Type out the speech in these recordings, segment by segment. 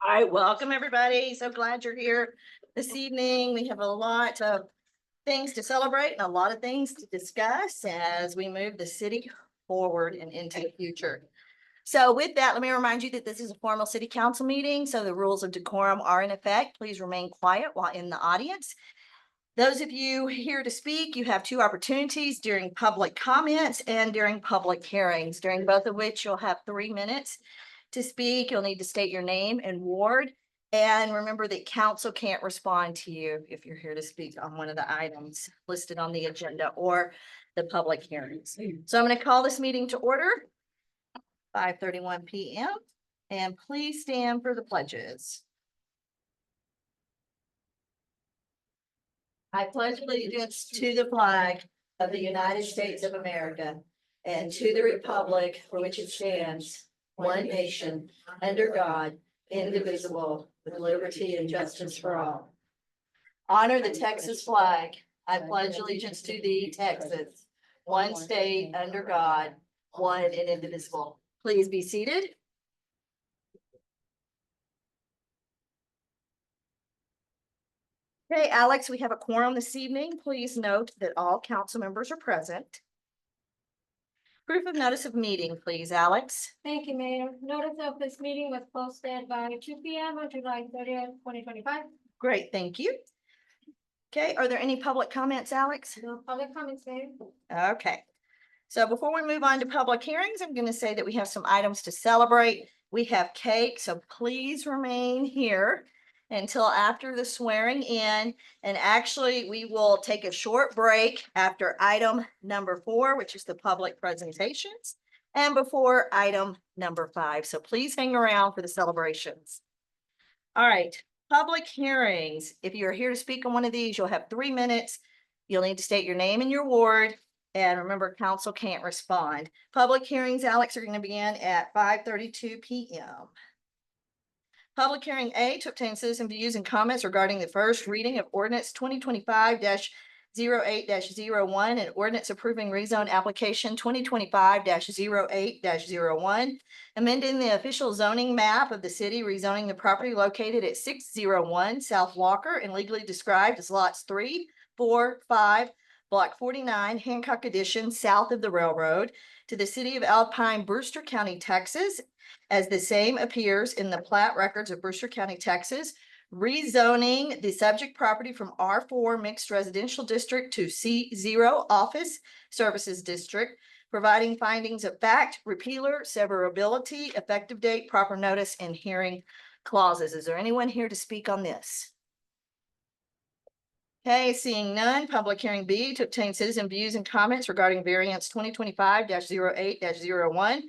All right, welcome everybody. So glad you're here this evening. We have a lot of things to celebrate and a lot of things to discuss as we move the city forward and into the future. So with that, let me remind you that this is a formal city council meeting, so the rules of decorum are in effect. Please remain quiet while in the audience. Those of you here to speak, you have two opportunities during public comments and during public hearings, during both of which you'll have 3 minutes to speak. You'll need to state your name and ward. And remember that council can't respond to you if you're here to speak on one of the items listed on the agenda or the public hearings. So I'm going to call this meeting to order, 5:31 p.m. And please stand for the pledges. I pledge allegiance to the flag of the United States of America and to the republic for which it stands, one nation, under God, indivisible, with liberty and justice for all. Honor the Texas flag. I pledge allegiance to thee, Texas, one state under God, one and indivisible. Please be seated. Okay, Alex, we have a quorum this evening. Please note that all council members are present. Proof of notice of meeting, please, Alex. Thank you, Mayor. Notice of this meeting was posted by 2 p.m. on July 30th, 2025. Great, thank you. Okay, are there any public comments, Alex? No public comments, Mayor. Okay, so before we move on to public hearings, I'm going to say that we have some items to celebrate. We have cake, so please remain here until after the swearing in. And actually, we will take a short break after item number 4, which is the public presentations, and before item number 5. So please hang around for the celebrations. All right, public hearings. If you're here to speak on one of these, you'll have 3 minutes. You'll need to state your name and your ward. And remember, council can't respond. Public hearings, Alex, are going to begin at 5:32 p.m. Public hearing A, to obtain citizen views and comments regarding the first reading of ordinance 2025-08-01 and ordinance approving rezone application 2025-08-01, amending the official zoning map of the city, rezoning the property located at 601 South Walker and legally described as lots 3, 4, 5, Block 49, Hancock Addition, south of the railroad, to the city of Alpine, Brewster County, Texas, as the same appears in the plat records of Brewster County, Texas, rezoning the subject property from R4 Mixed Residential District to C0 Office Services District, providing findings of fact, repealer, severability, effective date, proper notice, and hearing clauses. Is there anyone here to speak on this? Okay, seeing none, public hearing B, to obtain citizen views and comments regarding variance 2025-08-01,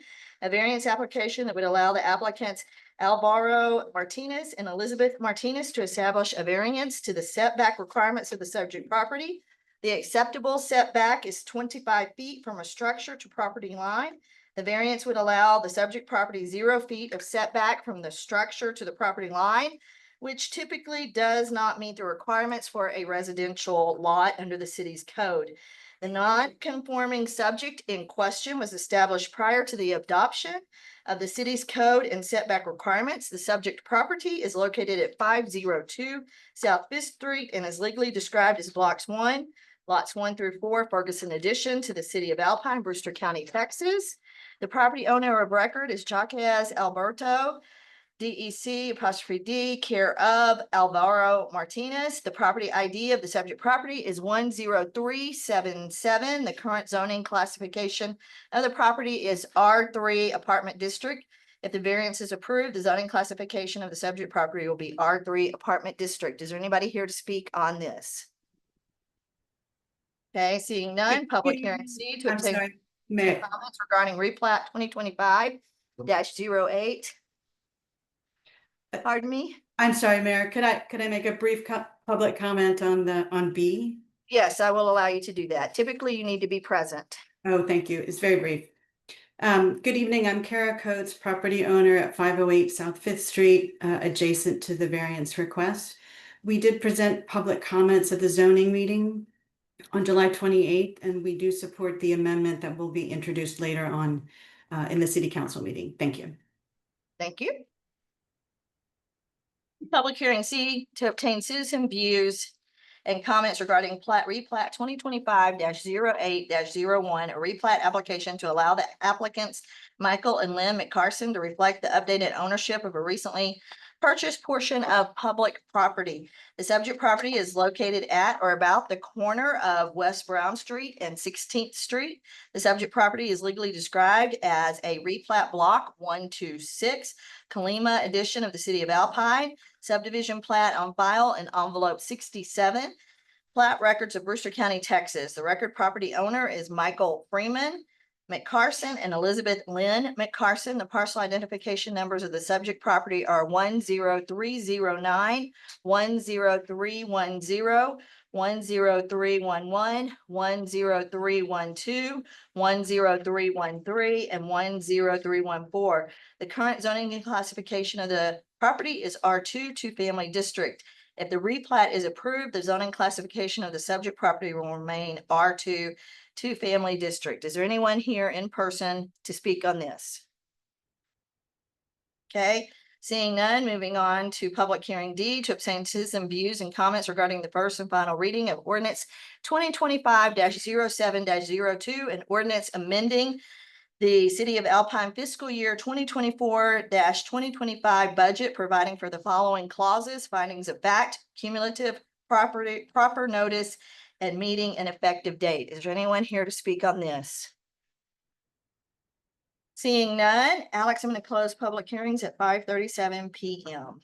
a variance application that would allow the applicants Alvaro Martinez and Elizabeth Martinez to establish a variance to the setback requirements of the subject property. The acceptable setback is 25 feet from a structure to property line. The variance would allow the subject property 0 feet of setback from the structure to the property line, which typically does not meet the requirements for a residential lot under the city's code. The non-conforming subject in question was established prior to the adoption of the city's code and setback requirements. The subject property is located at 502 South Fifth Street and is legally described as lots 1 through 4, Ferguson Addition, to the city of Alpine, Brewster County, Texas. The property owner of record is Jaquez Alberto, DEC''D, care of Alvaro Martinez. The property ID of the subject property is 10377. The current zoning classification of the property is R3 Apartment District. If the variance is approved, the zoning classification of the subject property will be R3 Apartment District. Is there anybody here to speak on this? Okay, seeing none, public hearing C to obtain comments regarding replat 2025-08. Pardon me? I'm sorry, Mayor. Could I make a brief public comment on B? Yes, I will allow you to do that. Typically, you need to be present. Oh, thank you. It's very brief. Good evening. I'm Kara Coates, property owner at 508 South Fifth Street, adjacent to the variance request. We did present public comments at the zoning meeting on July 28th, and we do support the amendment that will be introduced later on in the city council meeting. Thank you. Thank you. Public hearing C, to obtain citizen views and comments regarding replat 2025-08-01, a replat application to allow the applicants Michael and Lynn McCarson to reflect the updated ownership of a recently purchased portion of public property. The subject property is located at or about the corner of West Brown Street and 16th Street. The subject property is legally described as a replat block 126, Kalima edition of the city of Alpine, subdivision plat on file in envelope 67. Plat records of Brewster County, Texas. The record property owner is Michael Freeman McCarson and Elizabeth Lynn McCarson. The parcel identification numbers of the subject property are 10309, 10310, 10311, 10312, 10313, and 10314. The current zoning and classification of the property is R2, two-family district. If the replat is approved, the zoning classification of the subject property will remain R2, two-family district. Is there anyone here in person to speak on this? Okay, seeing none, moving on to public hearing D, to obtain citizen views and comments regarding the first and final reading of ordinance 2025-07-02, and ordinance amending the City of Alpine fiscal year 2024-2025 budget, providing for the following clauses: findings of fact, cumulative proper notice, and meeting an effective date. Is there anyone here to speak on this? Seeing none, Alex, I'm going to close public hearings at 5:37 p.m.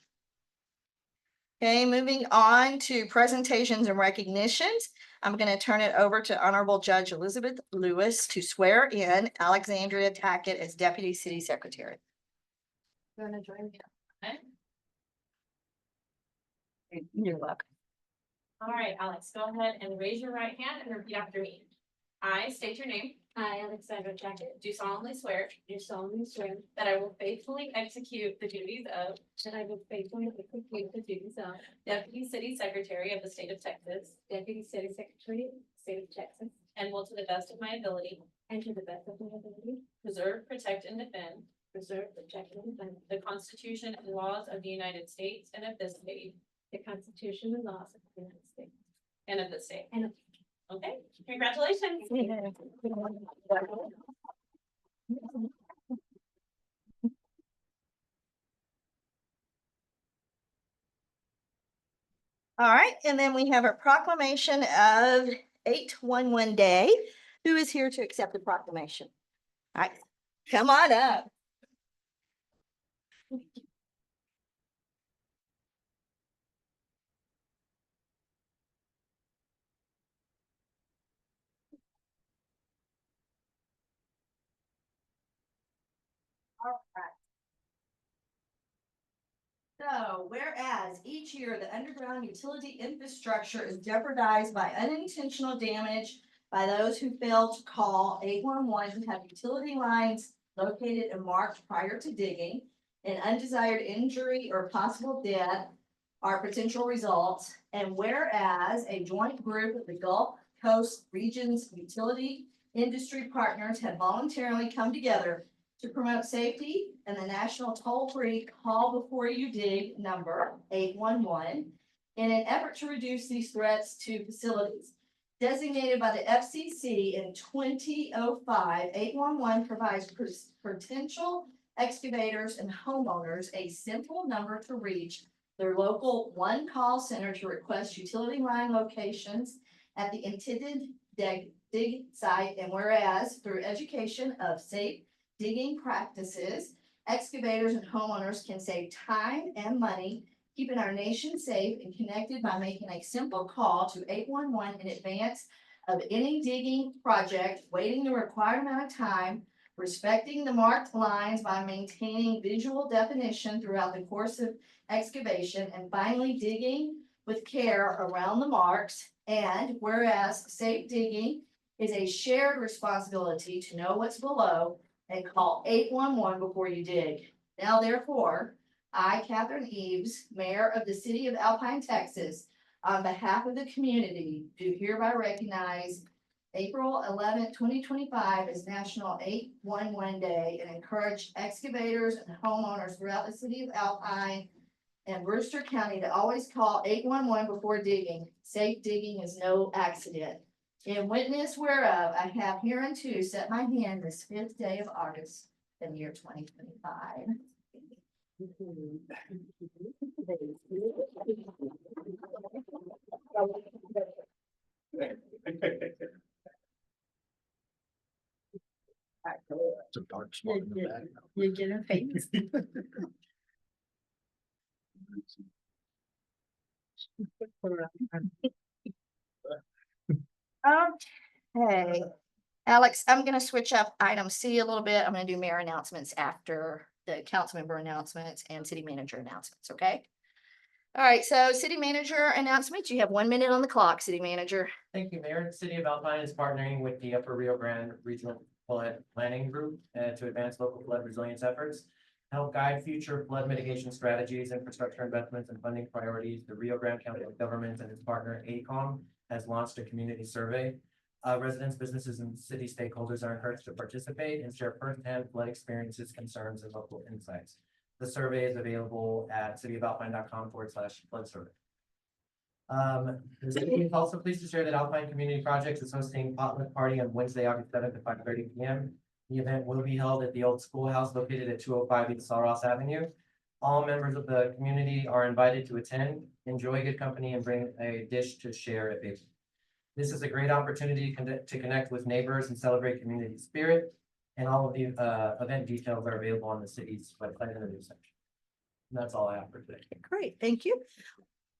Okay, moving on to presentations and recognitions. I'm going to turn it over to Honorable Judge Elizabeth Lewis to swear in Alexandria Tackett as Deputy City Secretary. You wanna join me? You're welcome. All right, Alex, go ahead and raise your right hand and repeat after me. I state your name, I, Alexandra Jacket, do solemnly swear do solemnly swear that I will faithfully execute the duties of that I will faithfully execute the duties of Deputy City Secretary of the State of Texas Deputy City Secretary, State of Texas, and will, to the best of my ability, and to the best of my ability, preserve, protect, and defend preserve, protect, and defend the Constitution and laws of the United States and of this state, the Constitution and laws of the United States. and of the state. And of- Okay, congratulations. All right, and then we have a proclamation of 811 Day. Who is here to accept the proclamation? All right, come on up. All right. So whereas each year the underground utility infrastructure is jeopardized by unintentional damage by those who fail to call 811 to have utility lines located and marked prior to digging, and undesired injury or possible death are potential results. And whereas a joint group of the Gulf Coast Region's utility industry partners have voluntarily come together to promote safety, and the national toll-free call before you dig number 811 in an effort to reduce these threats to facilities. Designated by the FCC in 2005, 811 provides potential excavators and homeowners a simple number to reach their local one call center to request utility line locations at the intended dig site. And whereas through education of safe digging practices, excavators and homeowners can save time and money, keeping our nation safe and connected by making a simple call to 811 in advance of any digging project, waiting the required amount of time, respecting the marked lines by maintaining visual definition throughout the course of excavation, and finally digging with care around the marks. And whereas safe digging is a shared responsibility to know what's below and call 811 before you dig. Now therefore, I, Catherine Eves, Mayor of the City of Alpine, Texas, on behalf of the community, do hereby recognize April 11th, 2025 as National 811 Day, and encourage excavators and homeowners throughout the city of Alpine and Brewster County to always call 811 before digging. Safe digging is no accident. In witness whereof, I have hereunto set my hand this 5th day of August in the year 2025. It's a dark spot in the back. You're getting famous. Okay, Alex, I'm gonna switch up item C a little bit. I'm gonna do mayor announcements after the council member announcements and city manager announcements, okay? All right, so city manager announcements, you have 1 minute on the clock, city manager. Thank you, Mayor. The City of Alpine is partnering with the Upper Rio Grande Regional Flood Planning Group to advance local flood resilience efforts. Help guide future flood mitigation strategies, infrastructure investments, and funding priorities. The Rio Grande County government and its partner AECOM has launched a community survey. Residents, businesses, and city stakeholders are encouraged to participate and share firsthand flood experiences, concerns, and local insights. The survey is available at cityofalpine.com/flood survey. The city is also pleased to share that Alpine Community Projects is hosting potluck party on Wednesday, August 7th at 5:30 p.m. The event will be held at the old schoolhouse located at 205 East Ross Avenue. All members of the community are invited to attend, enjoy good company, and bring a dish to share at the. This is a great opportunity to connect with neighbors and celebrate community spirit. And all of the event details are available on the city's website in the news section. And that's all I have for today. Great, thank you.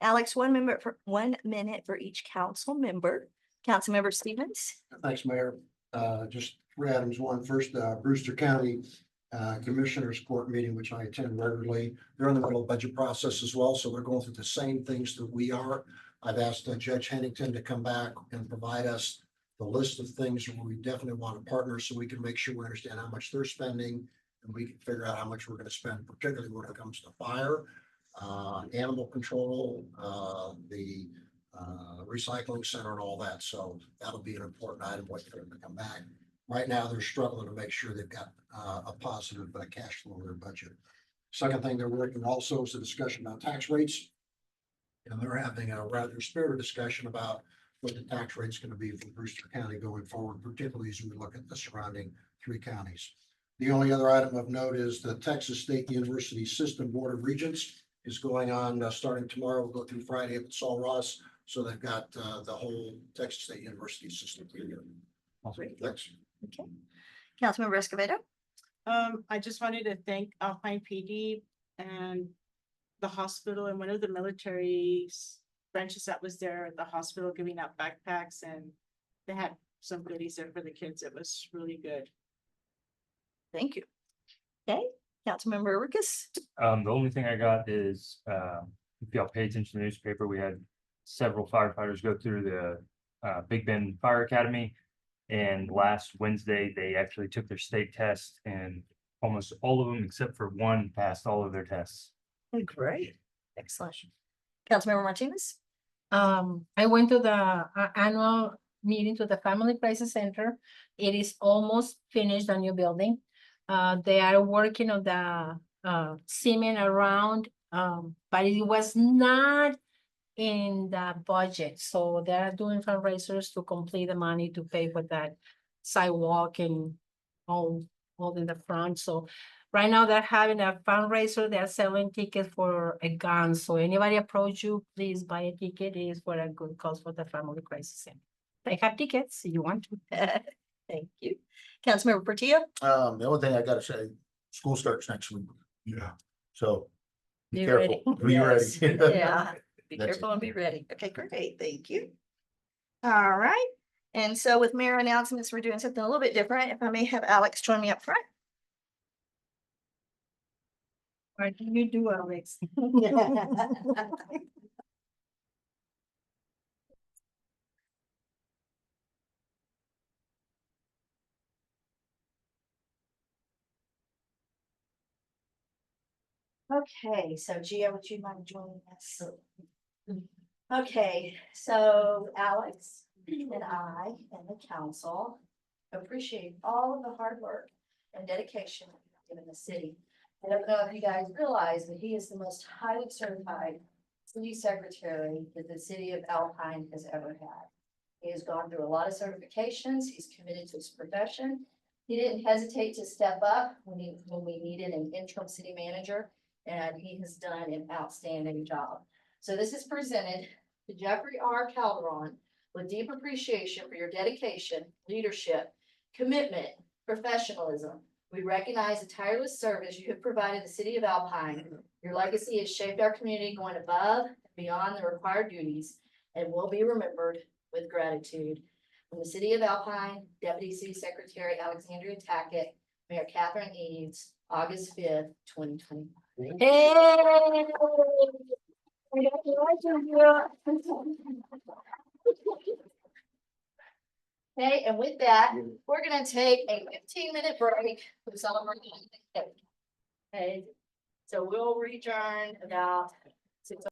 Alex, 1 minute for 1 minute for each council member. Councilmember Stevens. Thanks, Mayor. Just 3 items. First, Brewster County Commissioners Court meeting, which I attend regularly. They're in the middle of budget process as well, so they're going through the same things that we are. I've asked Judge Hennington to come back and provide us the list of things where we definitely want to partner so we can make sure we understand how much they're spending and we can figure out how much we're going to spend, particularly when it comes to fire, animal control, the recycling center and all that. So that'll be an important item, wait for them to come back. Right now, they're struggling to make sure they've got a positive cash flow in their budget. Second thing they're working also is a discussion about tax rates. And they're having a rather spirited discussion about what the tax rate's going to be for Brewster County going forward, particularly as we look at the surrounding 3 counties. The only other item of note is the Texas State University System Board of Regents is going on starting tomorrow. We'll go through Friday at Sol Ross. So they've got the whole Texas State University system here. Great. Thanks. Okay. Councilmember Escobedo. I just wanted to thank Alpine PD and the hospital and one of the military branches that was there at the hospital giving out backpacks, and they had some goodies there for the kids. It was really good. Thank you. Okay, Councilmember Ricketts. The only thing I got is, if y'all pay attention to the newspaper, we had several firefighters go through the Big Bend Fire Academy. And last Wednesday, they actually took their state test and almost all of them, except for one, passed all of their tests. Great. Excellent. Councilmember Martinez. I went to the annual meeting to the Family Crisis Center. It is almost finished, a new building. They are working on the cement around, but it was not in the budget. So they are doing fundraisers to complete the money to pay for that sidewalk and all in the front. So right now they're having a fundraiser. They're selling tickets for a gun. So anybody approach you, please buy a ticket. It is for a good cause for the Family Crisis Center. They have tickets if you want to. Thank you. Councilmember Portillo. The only thing I gotta say, school starts next week. Yeah. So be Be careful, ready. be ready. Yes. Yeah, be That's careful and be ready. Okay, great. Thank you. All right. And so with mayor announcements, we're doing something a little bit different. If I may have Alex join me up front. What do you do, Alex? Okay, so Gia, would you mind joining us? Okay, so Alex and I and the council appreciate all of the hard work and dedication given the city I don't know if you guys realize, but he is the most highly certified city secretary that the city of Alpine has ever had. He has gone through a lot of certifications. He's committed to his profession. He didn't hesitate to step up when we needed an interim city manager, and he has done an outstanding job. So this is presented to Jeffrey R. Calderon with deep appreciation for your dedication, leadership, commitment, professionalism. We recognize the tireless service you have provided the city of Alpine. Your legacy has shaped our community going above and beyond the required duties and will be remembered with gratitude. From the city of Alpine, Deputy City Secretary Alexandria Tackett, Mayor Catherine Eads, August 5th, 2020. Okay, and with that, we're gonna take a 15-minute break to celebrate. Okay, so we'll return about 6.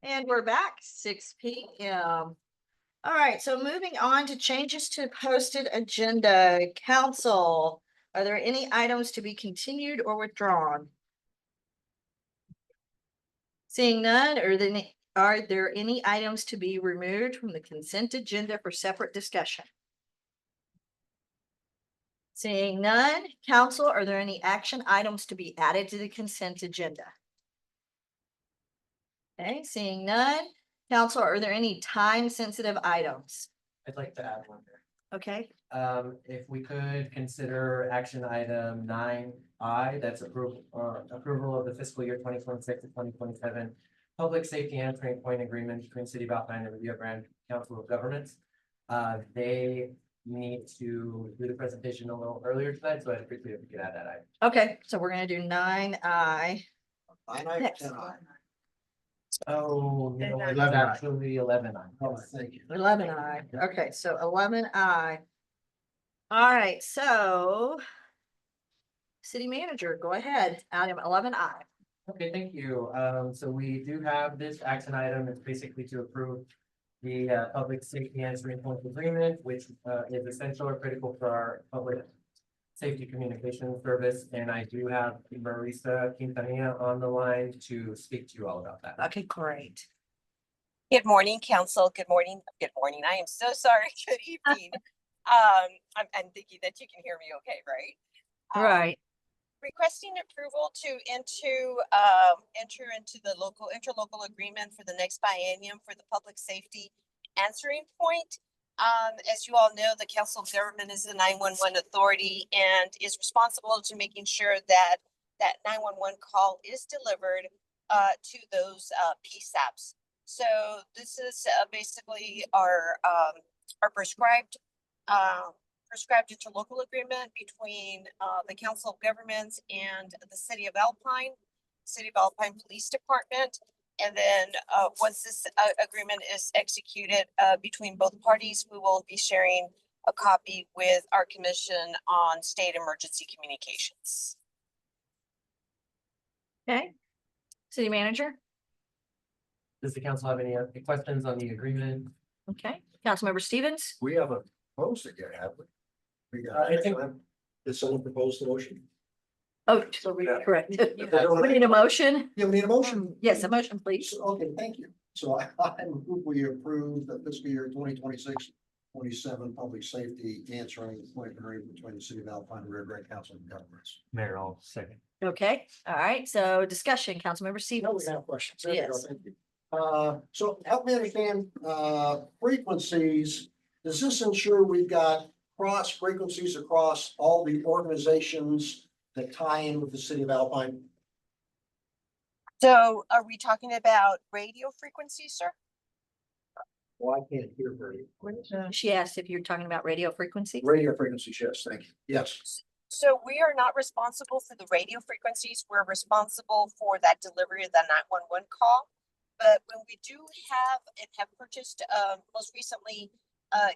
And we're back, 6 p.m. All right, so moving on to changes to posted agenda. Council, are there any items to be continued or withdrawn? Seeing none, are there any items to be removed from the consent agenda for separate discussion? Seeing none, council, are there any action items to be added to the consent agenda? Okay, seeing none, council, are there any time-sensitive items? I'd like to add one there. Okay, If we could consider action item 9I, that's approval of the fiscal year 2026 to 2027 public safety answering point agreement between City of Alpine and the Rio Grande Council of Governments. They need to do the presentation a little earlier tonight, so I'd appreciate if we could add that item. okay, so we're gonna do 9I. 9I, Next. 10I. Oh, you know, it's 11I. actually 11I. Oh, thank you. 11I, okay, so 11I. All right, so city manager, go ahead, item 11I. Okay, thank you. So we do have this action item. It's basically to approve the public safety answering point agreement, which is essential or critical for our public safety communication service. And I do have Marisa Quintanilla on the line to speak to you all about that. Okay, great. Good morning, council. Good morning. Good morning. I am so sorry. Good evening. I'm thinking that you can hear me okay, right? Right, Requesting approval to enter into the interlocal agreement for the next biennium for the public safety answering point. As you all know, the Council of Government is the 911 authority and is responsible to making sure that that 911 call is delivered to those PSAPs. So this is basically our prescribed interlocal agreement between the Council of Governments and the City of Alpine Police Department. And then once this agreement is executed between both parties, we will be sharing a copy with our Commission on State Emergency Communications. okay. City manager, Does the council have any questions on the agreement? okay. Councilmember Stevens, We haven't proposed it yet, have we? We got, I think- did someone propose the motion? oh, correct. Yeah. We need a motion? Yeah, we need a motion. Yes, a motion, please. Okay, thank you. So I move we approve the fiscal year 2026-27 public safety answering point agreement between the City of Alpine and Rio Grande Council of Governments. Mayor, I'll second. Okay, all right, so discussion, Councilmember No, Stevens. we have questions. There we go. Yes. Thank you. So help me understand, frequencies. Does this ensure we've got cross frequencies across all the organizations that tie in with the City of Alpine? So are we talking about radio frequencies, sir? Well, I can't hear very. She asked if you're talking about radio frequency. Radio frequencies, yes, thank you. Yes. So we are not responsible for the radio frequencies. We're responsible for that delivery of the 911 call. But when we do have and have purchased most recently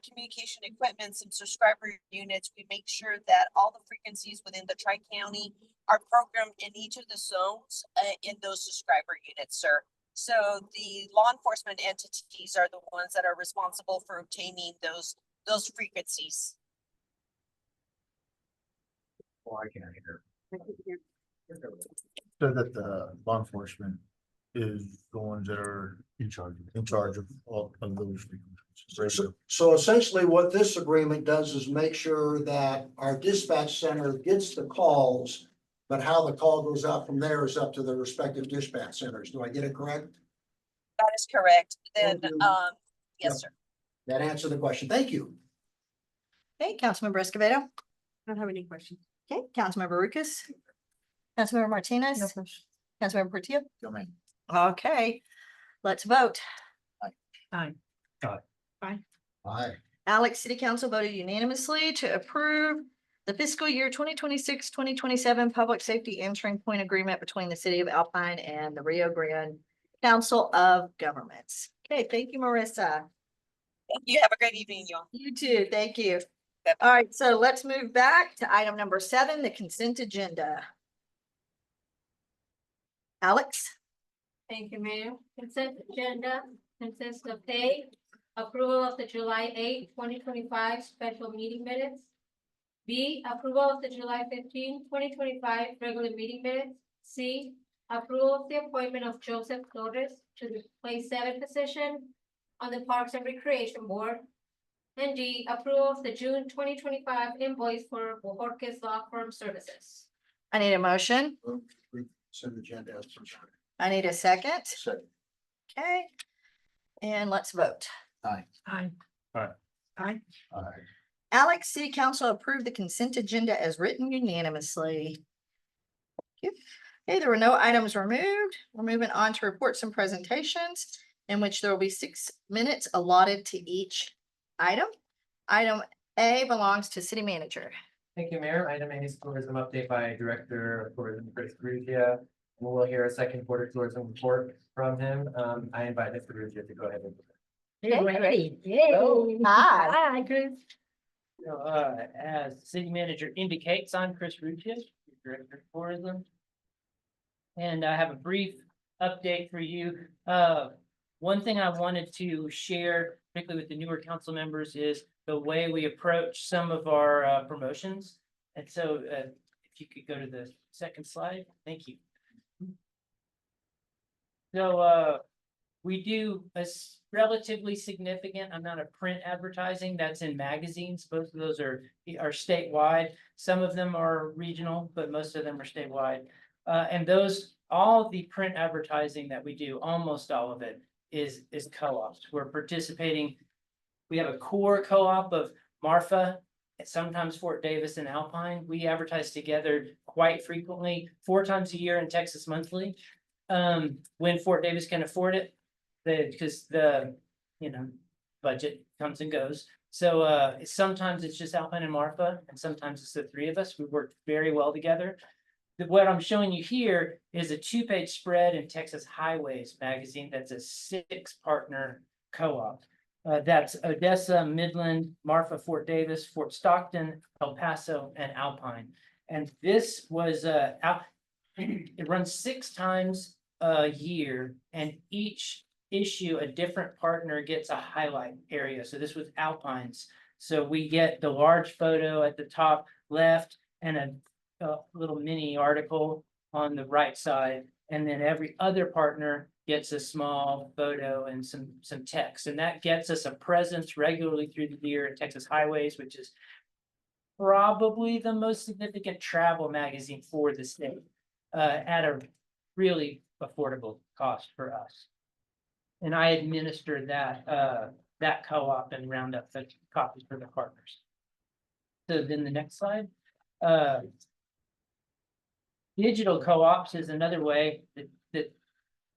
communication equipment and subscriber units, we make sure that all the frequencies within the Tri-County are programmed in each of the zones in those subscriber units, sir. So the law enforcement entities are the ones that are responsible for obtaining those frequencies. Well, I can't hear. So that the law enforcement is the ones that are in charge of all of those frequencies. So essentially what this agreement does is make sure that our dispatch center gets the calls, but how the call goes out from there is up to the respective dispatch centers. Do I get it correct? That is correct. Then, Thank you. yes, Yep. sir. That answered the question. Thank you. Okay, Councilmember Escobedo. I don't have any questions. Okay, Councilmember Lucas. Councilmember Martinez. Councilmember Portillo. Domain. Okay, let's vote. Aye. Aye. Alex, City Council voted unanimously to approve the fiscal year 2026-2027 public safety answering point agreement between the City of Alpine and the Rio Grande Council of Governments. Okay, thank you, Marissa. Thank you. Have a great evening, y'all. You too, thank you. All right, so let's move back to item number 7, the consent agenda. Alex? Thank you, Mayor. Consent agenda consists of A, approval of the July 8, 2025 special meeting minutes. B, approval of the July 15, 2025 regular meeting minutes. C, approval of the appointment of Joseph Flores to the place 7 position on the Parks and Recreation Board. And D, approval of the June 2025 invoice for Bojorquez Law Firm Services. I need a motion. Send agenda as presented. I need a second. Second. Okay. And let's vote. Aye. Aye. Alex, City Council approved the consent agenda as written unanimously. Thank you. Okay, there were no items removed. We're moving on to reports and presentations in which there will be 6 minutes allotted to each item. Item A belongs to City Manager. Thank you, Mayor. Item A is tourism update by Director of Tourism, Chris Gruzia. We'll hear a second quarter tourism report from him. I invite Mr. Gruzia to go ahead and. Hi. Hi, Chris. So, as the city manager indicates, I'm Chris Rucci, Director of Tourism. And I have a brief update for you. One thing I wanted to share, particularly with the newer council members, is the way we approach some of our promotions. And so, if you could go to the second slide, thank you. So, we do a relatively significant amount of print advertising that's in magazines. Both of those are statewide. Some of them are regional, but most of them are statewide. And those, all the print advertising that we do, almost all of it is co-ops. We're participating. We have a core co-op of Marfa, sometimes Fort Davis and Alpine. We advertise together quite frequently, 4 times a year in Texas Monthly. When Fort Davis can afford it, because the budget comes and goes. So sometimes it's just Alpine and Marfa, and sometimes it's the 3 of us. We work very well together. What I'm showing you here is a 2-page spread in Texas Highways magazine. That's a 6-partner co-op. That's Odessa, Midland, Marfa, Fort Davis, Fort Stockton, El Paso, and Alpine. And this was it runs 6 times a year, and each issue a different partner gets a highlight area. So this was Alpine's. So we get the large photo at the top left and a little mini article on the right side. And then every other partner gets a small photo and some text. And that gets us a presence regularly through the year at Texas Highways, which is probably the most significant travel magazine for the state at a really affordable cost for us. And I administer that co-op and round up the copies for the partners. So then the next slide. Digital co-ops is another way that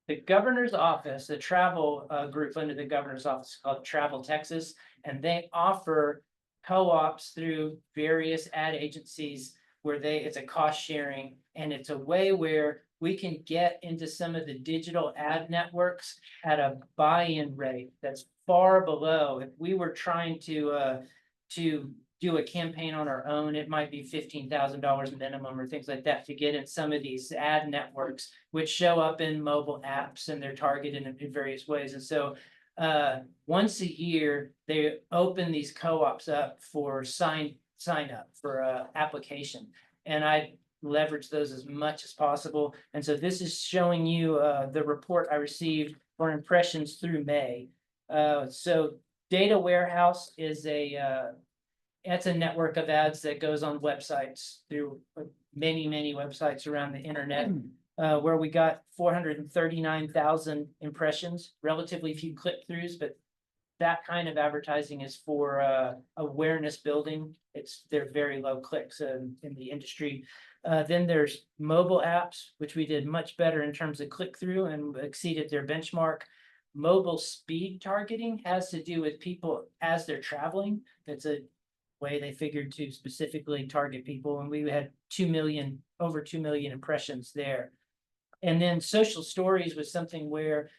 the governor's office, the travel group under the governor's office called Travel Texas, and they offer co-ops through various ad agencies where it's a cost sharing, and it's a way where we can get into some of the digital ad networks at a buy-in rate that's far below. If we were trying to do a campaign on our own, it might be $15,000 minimum or things like that to get in some of these ad networks, which show up in mobile apps, and they're targeted in various ways. And so once a year, they open these co-ops up for sign up for application. And I leverage those as much as possible. And so this is showing you the report I received for impressions through May. So Data Warehouse is it's a network of ads that goes on websites through many websites around the internet, where we got 439,000 impressions, relatively few click-throughs, but that kind of advertising is for awareness building. They're very low clicks in the industry. Then there's mobile apps, which we did much better in terms of click-through and exceeded their benchmark. Mobile speed targeting has to do with people as they're traveling. That's a way they figured to specifically target people, and we had over 2 million impressions there. And then social stories was something where,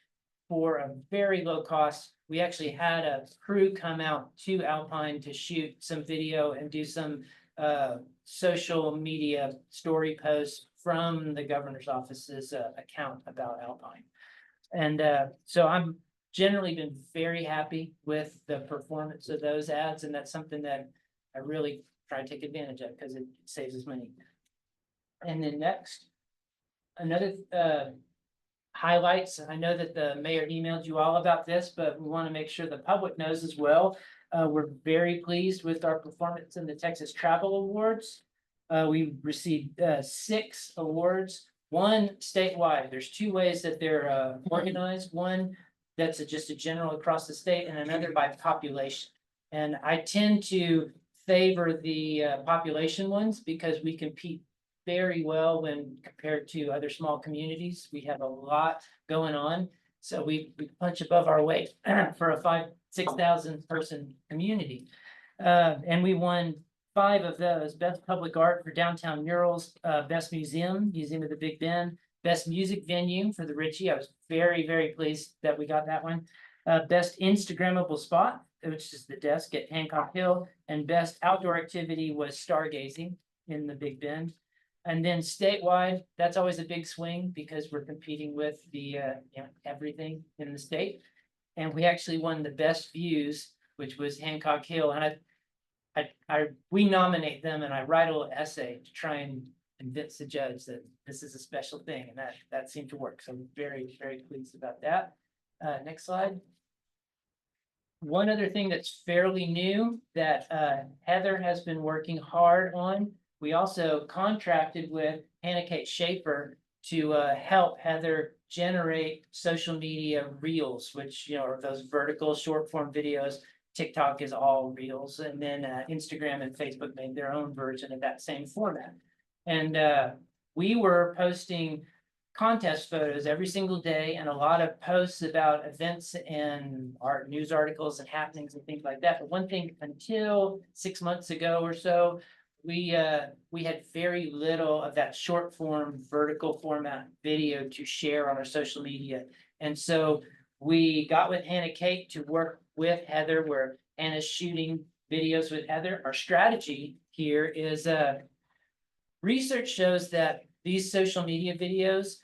for a very low cost, we actually had a crew come out to Alpine to shoot some video and do some social media story posts from the governor's office's account about Alpine. And so I'm generally been very happy with the performance of those ads, and that's something that I really try to take advantage of because it saves us money. And then next, another highlights. I know that the mayor emailed you all about this, but we want to make sure the public knows as well. We're very pleased with our performance in the Texas Travel Awards. We received 6 awards, one statewide. There's 2 ways that they're organized. One that's just a general across the state, and another by population. And I tend to favor the population ones because we compete very well when compared to other small communities. We have a lot going on. So we punch above our weight for a 5,000-6,000 person community. And we won 5 of those: best public art for downtown murals, best museum of the Big Bend, best music venue for the Ritchie. I was very, very pleased that we got that one. Best Instagrammable spot, which is the desk at Hancock Hill, and best outdoor activity was stargazing in the Big Bend. And then statewide, that's always a big swing because we're competing with the everything in the state. And we actually won the best views, which was Hancock Hill. And we nominate them, and I write a little essay to try and convince the judge that this is a special thing, and that seemed to work. So I'm very, very pleased about that. Next slide. One other thing that's fairly new that Heather has been working hard on. We also contracted with Hannah Kate Schaefer to help Heather generate social media reels, which are those vertical short form videos. TikTok is all reels, and then Instagram and Facebook made their own version of that same format. And we were posting contest photos every single day and a lot of posts about events and art news articles and happenings and things like that. But one thing, until 6 months ago or so, we had very little of that short form vertical format video to share on our social media. And so we got with Hannah Kate to work with Heather, where Hannah's shooting videos with Heather. Our strategy here is research shows that these social media videos,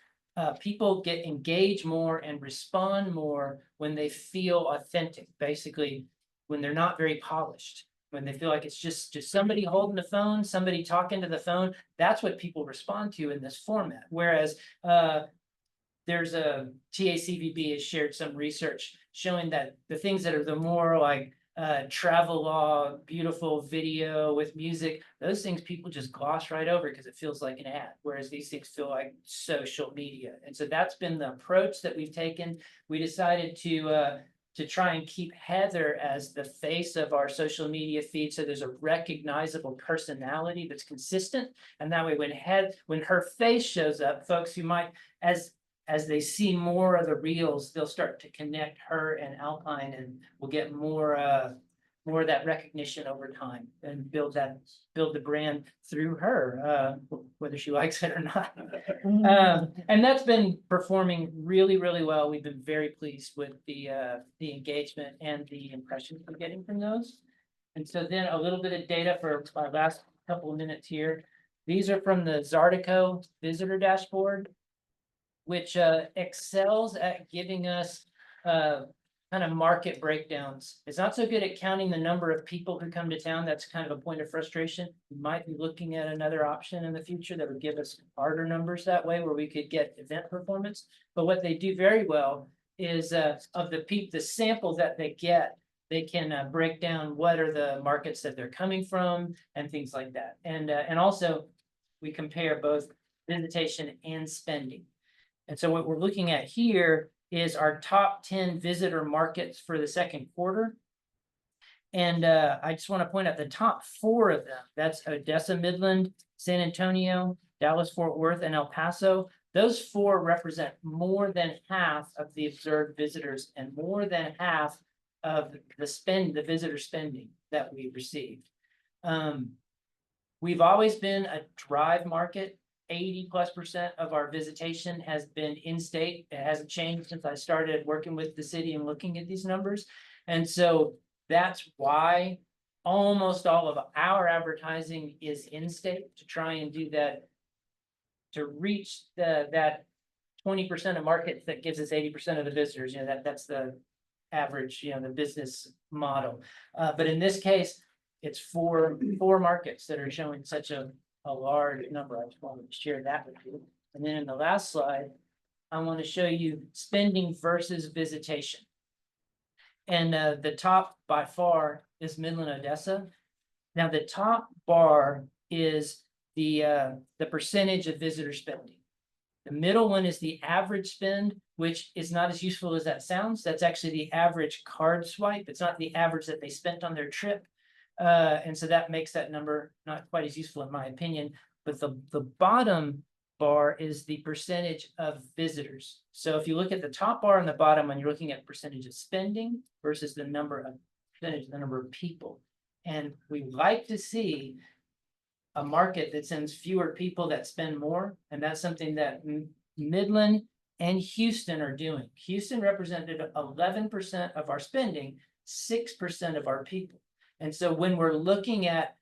people get engaged more and respond more when they feel authentic, basically when they're not very polished. When they feel like it's just somebody holding the phone, somebody talking to the phone, that's what people respond to in this format. Whereas there's a TACVB has shared some research showing that the things that are the more like travel log, beautiful video with music, those things people just gloss right over because it feels like an ad. Whereas these things feel like social media. And so that's been the approach that we've taken. We decided to try and keep Heather as the face of our social media feed. So there's a recognizable personality that's consistent. And that way when her face shows up, folks who might, as they see more of the reels, they'll start to connect her and Alpine, and we'll get more of that recognition over time and build the brand through her, whether she likes it or not. And that's been performing really, really well. We've been very pleased with the engagement and the impressions we're getting from those. And so then a little bit of data for our last couple of minutes here. These are from the Zartico visitor dashboard, which excels at giving us kind of market breakdowns. It's not so good at counting the number of people who come to town. That's kind of a point of frustration. We might be looking at another option in the future that would give us harder numbers that way, where we could get event performance. But what they do very well is of the sample that they get, they can break down what are the markets that they're coming from and things like that. And also we compare both visitation and spending. And so what we're looking at here is our top 10 visitor markets for the second quarter. And I just want to point out the top 4 of them. That's Odessa, Midland, San Antonio, Dallas, Fort Worth, and El Paso. Those 4 represent more than half of the observed visitors and more than half of the visitor spending that we received. We've always been a drive market. 80+% of our visitation has been in-state. It hasn't changed since I started working with the city and looking at these numbers. And so that's why almost all of our advertising is in-state, to try and do that, to reach that 20% of markets, that gives us 80% of the visitors, you know, that's the average, you know, the business model. But in this case, it's four markets that are showing such a large number. I just wanted to share that with you. And then in the last slide, I want to show you spending versus visitation. And the top by far is Midland Odessa. Now, the top bar is the percentage of visitor spending. The middle one is the average spend, which is not as useful as that sounds. That's actually the average card swipe. It's not the average that they spent on their trip. And so that makes that number not quite as useful in my opinion. But the bottom bar is the percentage of visitors. So if you look at the top bar and the bottom one, you're looking at percentage of spending versus the number of people. And we like to see a market that sends fewer people that spend more. And that's something that Midland and Houston are doing. Houston represented 11% of our spending, 6% of our people. And so when we're looking at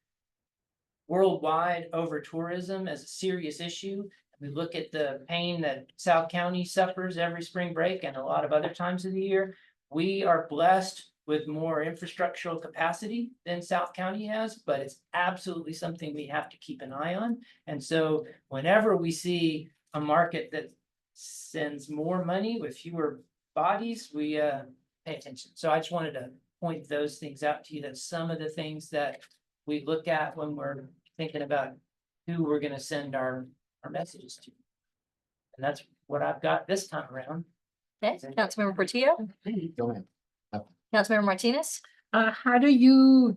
worldwide over tourism as a serious issue, we look at the pain that South County suffers every spring break and a lot of other times of the year. We are blessed with more infrastructural capacity than South County has, but it's absolutely something we have to keep an eye on. And so whenever we see a market that sends more money with fewer bodies, we pay attention. So I just wanted to point those things out to you, that some of the things that we look at when we're thinking about who we're going to send our messages to. And that's what I've got this time around. Okay, Councilmember Portillo, Go ahead. Councilmember Martinez. How do you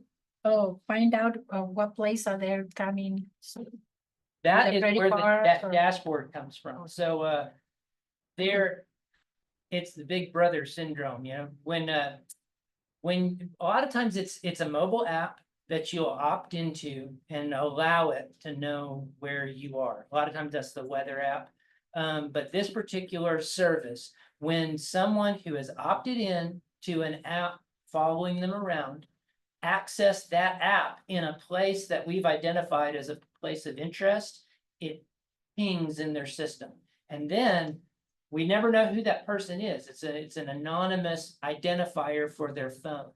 find out what place are they coming? That The is credit where cards that or- dashboard comes from. So it's the big brother syndrome, you know, when a lot of times it's a mobile app that you'll opt into and allow it to know where you are. A lot of times that's the weather app. But this particular service, when someone who has opted in to an app following them around, access that app in a place that we've identified as a place of interest, it pings in their system. And then we never know who that person is. It's an anonymous identifier for their phone.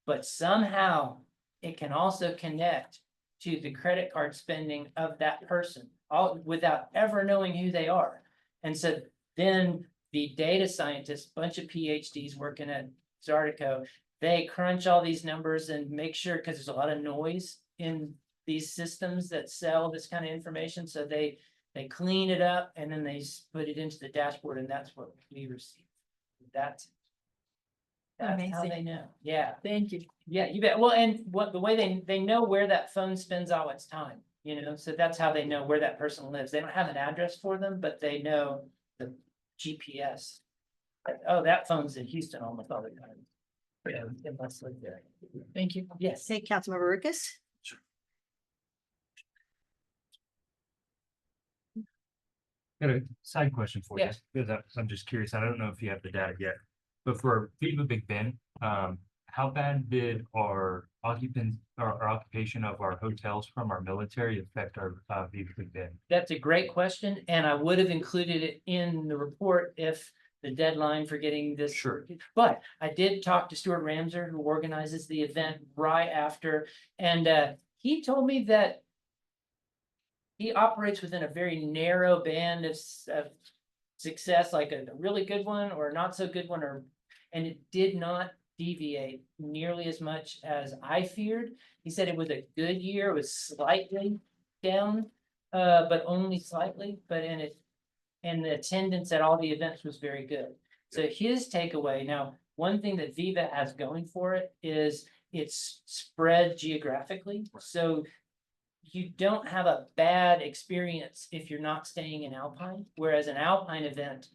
But somehow it can also connect to the credit card spending of that person, all without ever knowing who they are. And so then the data scientists, bunch of PhDs working at Zartico, they crunch all these numbers and make sure, because there's a lot of noise in these systems that sell this kind of information. So they clean it up and then they put it into the dashboard, and that's what we receive. That's how Amazing. they know. Yeah. Thank you. Yeah, you bet. Well, and the way they know where that phone spends all its time, you know, so that's how they know where that person lives. They don't have an address for them, but they know the GPS. Like, oh, that phone's in Houston almost all the time. Yeah, it must live there. Thank you. Yes. Okay, Councilmember Ricketts. Got a side question for you, Yes. because I'm just curious. I don't know if you have the data yet, but for Viva Big Ben, how bad did our occupants or our occupation of our hotels from our military affect our Viva Big Ben? That's a great question, and I would have included it in the report if the deadline for getting this. Sure. But I did talk to Stuart Ramser, who organizes the event right after, and he told me that he operates within a very narrow band of success, like a really good one or a not so good one, and it did not deviate nearly as much as I feared. He said it was a good year, it was slightly down, but only slightly, and the attendance at all the events was very good. So his takeaway, now, one thing that Viva has going for it is it's spread geographically. So you don't have a bad experience if you're not staying in Alpine, whereas an Alpine event,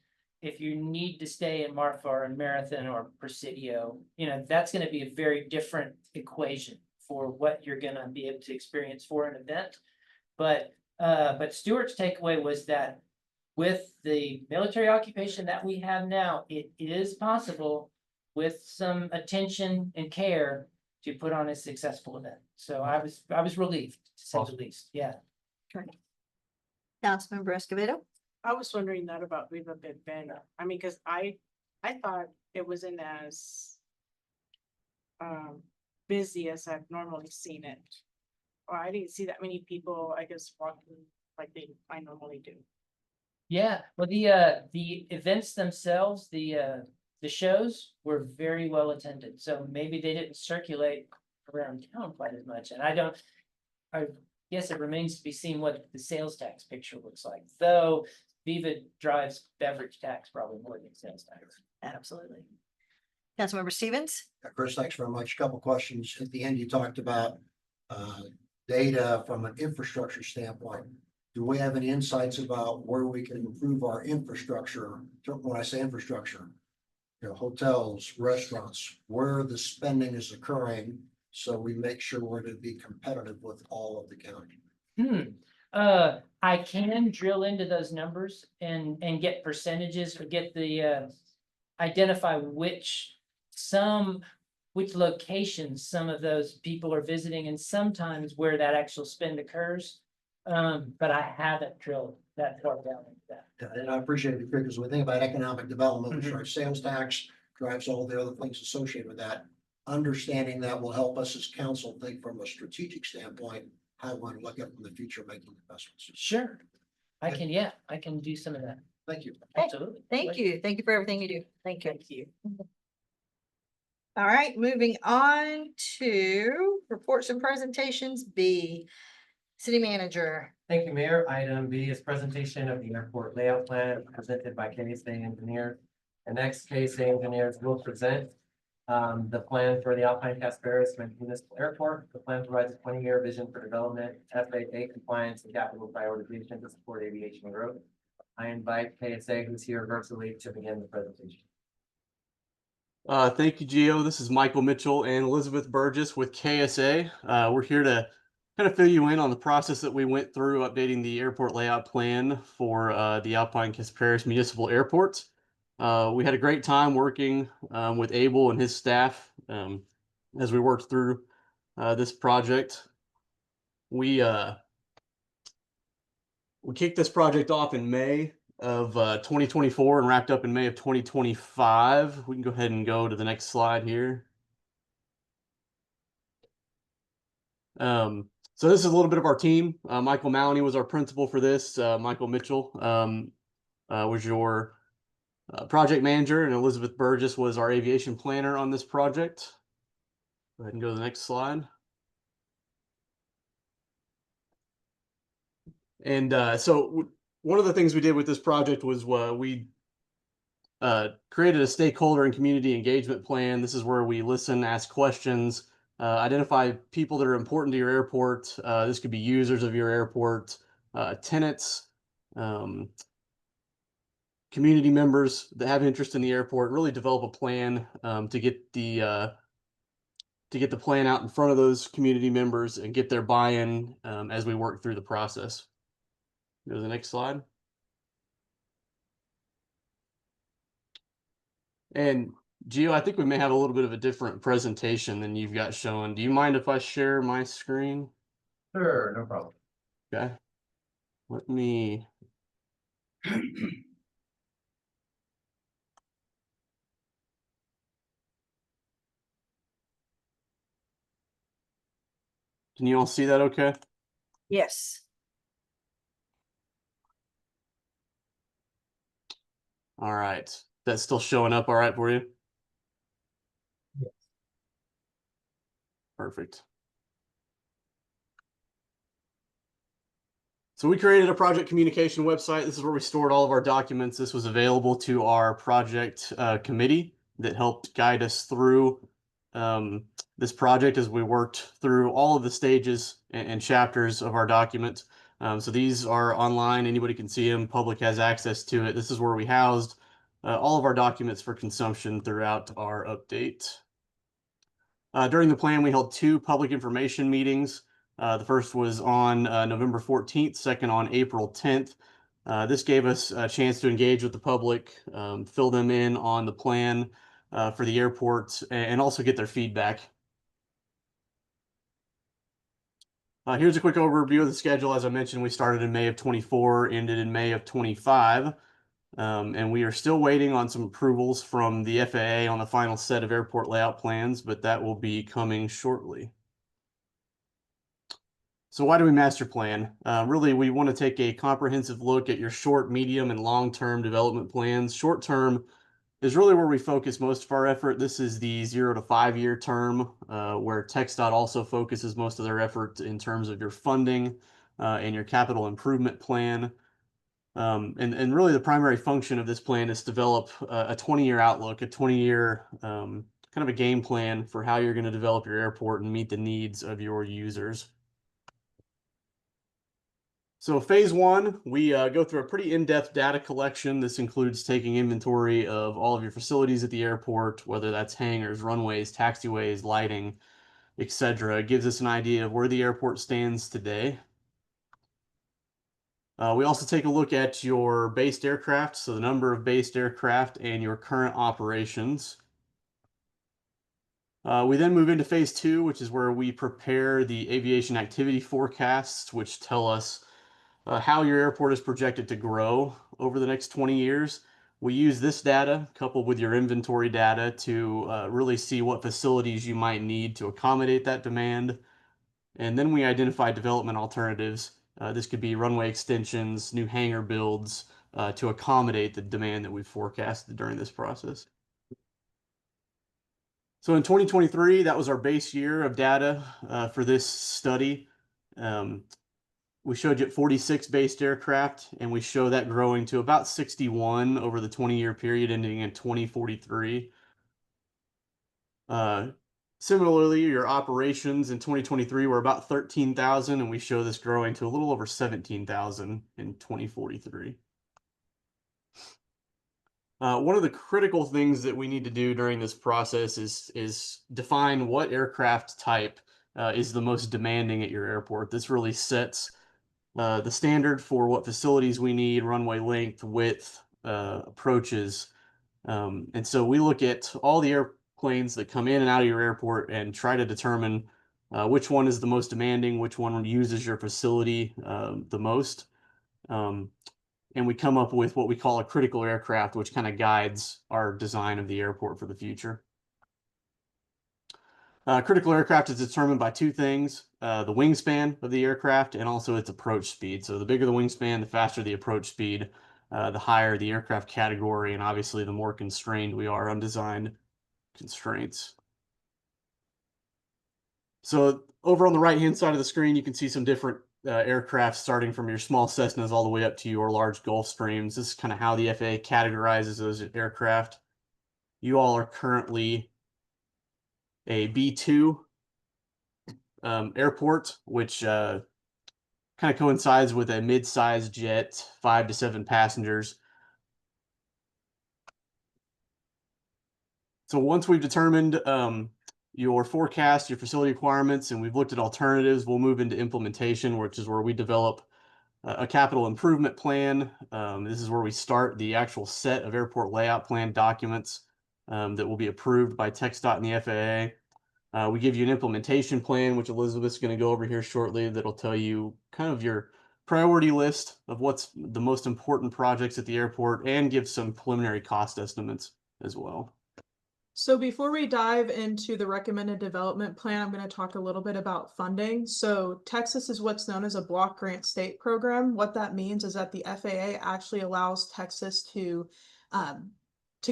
if you need to stay in Marfa or in Marathon or Presidio, you know, that's going to be a very different equation for what you're going to be able to experience for an event. But Stuart's takeaway was that with the military occupation that we have now, it is possible with some attention and care to put on a successful event. So I was relieved, to say the least. Yeah. Councilmember Escobedo. I was wondering that about Viva Big Bend. I mean, cause I thought it wasn't as busy as I've normally seen it. Or I didn't see that many people, I guess, walking like I normally do. Yeah, well, the events themselves, the shows were very well attended, so maybe they didn't circulate around town quite as much, and I guess it remains to be seen what the sales tax picture looks like, though Viva drives beverage tax probably more than sales tax. Absolutely. Councilmember Stevens? Chris, thanks very much. Couple questions. At the end, you talked about data from an infrastructure standpoint. Do we have any insights about where we can improve our infrastructure? When I say infrastructure, hotels, restaurants, where the spending is occurring, so we make sure we're to be competitive with all of the county. I can drill into those numbers and get percentages or get the identify which locations some of those people are visiting and sometimes where that actual spend occurs. But I haven't drilled that far down into that. And I appreciate it because when we think about economic development, which drives sales tax, drives all the other things associated with that. Understanding that will help us as council think from a strategic standpoint, how we want to look at in the future, making investments. Sure. I can do some of that. Thank you. Absolutely. Thank you. Thank you for everything you do. Thank you. Thank you. All right, moving on to reports and presentations B. City Manager. Thank you, Mayor. Item B is presentation of the airport layout plan presented by KSA Engineer. And next, KSA Engineers will present the plan for the Alpine Casparis Municipal Airport. The plan provides a 20-year vision for development, FAA compliance, and capital prioritization to support aviation growth. I invite KSA, who's here virtually, to begin the presentation. Thank you, Gio. This is Michael Mitchell and Elizabeth Burgess with KSA. We're here to kind of fill you in on the process that we went through updating the airport layout plan for the Alpine Casparis Municipal Airport. We had a great time working with Abel and his staff as we worked through this project. We kicked this project off in May of 2024 and wrapped up in May of 2025. We can go ahead and go to the next slide here. So this is a little bit of our team. Michael Maloney was our principal for this. Michael Mitchell was your project manager, and Elizabeth Burgess was our aviation planner on this project. Go ahead and go to the next slide. And so one of the things we did with this project was we created a stakeholder and community engagement plan. This is where we listen, ask questions, identify people that are important to your airport. This could be users of your airport, tenants, community members that have interest in the airport. Really develop a plan to get the plan out in front of those community members and get their buy-in as we work through the process. Go to the next slide. And Gio, I think we may have a little bit of a different presentation than you've got shown. Do you mind if I share my screen? Sure, no problem. Okay. Let me. Can you all see that okay? Yes. All right. That's still showing up all right for you? Yes. Perfect. So we created a project communication website. This is where we stored all of our documents. This was available to our project committee that helped guide us through this project as we worked through all of the stages and chapters of our document. So these are online. Anybody can see them. Public has access to it. This is where we housed all of our documents for consumption throughout our update. During the plan, we held 2 public information meetings. The first was on November 14th, second on April 10th. This gave us a chance to engage with the public, fill them in on the plan for the airport, and also get their feedback. Here's a quick overview of the schedule. As I mentioned, we started in May of 24, ended in May of 25. And we are still waiting on some approvals from the FAA on the final set of airport layout plans, but that will be coming shortly. So why do we master plan? Really, we want to take a comprehensive look at your short, medium, and long-term development plans. Short term is really where we focus most of our effort. This is the 0 to 5 year term, where TxDOT also focuses most of their effort in terms of your funding and your capital improvement plan. And really the primary function of this plan is to develop a 20-year outlook, a 20-year kind of a game plan for how you're going to develop your airport and meet the needs of your users. So phase one, we go through a pretty in-depth data collection. This includes taking inventory of all of your facilities at the airport, whether that's hangars, runways, taxiways, lighting, etc. It gives us an idea of where the airport stands today. We also take a look at your based aircraft, so the number of based aircraft and your current operations. We then move into phase two, which is where we prepare the aviation activity forecasts, which tell us how your airport is projected to grow over the next 20 years. We use this data coupled with your inventory data to really see what facilities you might need to accommodate that demand. And then we identify development alternatives. This could be runway extensions, new hangar builds to accommodate the demand that we've forecasted during this process. So in 2023, that was our base year of data for this study. We showed you 46 based aircraft, and we show that growing to about 61 over the 20-year period ending in 2043. Similarly, your operations in 2023 were about 13,000, and we show this growing to a little over 17,000 in 2043. One of the critical things that we need to do during this process is define what aircraft type is the most demanding at your airport. This really sets the standard for what facilities we need, runway length, width, approaches. And so we look at all the airplanes that come in and out of your airport and try to determine which one is the most demanding, which one uses your facility the most. And we come up with what we call a critical aircraft, which kind of guides our design of the airport for the future. Critical aircraft is determined by two things, the wingspan of the aircraft and also its approach speed. So the bigger the wingspan, the faster the approach speed, the higher the aircraft category, and obviously the more constrained we are on design constraints. So over on the right-hand side of the screen, you can see some different aircraft starting from your small Cessnas all the way up to your large Gulfstreams. This is kind of how the FAA categorizes those aircraft. You all are currently a B2 airport, which kind of coincides with a mid-sized jet, 5 to 7 passengers. So once we've determined your forecast, your facility requirements, and we've looked at alternatives, we'll move into implementation, which is where we develop a capital improvement plan. This is where we start the actual set of airport layout plan documents that will be approved by TxDOT and the FAA. We give you an implementation plan, which Elizabeth's going to go over here shortly, that'll tell you kind of your priority list of what's the most important projects at the airport and give some preliminary cost estimates as well. So before we dive into the recommended development plan, I'm going to talk a little bit about funding. So Texas is what's known as a block grant state program. What that means is that the FAA actually allows Texas to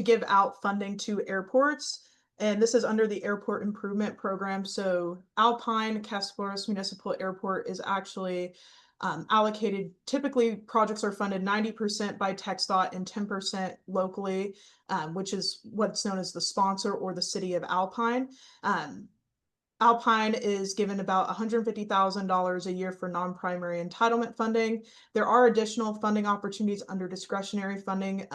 give out funding to airports. And this is under the Airport Improvement Program. So Alpine Castleforest Municipal Airport is actually allocated. Typically, projects are funded 90% by TxDOT and 10% locally, which is what's known as the sponsor or the city of Alpine. Alpine is given about $150,000 a year for non-primary entitlement funding. There are additional funding opportunities under discretionary funding,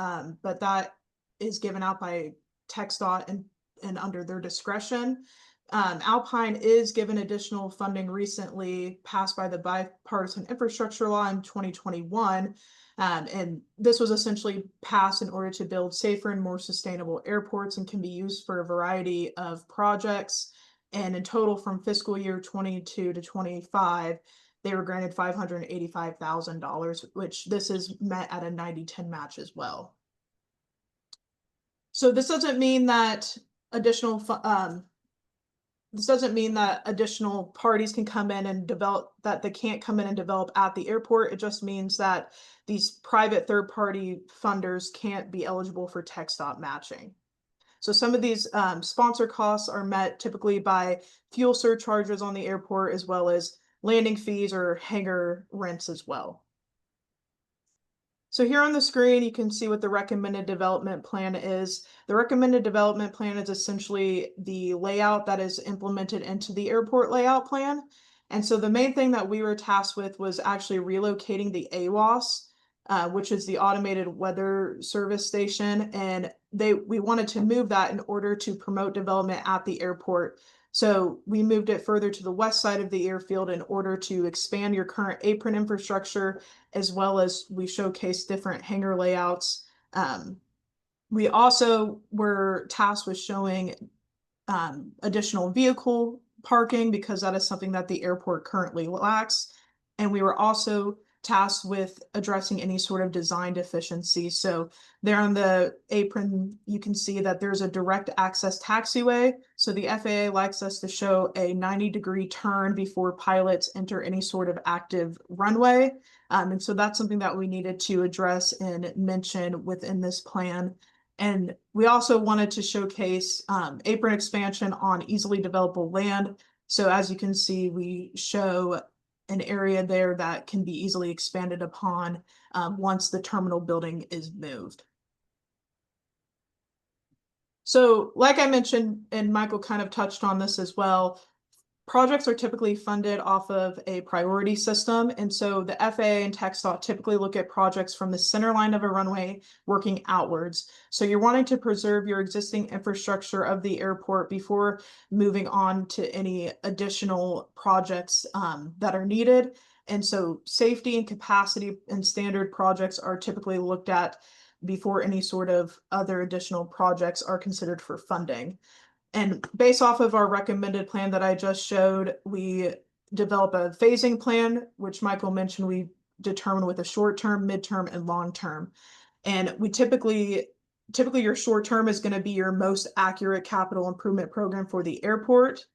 but that is given out by TxDOT and under their discretion. Alpine is given additional funding recently passed by the Bipartisan Infrastructure Law in 2021. And this was essentially passed in order to build safer and more sustainable airports and can be used for a variety of projects. And in total from fiscal year 22 to 25, they were granted $585,000, which this is met at a 90-10 match as well. So this doesn't mean that additional parties can come in and develop, that they can't come in and develop at the airport. It just means that these private third-party funders can't be eligible for TxDOT matching. So some of these sponsor costs are met typically by fuel surcharges on the airport, as well as landing fees or hangar rents as well. So here on the screen, you can see what the recommended development plan is. The recommended development plan is essentially the layout that is implemented into the airport layout plan. And so the main thing that we were tasked with was actually relocating the AWOS, which is the automated weather service station. And we wanted to move that in order to promote development at the airport. So we moved it further to the west side of the airfield in order to expand your current apron infrastructure, as well as we showcase different hangar layouts. We also were tasked with showing additional vehicle parking, because that is something that the airport currently lacks. And we were also tasked with addressing any sort of design deficiency. So there on the apron, you can see that there's a direct access taxiway. So the FAA likes us to show a 90-degree turn before pilots enter any sort of active runway. And so that's something that we needed to address and mention within this plan. And we also wanted to showcase apron expansion on easily developable land. So as you can see, we show an area there that can be easily expanded upon once the terminal building is moved. So like I mentioned, and Michael kind of touched on this as well, projects are typically funded off of a priority system. And so the FAA and TxDOT typically look at projects from the center line of a runway working outwards. So you're wanting to preserve your existing infrastructure of the airport before moving on to any additional projects that are needed. And so safety and capacity and standard projects are typically looked at before any sort of other additional projects are considered for funding. And based off of our recommended plan that I just showed, we develop a phasing plan, which Michael mentioned we determine with a short-term, midterm, and long-term. And we typically your short-term is going to be your most accurate capital improvement program for the airport.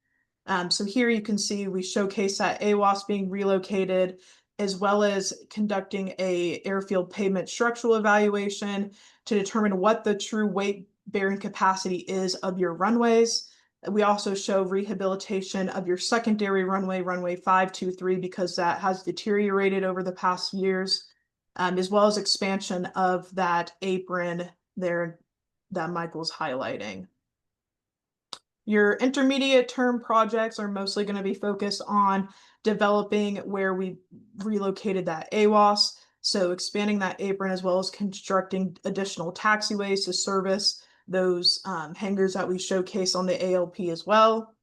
So here you can see we showcase that AWOS being relocated, as well as conducting a airfield pavement structural evaluation to determine what the true weight bearing capacity is of your runways. We also show rehabilitation of your secondary runway, runway 523, because that has deteriorated over the past years, as well as expansion of that apron there that Michael's highlighting. Your intermediate term projects are mostly going to be focused on developing where we relocated that AWOS. So expanding that apron, as well as constructing additional taxiways to service those hangars that we showcase on the ALP as well.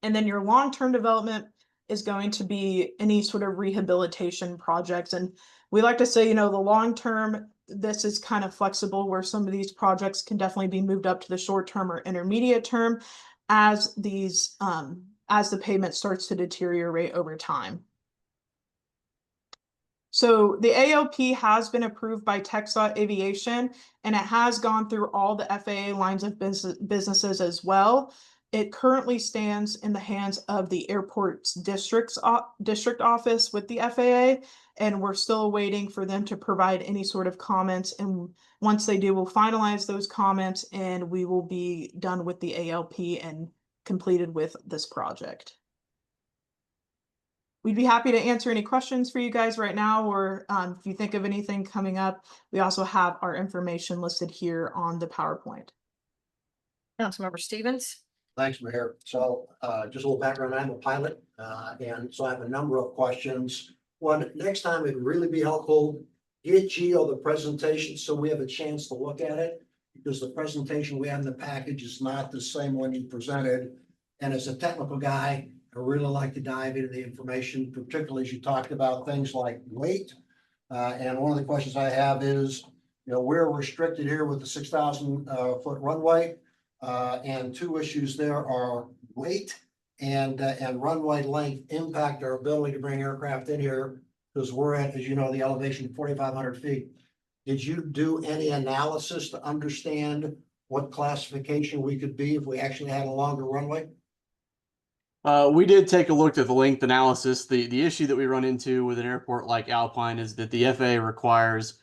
And then your long-term development is going to be any sort of rehabilitation projects. And we like to say, the long-term, this is kind of flexible, where some of these projects can definitely be moved up to the short-term or intermediate term as these as the payment starts to deteriorate over time. So the ALP has been approved by TxDOT Aviation, and it has gone through all the FAA lines of businesses as well. It currently stands in the hands of the airport's district office with the FAA, and we're still waiting for them to provide any sort of comments. And once they do, we'll finalize those comments, and we will be done with the ALP and completed with this project. We'd be happy to answer any questions for you guys right now, or if you think of anything coming up, we also have our information listed here on the PowerPoint. Councilmember Stevens. Thanks, Mayor. So just a little background, I'm a pilot, and so I have a number of questions. One, next time it'd really be helpful, get Gio the presentation so we have a chance to look at it, because the presentation we have in the package is not the same one you presented. And as a technical guy, I really like to dive into the information, particularly as you talked about things like weight. And one of the questions I have is, we're restricted here with the 6,000 foot runway. And two issues there are weight and runway length impact our ability to bring aircraft in here? Because we're at, as you know, the elevation 4,500 feet. Did you do any analysis to understand what classification we could be if we actually had a longer runway? We did take a look at the length analysis. The issue that we run into with an airport like Alpine is that the FAA requires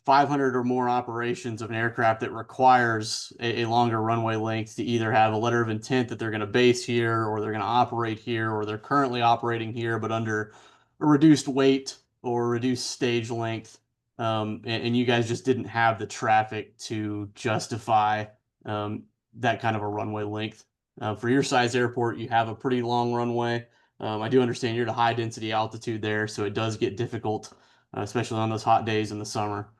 500 or more operations of an aircraft that requires a longer runway length to either have a letter of intent that they're going to base here, or they're going to operate here, or they're currently operating here, but under a reduced weight or reduced stage length. And you guys just didn't have the traffic to justify that kind of a runway length. For your size airport, you have a pretty long runway. I do understand you're at a high density altitude there, so it does get difficult, especially on those hot days in the summer.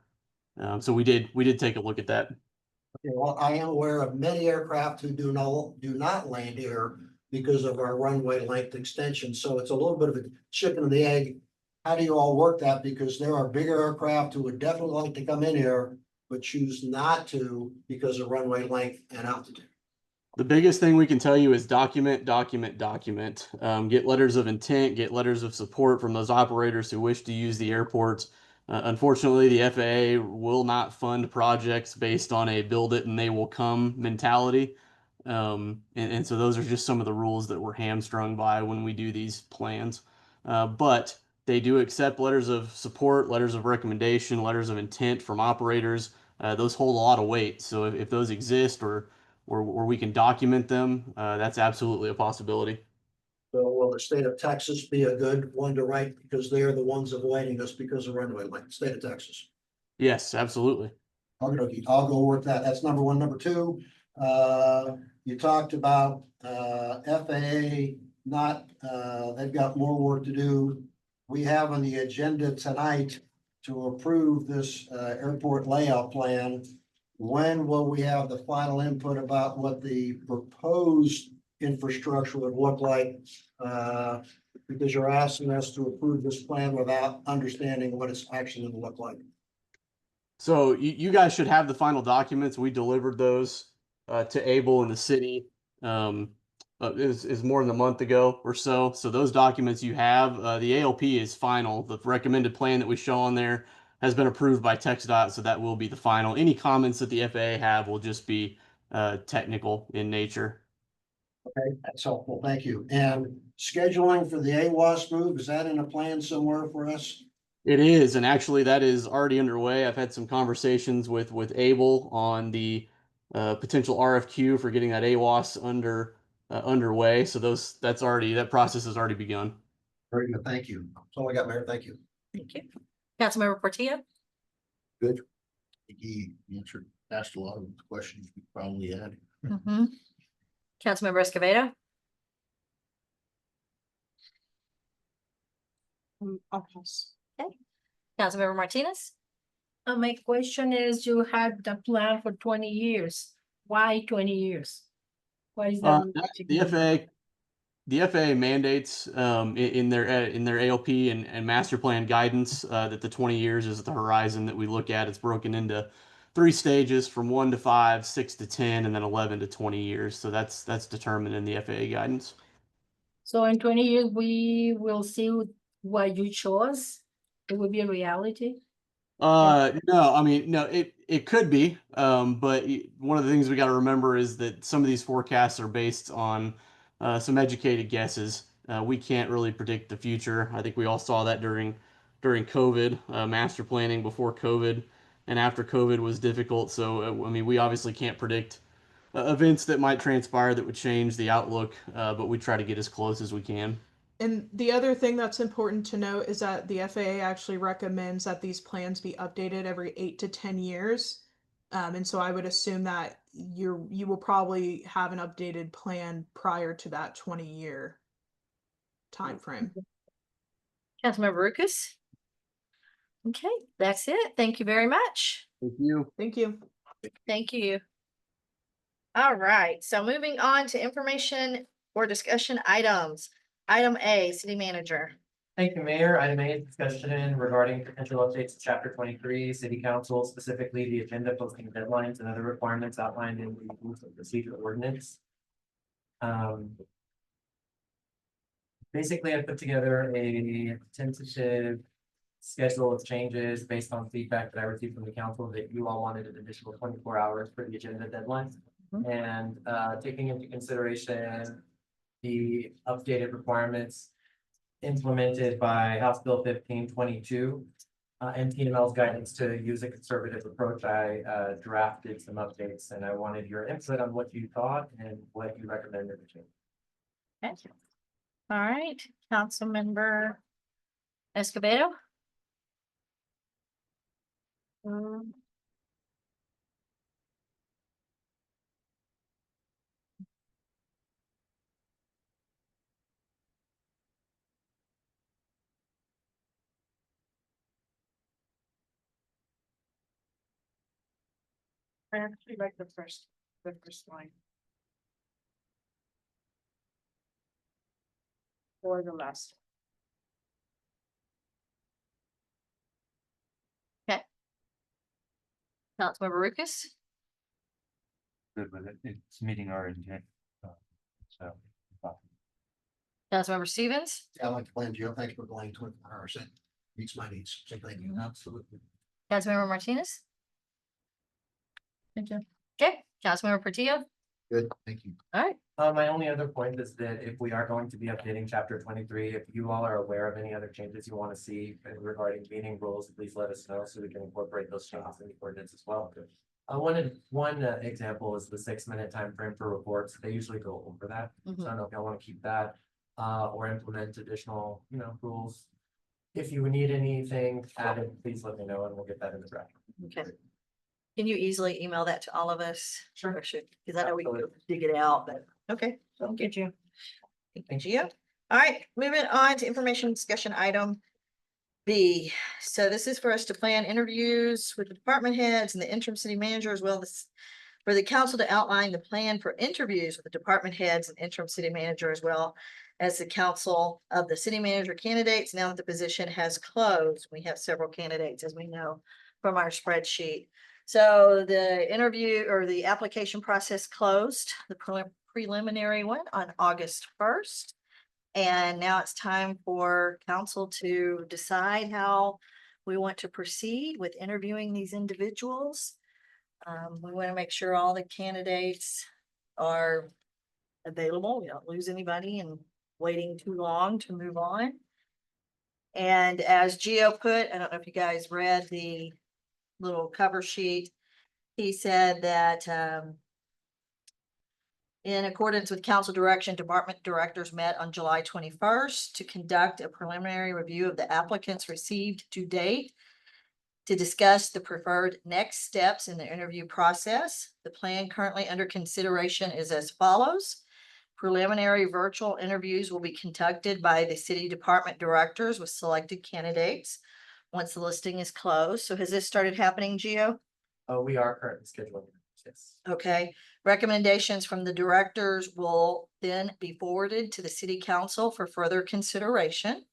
So we did take a look at that. Okay, well, I am aware of many aircraft who do not land here because of our runway length extension. So it's a little bit of a chicken and the egg. How do you all work that? Because there are bigger aircraft who would definitely like to come in here, but choose not to because of runway length and altitude. The biggest thing we can tell you is document. Get letters of intent, get letters of support from those operators who wish to use the airport. Unfortunately, the FAA will not fund projects based on a build it and they will come mentality. And so those are just some of the rules that we're hamstrung by when we do these plans. But they do accept letters of support, letters of recommendation, letters of intent from operators. Those hold a lot of weight. So if those exist or we can document them, that's absolutely a possibility. So will the state of Texas be a good one to write because they're the ones avoiding us because of runway length, state of Texas? Yes, absolutely. Okay, I'll go work that. That's number one. Number two, you talked about FAA not, they've got more work to do. We have on the agenda tonight to approve this airport layout plan. When will we have the final input about what the proposed infrastructure would look like? Because you're asking us to approve this plan without understanding what it's actually going to look like. So you guys should have the final documents. We delivered those to Able in the city. Is more than a month ago or so. So those documents you have, the ALP is final. The recommended plan that we show on there has been approved by TxDOT, so that will be the final. Any comments that the FAA have will just be technical in nature. Okay, that's helpful. Thank you. And scheduling for the AWAS move, is that in a plan somewhere for us? It is, and actually that is already underway. I've had some conversations with Able on the potential RFQ for getting that AWAS underway. So that process has already begun. Very good. Thank you. That's all I got, Mayor. Thank you. Thank you. Councilmember Portillo? Good. He asked a lot of the questions we probably had. Mm-hmm. Councilmember Escobedo? I'll pass. Councilmember Martinez? My question is, you had the plan for 20 years. Why 20 years? Why is that? The FAA mandates in their ALP and master plan guidance that the 20 years is the horizon that we look at. It's broken into 3 stages from 1 to 5, 6 to 10, and then 11 to 20 years. So that's determined in the FAA guidance. So in 20 years, we will see what you chose. It will be a reality. No, I mean, no, it could be. But one of the things we got to remember is that some of these forecasts are based on some educated guesses. We can't really predict the future. I think we all saw that during COVID, master planning before COVID and after COVID was difficult. So, I mean, we obviously can't predict events that might transpire that would change the outlook, but we try to get as close as we can. And the other thing that's important to note is that the FAA actually recommends that these plans be updated every 8 to 10 years. And so I would assume that you will probably have an updated plan prior to that 20-year time frame. Councilmember Ruckus? Okay, that's it. Thank you very much. Thank you. Thank you. Thank you. All right, so moving on to information or discussion items. Item A, City Manager. Thank you, Mayor. Item A is discussion regarding potential updates to Chapter 23, City Council, specifically the agenda posting deadlines and other requirements outlined in the Rules of Procedure Ordinance. Basically, I put together a tentative schedule of changes based on feedback that I received from the council that you all wanted an additional 24 hours for the agenda deadline. And taking into consideration the updated requirements implemented by House Bill 1522 and TML's guidance to use a conservative approach, I drafted some updates and I wanted your input on what you thought and what you recommended to change. Okay. All right, Councilmember Escobedo. I actually like the first line. Or the last. Councilmember Lucas. Good with it. It's meeting our intent. So. Councilmember Stevens. I like the plan, Joe. Thanks for going 24 hours. It meets my needs. So thank you. Absolutely. Councilmember Martinez. Thank you. Okay, Councilmember Portillo. Good. Thank you. All right, My only other point is that if we are going to be updating chapter 23, if you all are aware of any other changes you want to see regarding meeting rules, please let us know so we can incorporate those changes in the ordinance as well. One example is the 6-minute time frame for reports. They usually go over that. So I don't know if y'all want to keep that or implement additional, rules. If you need anything added, please let me know and we'll get that in the draft. okay. Can you easily email that to all of us? Sure. Because I know we can dig it out, but okay. Thank you, Gio. Thank you. All right, moving on to information discussion item B. So this is for us to plan interviews with the department heads and the interim city manager, as well as for the council to outline the plan for interviews with the department heads and interim city manager, as well as the council of the city manager candidates. Now that the position has closed, we have several candidates, as we know from our spreadsheet. So the interview or the application process closed, the preliminary one on August 1st. And now it's time for council to decide how we want to proceed with interviewing these individuals. We want to make sure all the candidates are available. We don't lose anybody and waiting too long to move on. And as Gio put, I don't know if you guys read the little cover sheet. He said that in accordance with council direction, department directors met on July 21st to conduct a preliminary review of the applicants received to date to discuss the preferred next steps in the interview process. The plan currently under consideration is as follows. Preliminary virtual interviews will be conducted by the city department directors with selected candidates once the listing is closed. So has this started happening, Gio? We are currently scheduling. Yes. Okay, recommendations from the directors will then be forwarded to the city council for further consideration.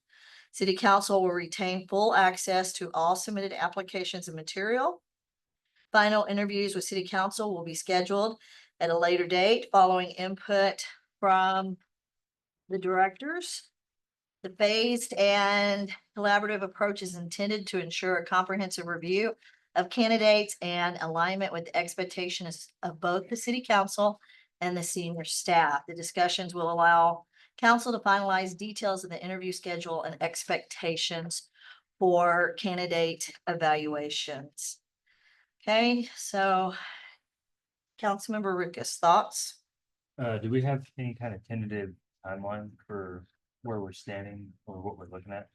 City council will retain full access to all submitted applications and material. Final interviews with city council will be scheduled at a later date following input from the directors. The phased and collaborative approach is intended to ensure a comprehensive review of candidates and alignment with the expectations of both the city council and the senior staff. The discussions will allow council to finalize details of the interview schedule and expectations for candidate evaluations. Okay, so Councilmember Ruckus, thoughts? Do we have any kind of tentative timeline for where we're standing or what we're looking at?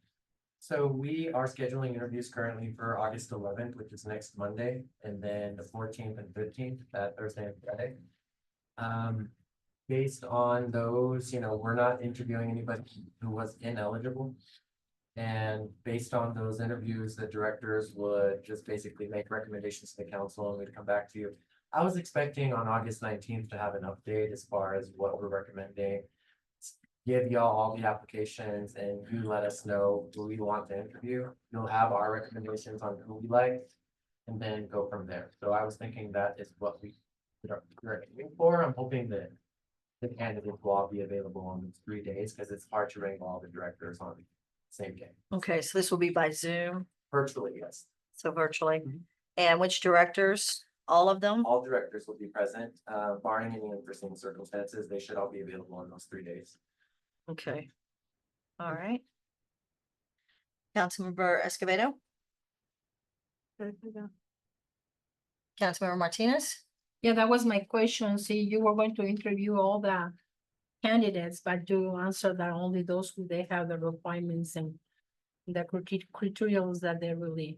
So we are scheduling interviews currently for August 11th, which is next Monday, and then the 14th and 15th, that Thursday and Friday. Based on those, we're not interviewing anybody who was ineligible. And based on those interviews, the directors would just basically make recommendations to the council and we'd come back to you. I was expecting on August 19th to have an update as far as what we're recommending. Give y'all all the applications and you let us know who we want to interview. You'll have our recommendations on who we like and then go from there. So I was thinking that is what we're aiming for. I'm hoping that the candidates will all be available on those 3 days, because it's hard to rank all the directors on the same day. Okay, so this will be by Zoom, Virtually, yes. so virtually. Mhm. And which directors? All of them? All directors will be present, barring any unforeseen circumstances. They should all be available on those 3 days. Okay. All right. Councilmember Escobedo, Councilmember Martinez? Yeah, that was my question. See, you were going to interview all the candidates, but you answered that only those who they have the requirements and the criteria that they really.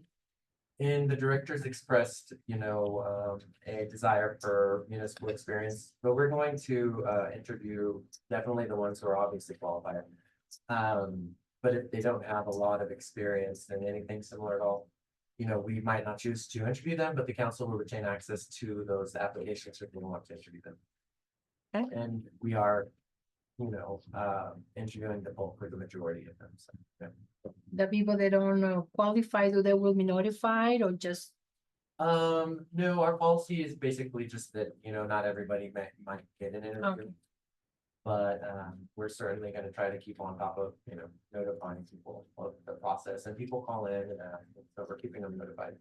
And the directors expressed, a desire for municipal experience, but we're going to interview definitely the ones who are obviously qualified. But if they don't have a lot of experience in anything similar at all, we might not choose to interview them, but the council will retain access to those applications if we want to interview them. Okay. And we are, interviewing the bulk or the majority of them, so, yeah. The people that don't qualify, do they will be notified or just? No, our policy is basically just that, not everybody might get an interview. Okay. But, we're certainly gonna try to keep on top of, notifying people of the process, and people call in, so we're keeping them notified.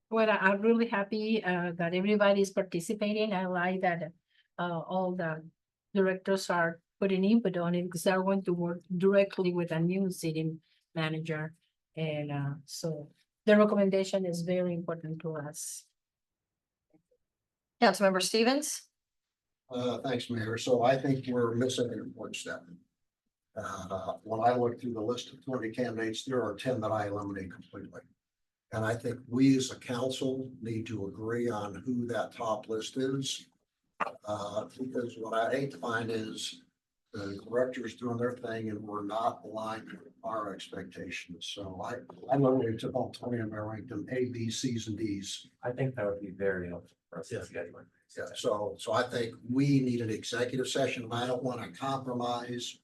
Well, I'm really happy that everybody is participating. I like that all the directors are putting input on it because they're going to work directly with a new city manager. And so the recommendation is very important to us. Councilmember Stevens? Thanks, Mayor. So I think we're missing an important step. When I look through the list of 20 candidates, there are 10 that I eliminate completely. And I think we as a council need to agree on who that top list is. Because what I hate to find is the directors doing their thing and we're not aligned with our expectations. So I literally took all 20 and I ranked them A, B, C's, and D's. I think that would be very helpful for us to Yeah. schedule. Yeah, so I think we need an executive session, and I don't want to compromise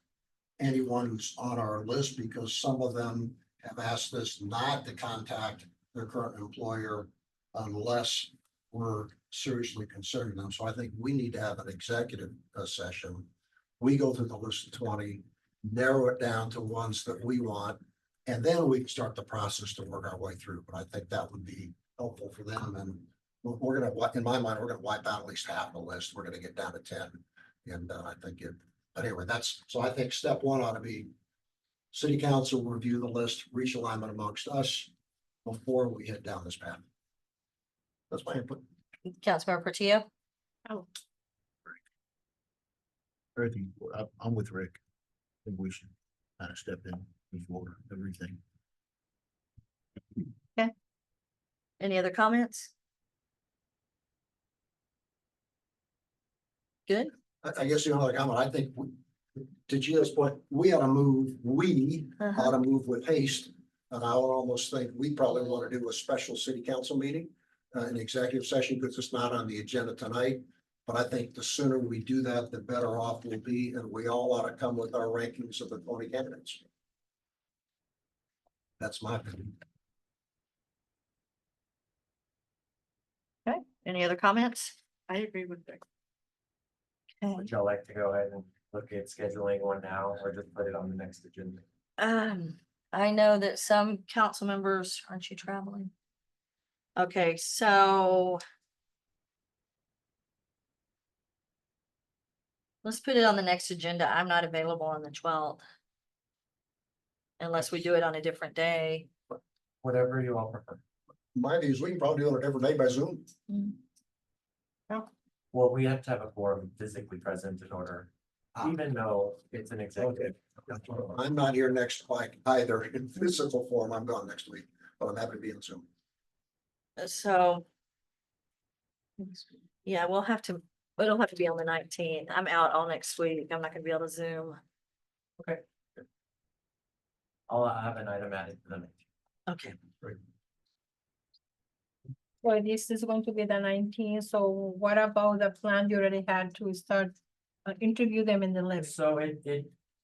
anyone who's on our list, because some of them have asked us not to contact their current employer unless we're seriously considering them. So I think we need to have an executive session. We go through the list of 20, narrow it down to ones that we want, and then we can start the process to work our way through. But I think that would be helpful for them, and we're gonna, in my mind, we're gonna wipe out at least half the list. We're gonna get down to 10. And I think but anyway, so I think step one ought to be city council review the list, reach alignment amongst us before we head down this path. That's my input. Councilmember Portillo? Everything, I'm with Rick. I think we should kind of step in before everything. Any other comments? Good. I guess the only other comment, I think, to Gio's point, we ought to move with haste. And I would almost think we probably want to do a special city council meeting, an executive session, because it's not on the agenda tonight. But I think the sooner we do that, the better off we'll be, and we all ought to come with our rankings of the 20 candidates. That's my opinion. Okay, any other comments? I agree with that. Okay. Would y'all like to go ahead and look at scheduling one now, or just put it on the next agenda? I know that some council members, aren't you traveling? Okay, so. Let's put it on the next agenda. I'm not available on the 12th. Unless we do it on a different day. Whatever you all prefer. My view is we can probably do it on a different day by Zoom. Well, we have to have a quorum physically present in order, even though it's an executive. I'm not here next week either in physical form. I'm gone next week, but I'm happy to be on Zoom. So. Yeah, it'll have to be on the 19th. I'm out all next week. I'm not gonna be able to Zoom. I'll have an item added to the next. Okay. So this is going to be the 19th. So what about the plan you already had to start interview them in the list? So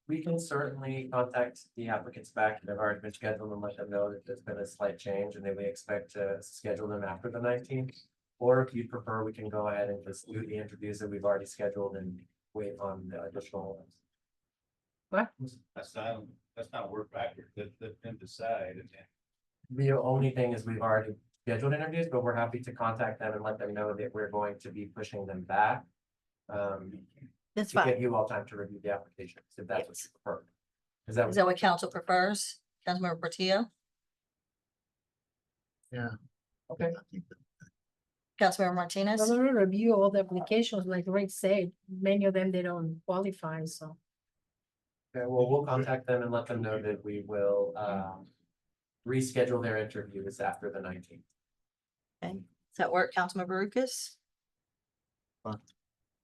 we can certainly contact the applicants back that have already been scheduled and let them know that there's been a slight change and that we expect to schedule them after the 19th. Or if you prefer, we can go ahead and just do the interviews that we've already scheduled and wait on the additional. That's not a work factor, that them decide. The only thing is we've already scheduled interviews, but we're happy to contact them and let them know that we're going to be pushing them back. That's To fine. give you all time to review the applications, if that's what you prefer. Is that? Is that what council prefers? Councilmember Portillo? Okay. Councilmember Martinez? I'm gonna review all the applications, like Rick said, many of them, they don't qualify, so. Okay, well, we'll contact them and let them know that we will, reschedule their interviews after the 19th. Okay, does that work, Councilmember Lucas? Fine.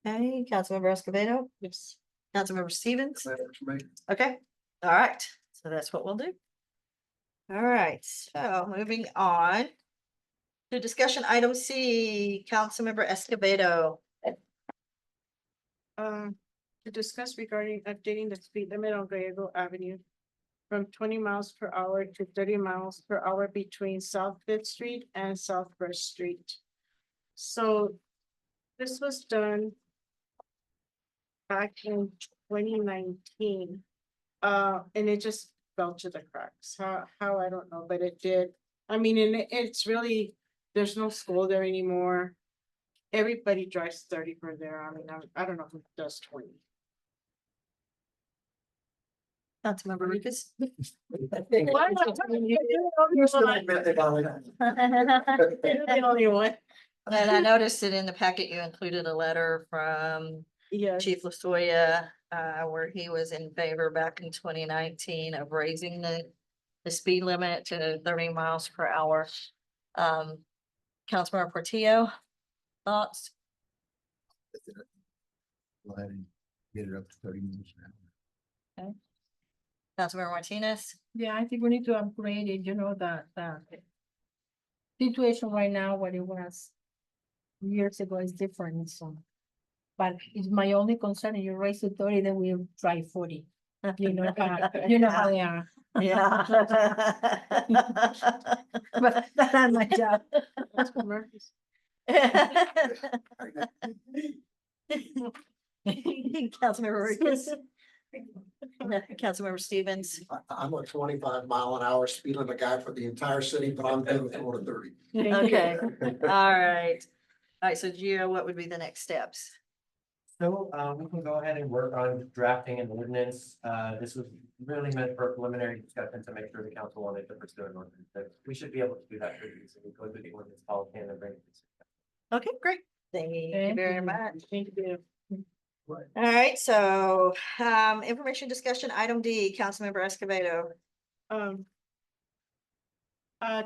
Okay, Councilmember Escobedo? Yes. Councilmember Stevens? That works for me. Okay, all right, so that's what we'll do. All right, so moving on. To discussion item C, Councilmember Escobedo. To discuss regarding updating the speed limit on Gallego Avenue from 20 miles per hour to 30 miles per hour between South Fifth Street and South First Street. So this was done back in 2019. And it just fell to the cracks. How I don't know, but it did. I mean, and it's really, there's no school there anymore. Everybody drives 30 per there. I mean, I don't know who does 20. Councilmember Lucas? You're the only one. And I noticed that in the packet you included a letter from Yeah. Chief Lasoya, where he was in favor back in 2019 of raising the speed limit to 30 miles per hour. Councilmember Portillo, thoughts? Go ahead and get it up to 30 minutes an hour. Councilmember Martinez? Yeah, I think we need to upgrade it, you know, the situation right now, what it was years ago is different, so. But it's my only concern, if you raise to 30, then we drive 40. You know, you know how they are, Yeah. but that's my job. Councilmember Lucas? Councilmember Stevens? I'm a 25-mile-an-hour speed limit guy for the entire city, but I'm good with going to 30. Okay, all right. All right, so Gio, what would be the next steps? So, we can go ahead and work on drafting an ordinance. This was really meant for a preliminary discussion to make sure the council wanted to pursue an ordinance. But we should be able to do that pretty easily. Go through the ordinance policy and then bring it. Okay, great. Thank you Thank very you. much. Thank you. All right, so, information discussion, item D, Councilmember Escobedo.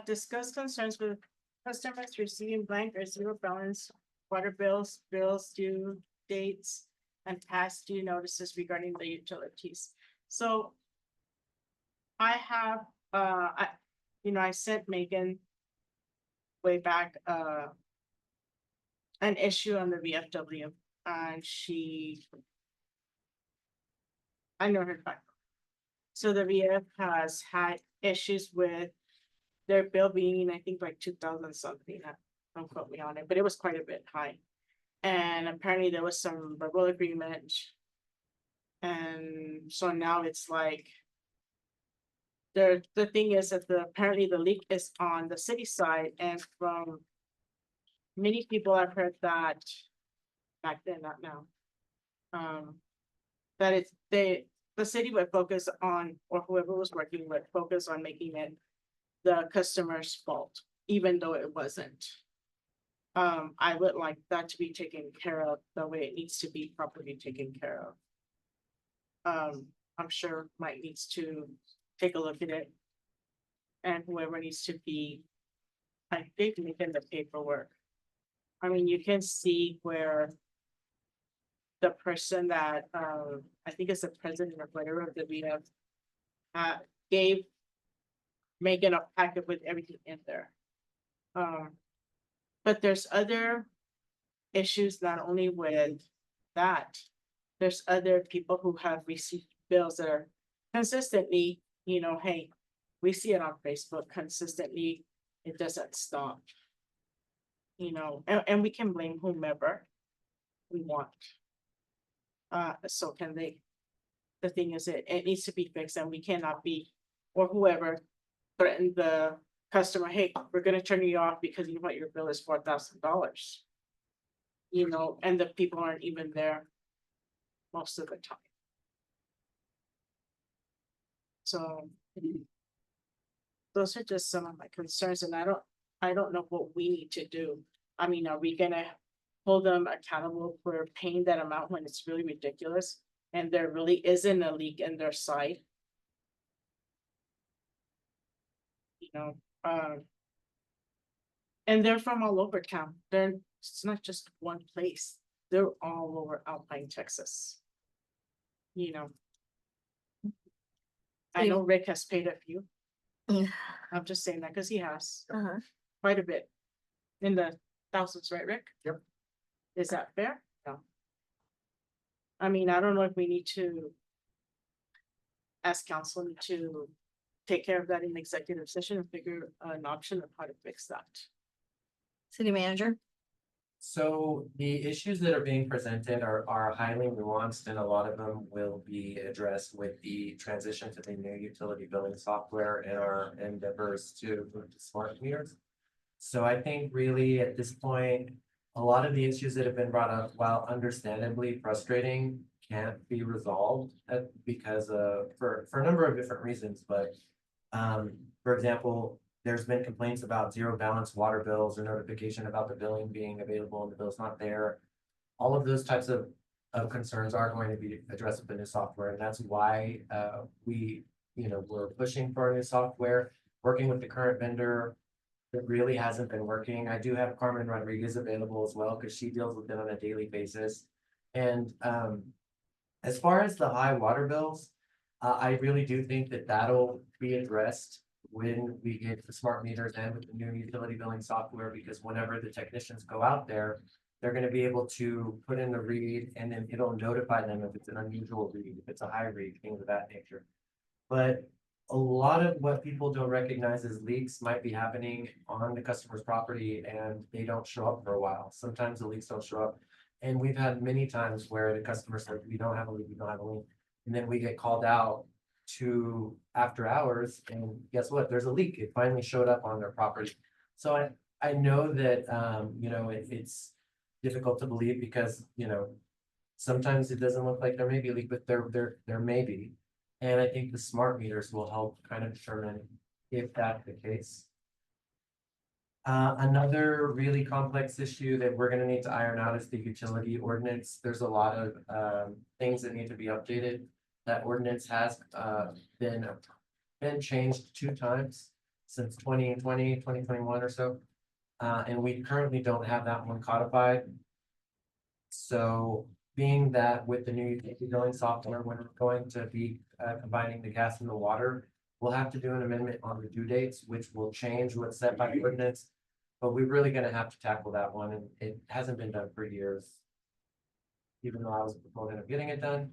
Discuss concerns with customers receiving blank or zero balance water bills, bills due dates, and past due notices regarding the utilities. So I have, I sent Megan way back, an issue on the VFW, and I know her back. So the VF has had issues with their bill being, I think, like 2,000 something. Don't quote me on it, but it was quite a bit high. And apparently there was some verbal agreement. And so now it's like, the thing is that apparently the leak is on the city side, and from many people I've heard that back then, not now. That it's the city would focus on, or whoever was working would focus on making it the customer's fault, even though it wasn't. I would like that to be taken care of the way it needs to be properly taken care of. I'm sure Mike needs to take a look at it. And whoever needs to be, I think, making the paperwork. I mean, you can see where the person that, I think is the president or whatever of the VF, gave Megan a packet with everything in there. But there's other issues, not only with that, there's other people who have received bills that are consistently, hey, we see it on Facebook consistently, it doesn't stop. And we can blame whomever we want. So can they? The thing is, it needs to be fixed and we cannot be, or whoever threaten the customer, hey, we're gonna turn you off because you know what, your bill is $4,000. You know, and the people aren't even there most of the time. So those are just some of my concerns, and I don't know what we need to do. I mean, are we gonna hold them accountable for paying that amount when it's really ridiculous? And there really isn't a leak in their site? You know, and they're from all over town. It's not just one place. They're all over Alpine, Texas. You know. I know Rick has paid a few. Yeah. I'm just saying that because he has Uh-huh. quite a bit. In the thousands, right, Rick? Yep. Is that fair? No. I mean, I don't know if we need to ask council to take care of that in executive session and figure an option of how to fix that. City manager? So the issues that are being presented are highly nuanced, and a lot of them will be addressed with the transition to the new utility billing software and our endeavors to move to smart meters. So I think really at this point, a lot of the issues that have been brought up, while understandably frustrating, can't be resolved because for a number of different reasons, but for example, there's been complaints about zero balance water bills or notification about the billing being available and the bill's not there. All of those types of concerns are going to be addressed with the new software, and that's why we're pushing for a new software, working with the current vendor. It really hasn't been working. I do have Carmen Rodriguez available as well because she deals with it on a daily basis. And as far as the high water bills, I really do think that that'll be addressed when we get the smart meters and with the new utility billing software, because whenever the technicians go out there, they're going to be able to put in the read and then it'll notify them if it's an unusual read, if it's a high read, things of that nature. But a lot of what people don't recognize as leaks might be happening on the customer's property and they don't show up for a while. Sometimes the leaks don't show up. And we've had many times where the customer said, we don't have a leak, we don't have a leak. And then we get called out to after hours and guess what? There's a leak. It finally showed up on their property. So I know that, it's difficult to believe because, sometimes it doesn't look like there may be a leak, but there may be. And I think the smart meters will help kind of determine if that's the case. Another really complex issue that we're gonna need to iron out is the utility ordinance. There's a lot of things that need to be updated. That ordinance has been changed 2 times since 2020, 2021 or so. And we currently don't have that one codified. So being that with the new utility billing software, we're going to be combining the gas and the water, we'll have to do an amendment on the due dates, which will change what's set by the ordinance. But we're really gonna have to tackle that one, and it hasn't been done for years. Even though I was a proponent of getting it done,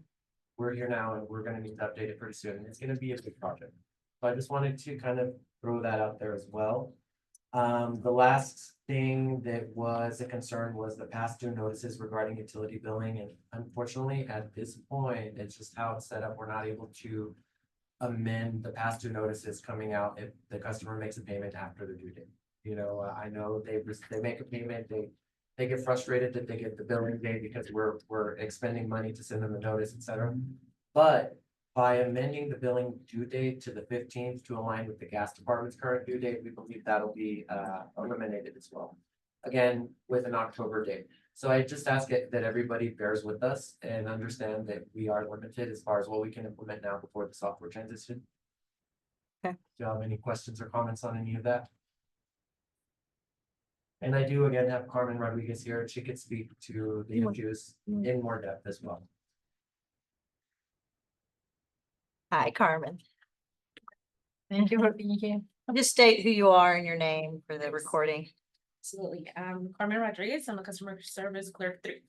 we're here now and we're gonna need to update it pretty soon, and it's gonna be a big project. So I just wanted to kind of throw that out there as well. The last thing that was a concern was the past due notices regarding utility billing, and unfortunately, at this point, it's just how it's set up, we're not able to amend the past due notices coming out if the customer makes a payment after the due date. I know they make a payment, they get frustrated that they get the billing date because we're expending money to send them a notice, etc. But by amending the billing due date to the 15th to align with the gas department's current due date, we believe that'll be eliminated as well. Again, with an October date. So I just ask it that everybody bears with us and understand that we are limited as far as what we can implement now before the software transition. Okay. Do you have any questions or comments on any of that? And I do again have Carmen Rodriguez here, and she could speak to the issues in more depth as well. Hi, Carmen. Thank you for being here. Just state who you are and your name for the recording. Absolutely. Carmen Rodriguez, I'm a customer service clerk 3.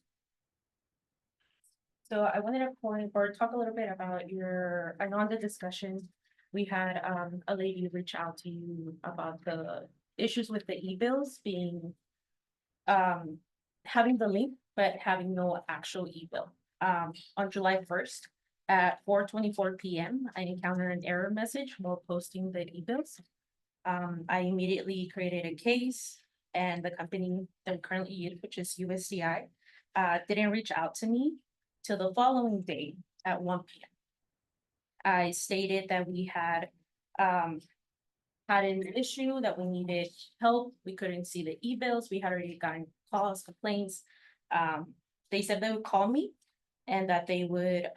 So I wanted to talk a little bit about I know in the discussion, we had a lady reach out to you about the issues with the e-bills being having the link, but having no actual e-bill. on July 1st at 4:24 PM, I encountered an error message while posting the e-bills. I immediately created a case, and the company that I currently use, which is USCI, didn't reach out to me till the following day at 1 PM. I stated that we had an issue, that we needed help. We couldn't see the e-bills. We had already gotten calls, complaints. They said they would call me and that they would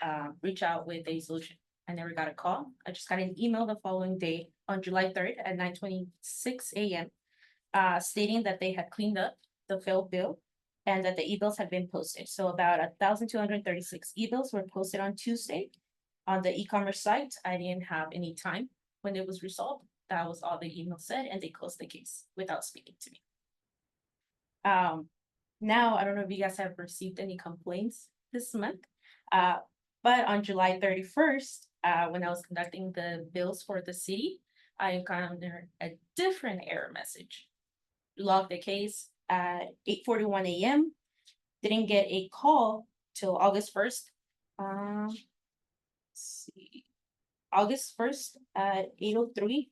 reach out with a solution. I never got a call. I just got an email the following day on July 3rd at 9:26 AM, stating that they had cleaned up the failed bill and that the e-bills had been posted. So about 1,236 e-bills were posted on Tuesday on the e-commerce site. I didn't have any time when it was resolved. That was all the email said, and they closed the case without speaking to me. Now, I don't know if you guys have received any complaints this month. But on July 31st, when I was conducting the bills for the city, I encountered a different error message. Logged the case at 8:41 AM, didn't get a call till August 1st. Let's see, August 1st at 8:03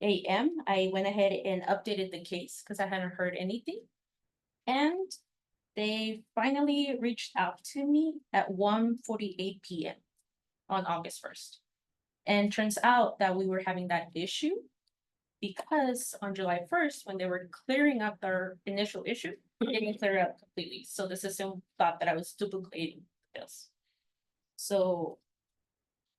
AM, I went ahead and updated the case because I hadn't heard anything. And they finally reached out to me at 1:48 PM on August 1st. And turns out that we were having that issue because on July 1st, when they were clearing up their initial issue, they didn't clear it up completely. So the system thought that I was duplicating the bills. So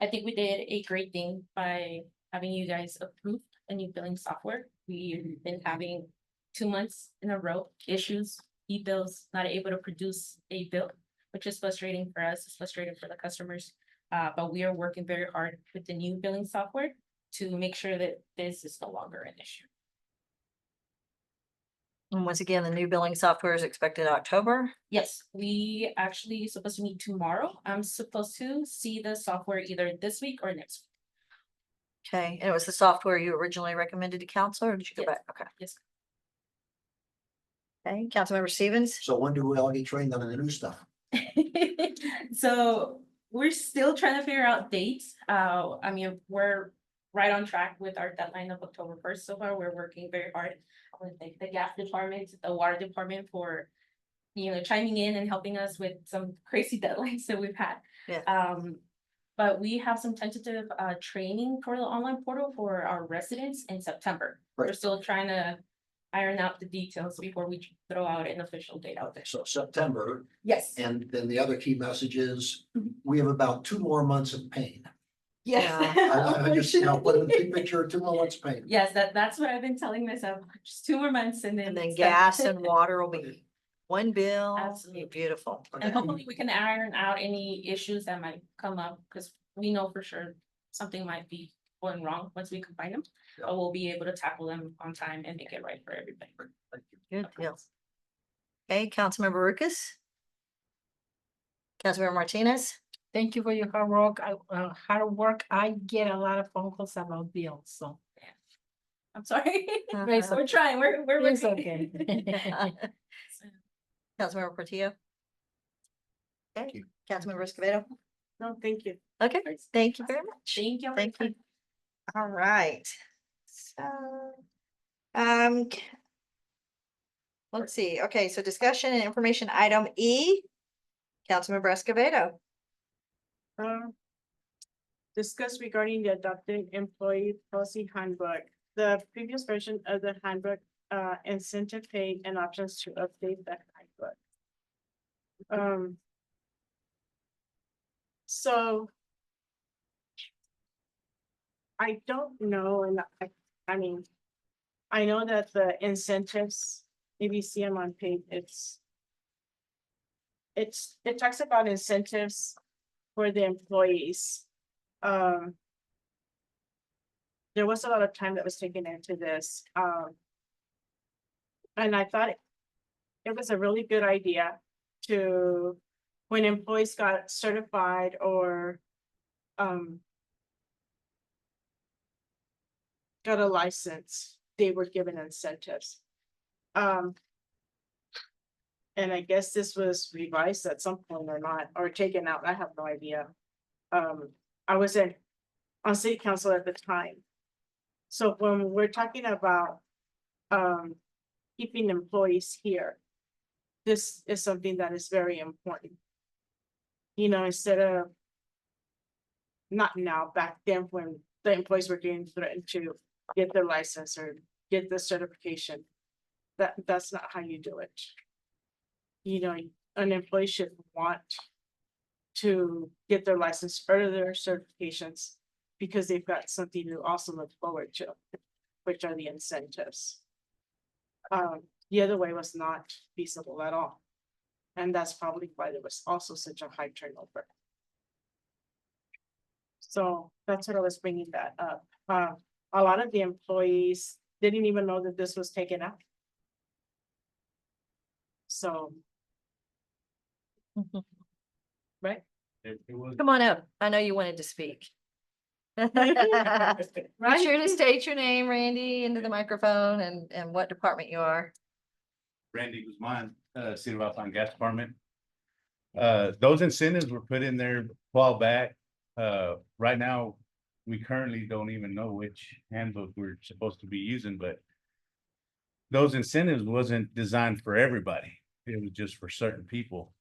I think we did a great thing by having you guys approve a new billing software. We've been having 2 months in a row issues, e-bills, not able to produce a bill, which is frustrating for us, it's frustrating for the customers. But we are working very hard with the new billing software to make sure that this is no longer an issue. And once again, the new billing software is expected October. Yes, we actually supposed to meet tomorrow. I'm supposed to see the software either this week or next week. Okay, and it was the software you originally recommended to council, or did you go Yes. back? Okay. Yes. Okay, Councilmember Stevens? So when do we all get trained on the new stuff? So we're still trying to figure out dates. I mean, we're right on track with our deadline of October 1st so far. We're working very hard with the gas department, the water department for, chiming in and helping us with some crazy deadlines that we've had. Yeah. But we have some tentative training for the online portal for our residents in September. We're Right. still trying to iron out the details before we throw out an official date out there. So September, Yes. and then the other key message is, Mhm. we have about 2 more months of pain. Yes. I just, put in the picture, 2 more months of pain. Yes, that's what I've been telling myself, just 2 more months and then. And then it's gas done. and water will be one bill. Absolutely. Beautiful. And hopefully we can iron out any issues that might come up, because we know for sure something might be going wrong once we combine them. Yeah. But we'll be able to tackle them on time and make it right for everybody. Thank you. Good deal. Okay, Councilmember Lucas? Councilmember Martinez? Thank you for your hard work. I get a lot of phone calls about bills, so. I'm sorry. It's We're trying, we're It's working. okay. Councilmember Portillo? Thank Okay, you. Councilmember Escobedo? No, thank you. Okay, thank you very much. Thank you. Thank you. All right. So, um, let's see. Okay, so discussion and information item E. Councilmember Escobedo. Discuss regarding the adopted employee policy handbook. The previous version of the handbook, incentive pay and options to update the handbook. So I don't know, and I mean, I know that the incentives, if you see them on page, it talks about incentives for the employees. There was a lot of time that was taken into this, and I thought it was a really good idea to, when employees got certified or got a license, they were given incentives. And I guess this was revised at some point or not, or taken out, I have no idea. I wasn't on city council at the time. So when we're talking about, keeping employees here, this is something that is very important. You know, instead of, not now, back then when the employees were getting threatened to get their license or get the certification. That's not how you do it. You know, an employee should want to get their license or their certifications because they've got something to also look forward to, which are the incentives. The other way was not feasible at all. And that's probably why there was also such a high turnover. So that's what I was bringing that up. A lot of the employees didn't even know that this was taken out. So. Right? It was. Come on up. I know you wanted to speak. Be sure to state your name, Randy, into the microphone and what department you are. Randy Guzman, City of Alpine Gas Department. Those incentives were put in there a while back. Right now, we currently don't even know which handbook we're supposed to be using, but those incentives wasn't designed for everybody. It was just for certain people.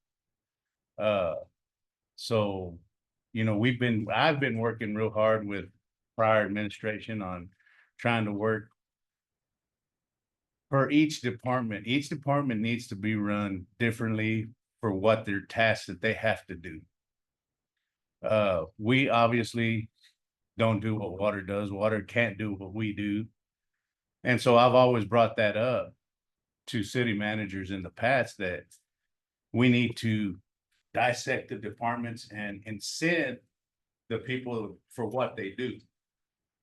So, you know, I've been working real hard with prior administration on trying to work for each department. Each department needs to be run differently for what their tasks that they have to do. We obviously don't do what water does. Water can't do what we do. And so I've always brought that up to city managers in the past that we need to dissect the departments and incent the people for what they do.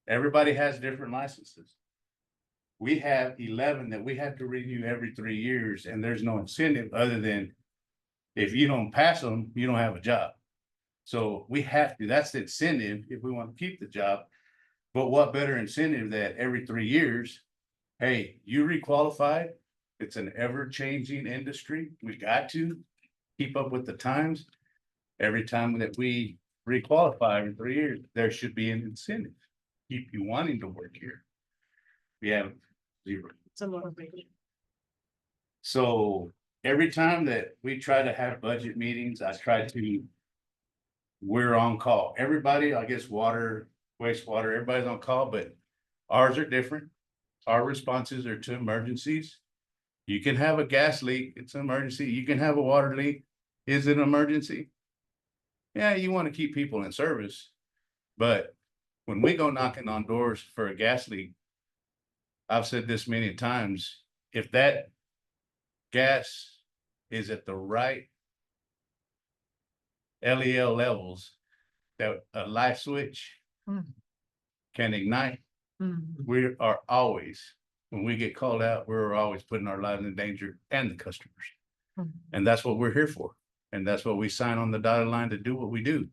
Everybody has different licenses. We have 11 that we have to renew every 3 years, and there's no incentive other than if you don't pass them, you don't have a job. So we have to, that's the incentive if we want to keep the job. But what better incentive that every 3 years, hey, you requalified. It's an ever-changing industry. We got to keep up with the times. Every time that we requalify every 3 years, there should be an incentive. Keep you wanting to work here. We have zero. It's a motivation. So every time that we try to have budget meetings, we're on call. Everybody, I guess, water, wastewater, everybody's on call, but ours are different. Our responses are to emergencies. You can have a gas leak, it's an emergency. You can have a water leak. Is it an emergency? Yeah, you want to keep people in service. But when we go knocking on doors for a gas leak, I've said this many times, if that gas is at the right LEL levels, that a light switch can ignite, we are always, when we get called out, we're always putting our lives in danger and the customers. And that's what we're here for. And that's what we sign on the dotted line to do what we do.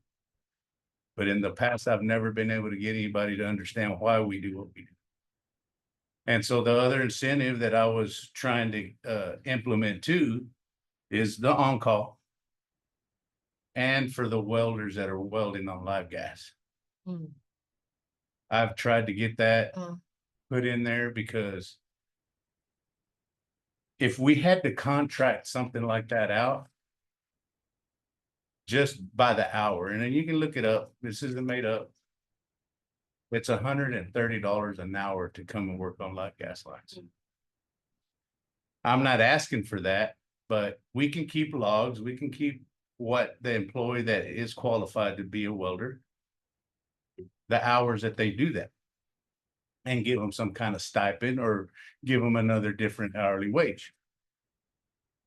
But in the past, I've never been able to get anybody to understand why we do what we do. And so the other incentive that I was trying to implement too is the on-call. And for the welders that are welding on live gas. I've tried to get that put in there because if we had to contract something like that out just by the hour, and then you can look it up, this isn't made up. It's $130 an hour to come and work on live gas lines. I'm not asking for that, but we can keep logs, we can keep what the employee that is qualified to be a welder, the hours that they do that, and give them some kind of stipend or give them another different hourly wage.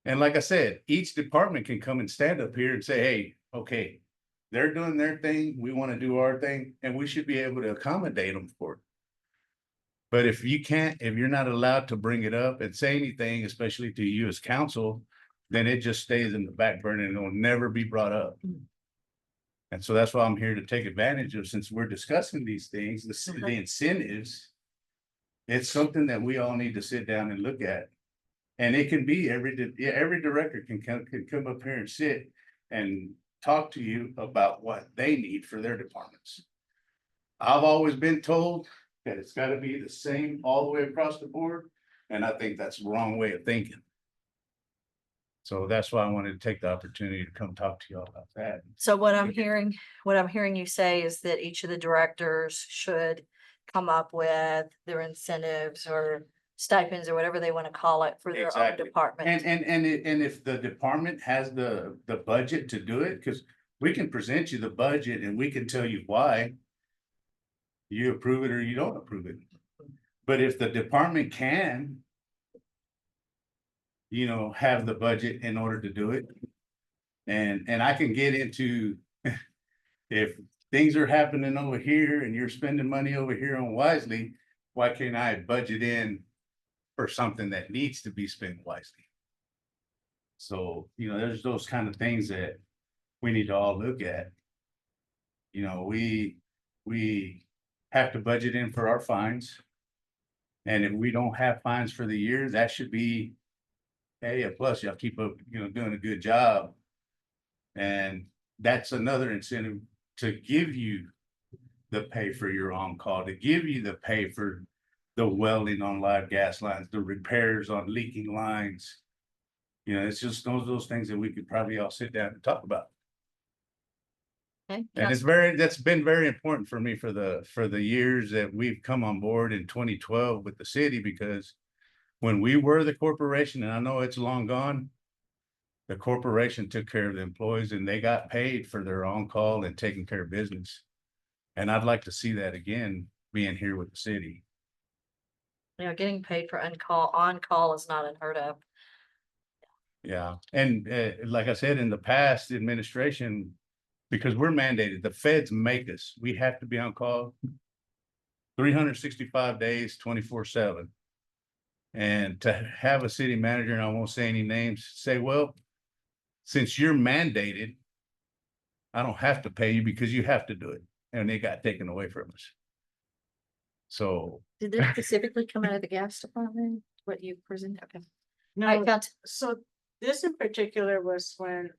And like I said, each department can come and stand up here and say, hey, okay, they're doing their thing, we want to do our thing, and we should be able to accommodate them for it. But if you're not allowed to bring it up and say anything, especially to you as council, then it just stays in the back burner and it'll never be brought up. And so that's why I'm here to take advantage of, since we're discussing these things, the incentives. It's something that we all need to sit down and look at And it can be every director can come up here and sit and talk to you about what they need for their departments. I've always been told that it's gotta be the same all the way across the board, and I think that's the wrong way of thinking. So that's why I wanted to take the opportunity to come talk to y'all about that. So what I'm hearing you say is that each of the directors should come up with their incentives or stipends or whatever they want to call it for their own Exactly. department. And if the department has the budget to do it, because we can present you the budget and we can tell you why. You approve it or you don't approve it. But if the department can, you know, have the budget in order to do it. And I can get into if things are happening over here and you're spending money over here on wisely, why can't I budget in for something that needs to be spent wisely? So, you know, there's those kind of things that we need to all look at. You know, we have to budget in for our fines. And if we don't have fines for the year, that should be, hey, a plus, y'all keep up, you know, doing a good job. And that's another incentive to give you the pay for your on-call, to give you the pay for the welding on live gas lines, the repairs on leaking lines. You know, it's just those things that we could probably all sit down and talk about. Okay, And that's been very important for me for the years that we've come on board in 2012 with the city, because when we were the corporation, and I know it's long gone, the corporation took care of the employees and they got paid for their on-call and taking care of business. And I'd like to see that again, being here with the city. You know, getting paid for on-call is not unheard of. Yeah, and like I said, in the past administration, because we're mandated, the feds make us, we have to be on call 365 days, 24/7. And to have a city manager, and I won't say any names, say, well, since you're mandated, I don't have to pay you because you have to do it. And it got taken away from us. So. Did this specifically come out of the gas department? What you presented? Okay. No, Count. so this in particular was when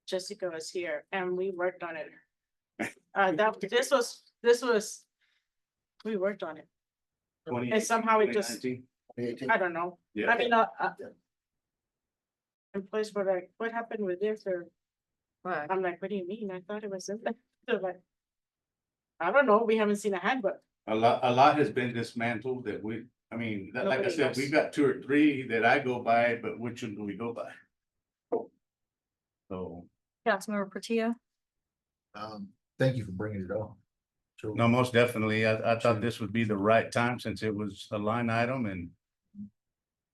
Jessica was here and we worked on it. This was, we worked on it. And somehow it just, 2018. I don't know. Yeah. I mean, employees were like, what happened with this? Or Right. I'm like, what do you mean? I thought it was in there. They're like, I don't know. We haven't seen a handbook. A lot has been dismantled that like I Nobody said, knows. we've got 2 or 3 that I go by, but which one do we go by? So, Councilmember Portillo? Thank you for bringing it up. So, no, most definitely, I thought this would be the right time since it was a line item and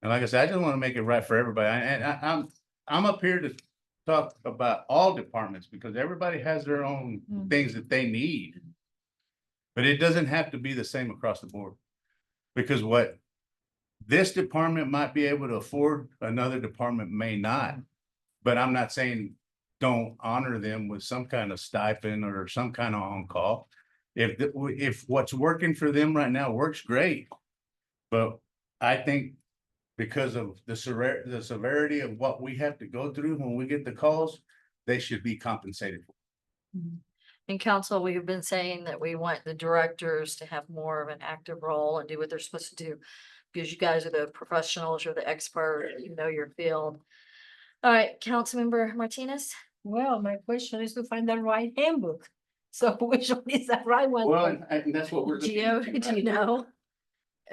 like I said, I just want to make it right for everybody. And I'm up here to talk about all departments because everybody has their own things that they need. But it doesn't have to be the same across the board. Because what this department might be able to afford, another department may not. But I'm not saying don't honor them with some kind of stipend or some kind of on-call. If what's working for them right now works, great. But I think because of the severity of what we have to go through when we get the calls, they should be compensated for. In council, we have been saying that we want the directors to have more of an active role and do what they're supposed to do. Because you guys are the professionals, you're the expert, you know your field. All right, Councilmember Martinez? Well, my question is to find the right handbook. So which one is the right one? Well, and that's what we're. Gio, do you know?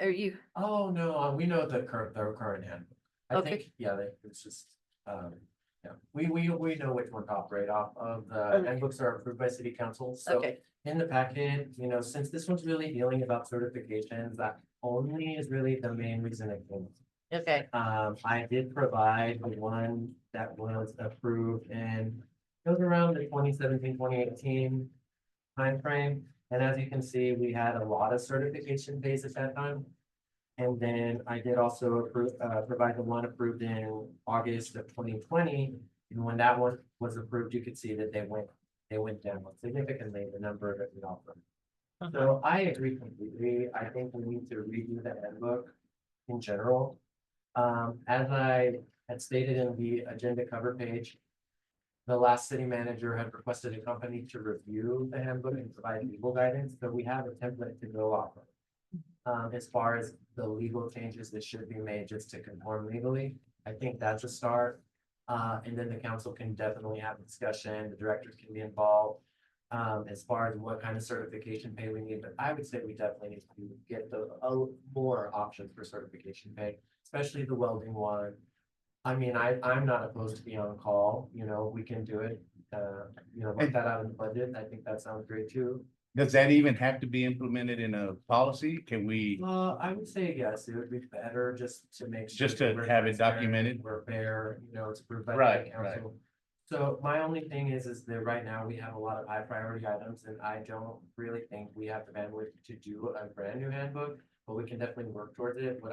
Are you? Oh, no, we know the current handbook. I Okay. think, yeah, it's just, yeah, we know which one to operate off of. The handbooks are approved by city council, so Okay, in the packet, you know, since this one's really dealing about certifications, that only is really the main reason it came. okay. I did provide the one that was approved in, it was around the 2017-2018 timeframe. And as you can see, we had a lot of certification days at that time. And then I did also provide the one approved in August of 2020. And when that one was approved, you could see that they went down significantly, the number that we offered. So I agree completely. I think we need to redo the handbook in general. As I had stated in the agenda cover page, the last city manager had requested a company to review the handbook and provide legal guidance, so we have a template to go off of. As far as the legal changes that should be made just to conform legally, I think that's a start. And then the council can definitely have a discussion, the directors can be involved. As far as what kind of certification pay we need, but I would say we definitely need to get more options for certification pay, especially the welding one. I mean, I'm not opposed to be on call, you know, we can do it, work that out in the budget. I think that sounds great too. Does that even have to be implemented in a policy? Can we, I would say yes, it would be better just to make. sure Just to that we're have it transparent, documented? We're fair, you know, it's approved by the Right, council. So my only thing is that right now we have a lot of high priority items and I don't really think we have the bandwidth to do a brand new handbook, but we can definitely work towards it. What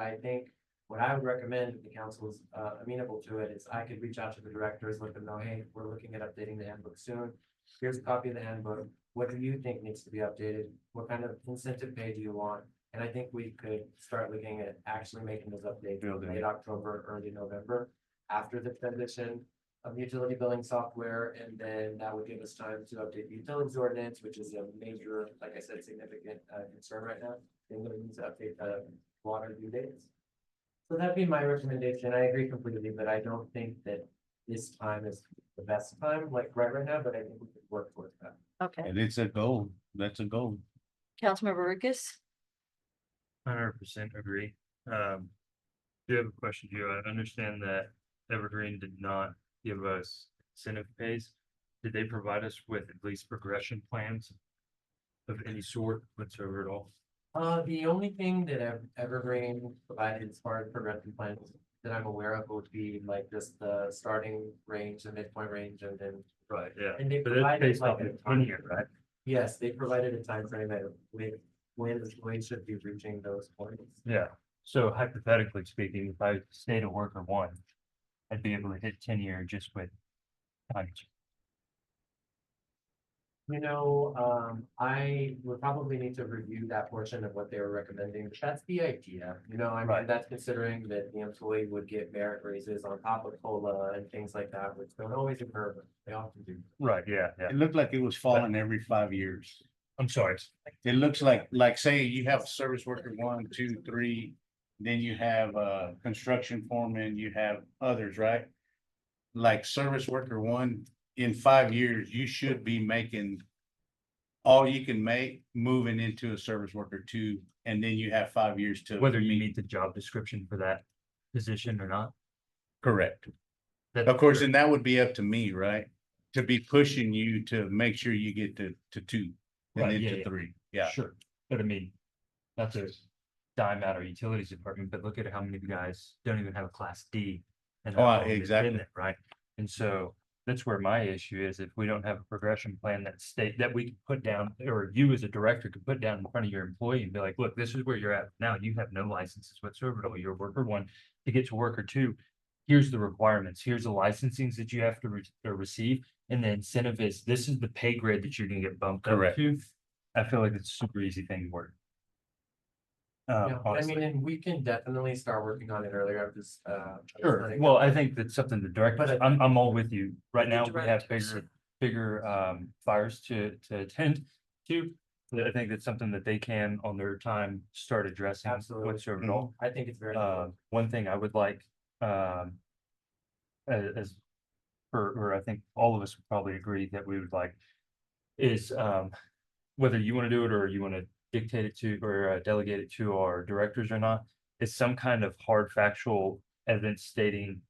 I would recommend if the council is amenable to it is I could reach out to the directors, let them know, hey, we're looking at updating the handbook soon. Here's a copy of the handbook. What do you think needs to be updated? What kind of incentive pay do you want? And I think we could start looking at actually making those updates in late October, early November, after the transition of utility billing software. And then that would give us time to update the utilities ordinance, which is a major, like I said, significant concern right now. Then we need to update the water due dates. So that'd be my recommendation. I agree completely, but I don't think that this time is the best time, like right now, but I think we could work towards that. Okay, and it's a goal, that's a goal. Councilmember Lucas? 100% agree. Do have a question, Joe. I understand that Evergreen did not give us incentive pays. Did they provide us with at least progression plans of any sort whatsoever at all? The only thing that Evergreen provided as far as progression plans that I'm aware of would be like just the starting range, the midpoint range, and then. Right, yeah. And they But that's provided based like off a of 1 year, right? Yes, they provided a timeframe that when we should be reaching those points. Yeah. So hypothetically speaking, if I stayed a worker 1, I'd be able to hit 10-year just with time. You know, I would probably need to review that portion of what they were recommending, but that's the idea, you know, I mean, Right. that's considering that the employee would get merit raises on top of COLA and things like that, which don't always occur, but they often do. Right, yeah, yeah. It looked like it was falling every 5 years. I'm sorry. It looks like say you have service worker 1, 2, 3, then you have construction foreman, you have others, right? Like service worker 1, in 5 years, you should be making all you can make moving into a service worker 2, and then you have 5 years to. Whether you meet the job description for that position or not. Correct. That's Of course, true. and that would be up to me, right? To be pushing you to make sure you get to 2 and Right, then yeah, to yeah. 3. Yeah. Sure, but I mean, not to dime out our utilities department, but look at how many guys don't even have a class D. And how Oh, long they've been exactly. there, right? And so that's where my issue is, if we don't have a progression plan that we can put down, or you as a director could put down in front of your employee and be like, look, this is where you're at now, you have no licenses whatsoever, but you're worker 1, to get to worker 2. Here's the requirements, here's the licensings that you have to receive, and the incentive is, this is the pay grade that you're gonna get bumped up Correct. to. I feel like it's a super easy thing to work. Yeah, I mean, Honestly. and we can definitely start working on it earlier, I'm just, Sure, well, I think that's something the directors, But I'm all with you. Right now, we have directors. bigger fires to attend to. But I think that's something that they can, on their time, start addressing Absolutely. whatsoever at all. I think it's very. One thing I would like, as or I think all of us would probably agree that we would like is, whether you want to do it or you want to dictate it to, or delegate it to our directors or not, is some kind of hard factual evidence stating,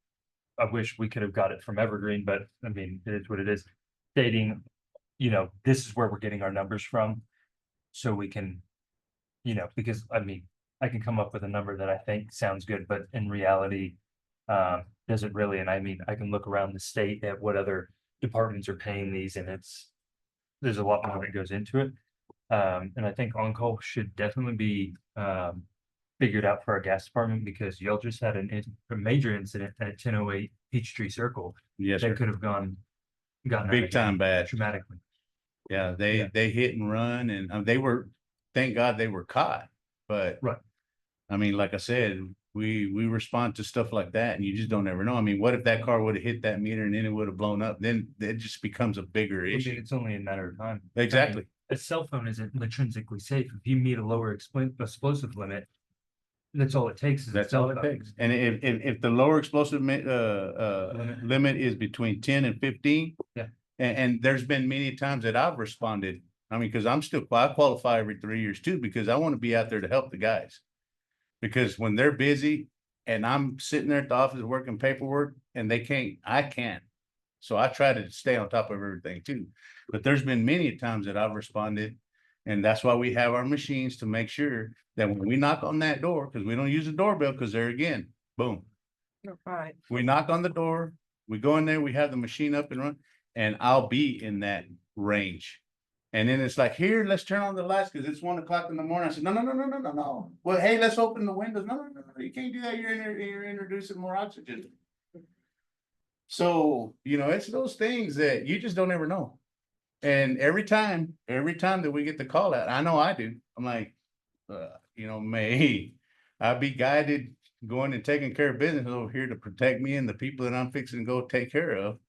I wish we could have got it from Evergreen, but I mean, it is what it is, stating, this is where we're getting our numbers from. So we can, because I mean, I can come up with a number that I think sounds good, but in reality, does it really? And I mean, I can look around the state at what other departments are paying these, and there's a lot more that goes into it. And I think on-call should definitely be figured out for our gas department, because y'all just had a major incident at 1008 Peachtree Circle Yes, that sir. could have gotten out Big of time hand bad. dramatically. Yeah, Yeah. they hit and run, and thank God they were caught, but. Right. I mean, like I said, We respond to stuff like that and you just don't ever know. I mean, what if that car would have hit that meter and then it would have blown up? Then it just becomes a bigger I mean, issue. it's only a matter of time. Exactly. A cell phone isn't intrinsically safe. If you meet a lower explosive limit, that's all it takes. Is a That's cell all it phone. takes. And if the lower explosive limit is between 10 and 15. Yeah. And there's been many times that I've responded. I mean, because I qualify every 3 years too, because I want to be out there to help the guys. Because when they're busy and I'm sitting there at the office working paperwork and I can't. So I try to stay on top of everything too. But there's been many times that I've responded. And that's why we have our machines to make sure that when we knock on that door, because we don't use a doorbell, because there again, boom. Right. We knock on the door, we go in there, we have the machine up and run, and I'll be in that range. And then it's like, here, let's turn on the lights because it's 1 o'clock in the morning. I said, no. Well, hey, let's open the windows. No, you can't do that. You're introducing more oxygen. So, it's those things that you just don't ever know. And every time that we get the call out, I know I do. I'm like, may I be guided going and taking care of business over here to protect me and the people that I'm fixing to go take care of,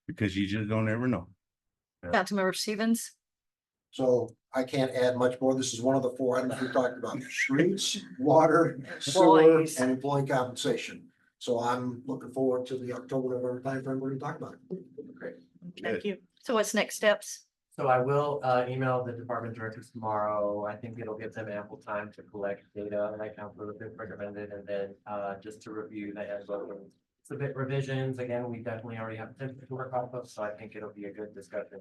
because you just don't ever know. Councilmember Stevens? So I can't add much more. This is one of the 4 items we talked about: streets, water, sewer, Employees. and employee compensation. So I'm looking forward to the October, November timeframe we're gonna talk about it. Great. Thank you. So what's next steps? So I will email the department directors tomorrow. I think it'll give them ample time to collect data like Councilor recommended, and then just to review the handbook and submit revisions. Again, we definitely already have to work off of, so I think it'll be a good discussion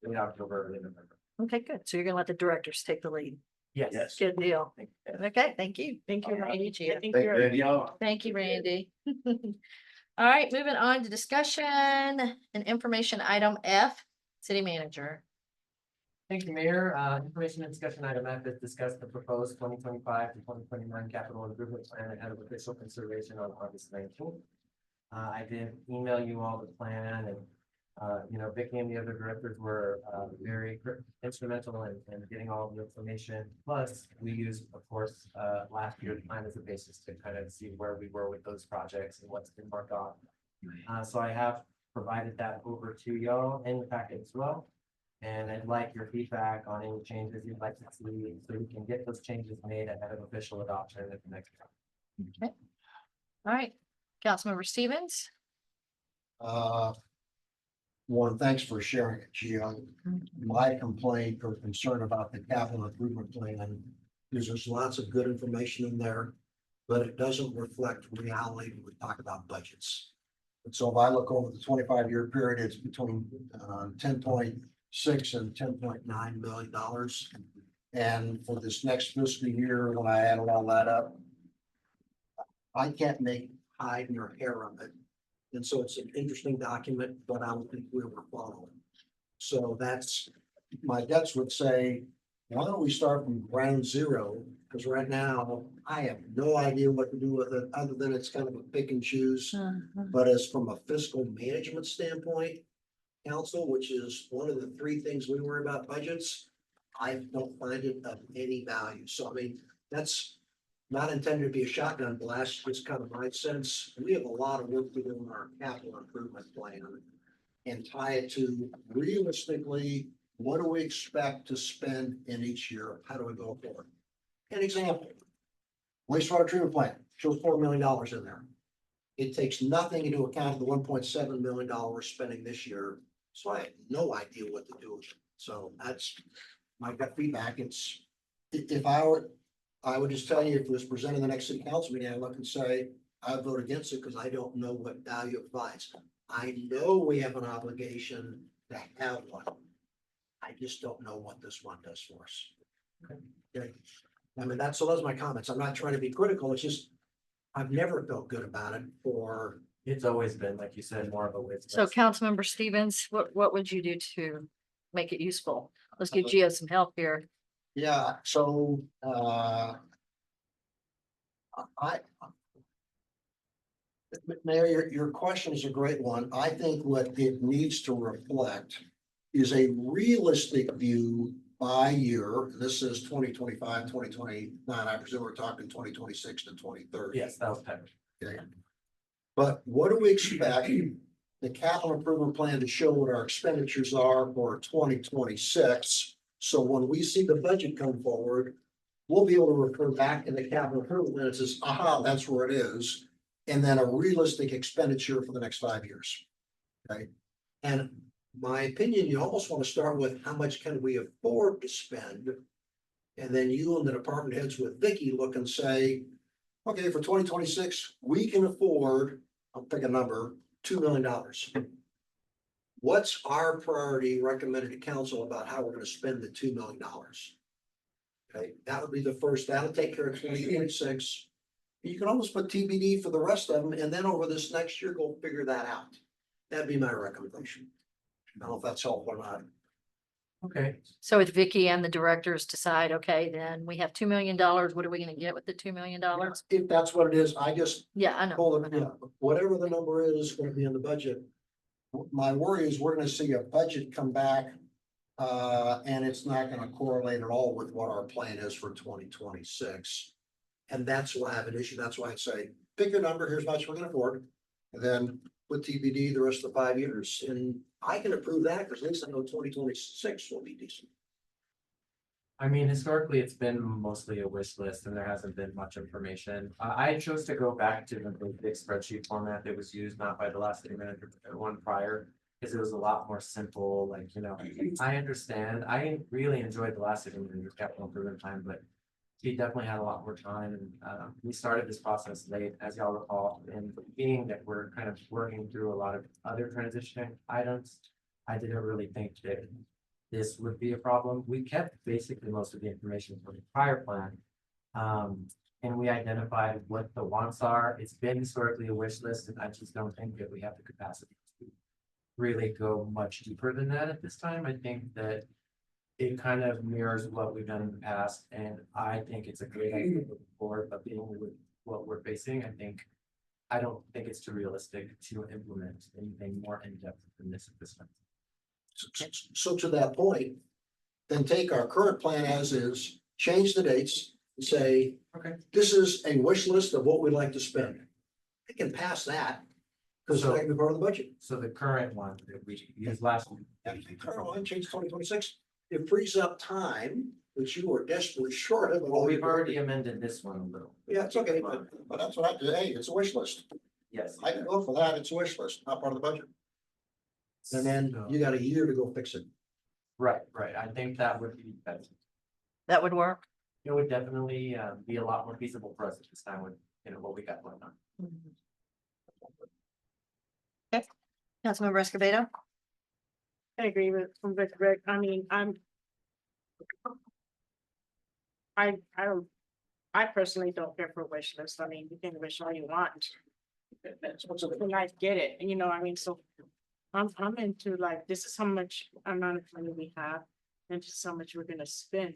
in October, early November. Okay, good. So you're gonna let the directors take the lead. Yes. Good deal. Okay, thank you. Thank you. All right, Randy. Gia. I think you're- Thank you, Randy. All right, moving on to discussion and information item F, city manager. Thank you, Mayor. Information and discussion item F is discuss the proposed 2025 to 2029 capital improvement plan ahead of official consideration on August 19th. I did email you all the plan, and Vicky and the other directors were very instrumental in getting all the information. Plus, we used, of course, last year's plan as a basis to kind of see where we were with those projects and what's been marked off. So I have provided that over to y'all in the packet as well. And I'd like your feedback on any changes you'd like to see, so we can get those changes made ahead of official adoption at the next time. Okay. All right, Councilmember Stevens. One, thanks for sharing it, Gio. My complaint or concern about the capital improvement plan is there's lots of good information in there, but it doesn't reflect reality when we talk about budgets. And so if I look over the 25-year period, it's between 10.6 and $10.9 million. And for this next fiscal year, when I added all that up, I can't make hide nor hair of it. And so it's an interesting document, but I don't think we were following. So that's, my guts would say, why don't we start from ground zero? Because right now, I have no idea what to do with it, other than it's kind of a pick and choose. But as from a fiscal management standpoint, council, which is one of the 3 things we worry about budgets, I don't find it of any value. So I mean, that's not intended to be a shotgun blast, just kind of my sense. We have a lot of work to do in our capital improvement plan and tie it to realistically, what do we expect to spend in each year? How do we go forward? An example, wastewater treatment plant shows $4 million in there. It takes nothing into account of the $1.7 million we're spending this year. So I have no idea what to do with it. So that's my gut feedback. It's, if I would just tell you, if it was presented in the next city council meeting, I'd look and say, I vote against it because I don't know what value it provides. I know we have an obligation to have one. I just don't know what this one does for us. Okay. I mean, so those are my comments. I'm not trying to be critical. It's just, I've never felt good about it for. It's always been, like you said, more of a wish So list. Councilmember Stevens, what would you do to make it useful? Let's give Gio some help here. Yeah, so, Mayor, your question is a great one. I think what it needs to reflect is a realistic view by year. This is 2025, 2029. I presume we're talking 2026 to 2030. Yes, that was better. Okay. But what do we expect the capital improvement plan to show what our expenditures are for 2026? So when we see the budget come forward, we'll be able to refer back in the capital improvement plan and says, aha, that's where it is. And then a realistic expenditure for the next 5 years. Okay, and my opinion, you almost want to start with how much can we afford to spend? And then you and the department heads with Vicky look and say, okay, for 2026, we can afford, I'll pick a number, $2 million. What's our priority recommended to council about how we're going to spend the $2 million? Okay, that would be the first, that'll take care of 2026. You can almost put TBD for the rest of them, and then over this next year, go figure that out. That'd be my recommendation. I don't know if that's helpful or not. Okay. So with Vicky and the directors decide, okay, then we have $2 million. What are we gonna get with the $2 million? If that's what it is, I just Yeah, I know. told I them, know. yeah, whatever the number is gonna be in the budget. My worry is we're gonna see a budget come back, and it's not gonna correlate at all with what our plan is for 2026. And that's why I have an issue. That's why I say, pick a number, here's how much we're gonna afford. And then with TBD the rest of the 5 years, and I can approve that, because at least I know 2026 will be decent. I mean, historically, it's been mostly a wish list and there hasn't been much information. I chose to go back to the big spreadsheet format that was used, not by the last city manager, but the one prior. Because it was a lot more simple, like, you know, I understand, I really enjoyed the last city manager capital improvement plan, but he definitely had a lot more time, and we started this process late, as y'all recall, and being that we're kind of working through a lot of other transition items. I didn't really think that this would be a problem. We kept basically most of the information from the prior plan. And we identified what the wants are. It's been historically a wish list, and I just don't think that we have the capacity to really go much deeper than that at this time. I think that it kind of mirrors what we've done in the past, and I think it's a great idea moving forward, but being with what we're facing, I don't think it's too realistic to implement anything more in depth than this at this time. So to that point, then take our current plan as is, change the dates, and say, Okay. this is a wish list of what we'd like to spend. I can pass that, because it's not gonna be part of the budget. So the current one that we used last week. And the current one, change 2026, it frees up time, which you are desperately short of. Well, we've already amended this one a little. Yeah, it's okay, but that's what I do, hey, it's a wish list. Yes. I can go for that, it's a wish list, not part of the budget. And then you got a year to go fix it. Right. I think that would be better. That would work. It would definitely be a lot more feasible for us at this time with, you know, what we got going on. Okay. Councilmember Escobedo? I agree with Rick. I mean, I personally don't care for wish list. I mean, you can wish all you want. When I get it, you know, I mean, so I'm into like, this is how much amount of money we have, and just how much we're gonna spend.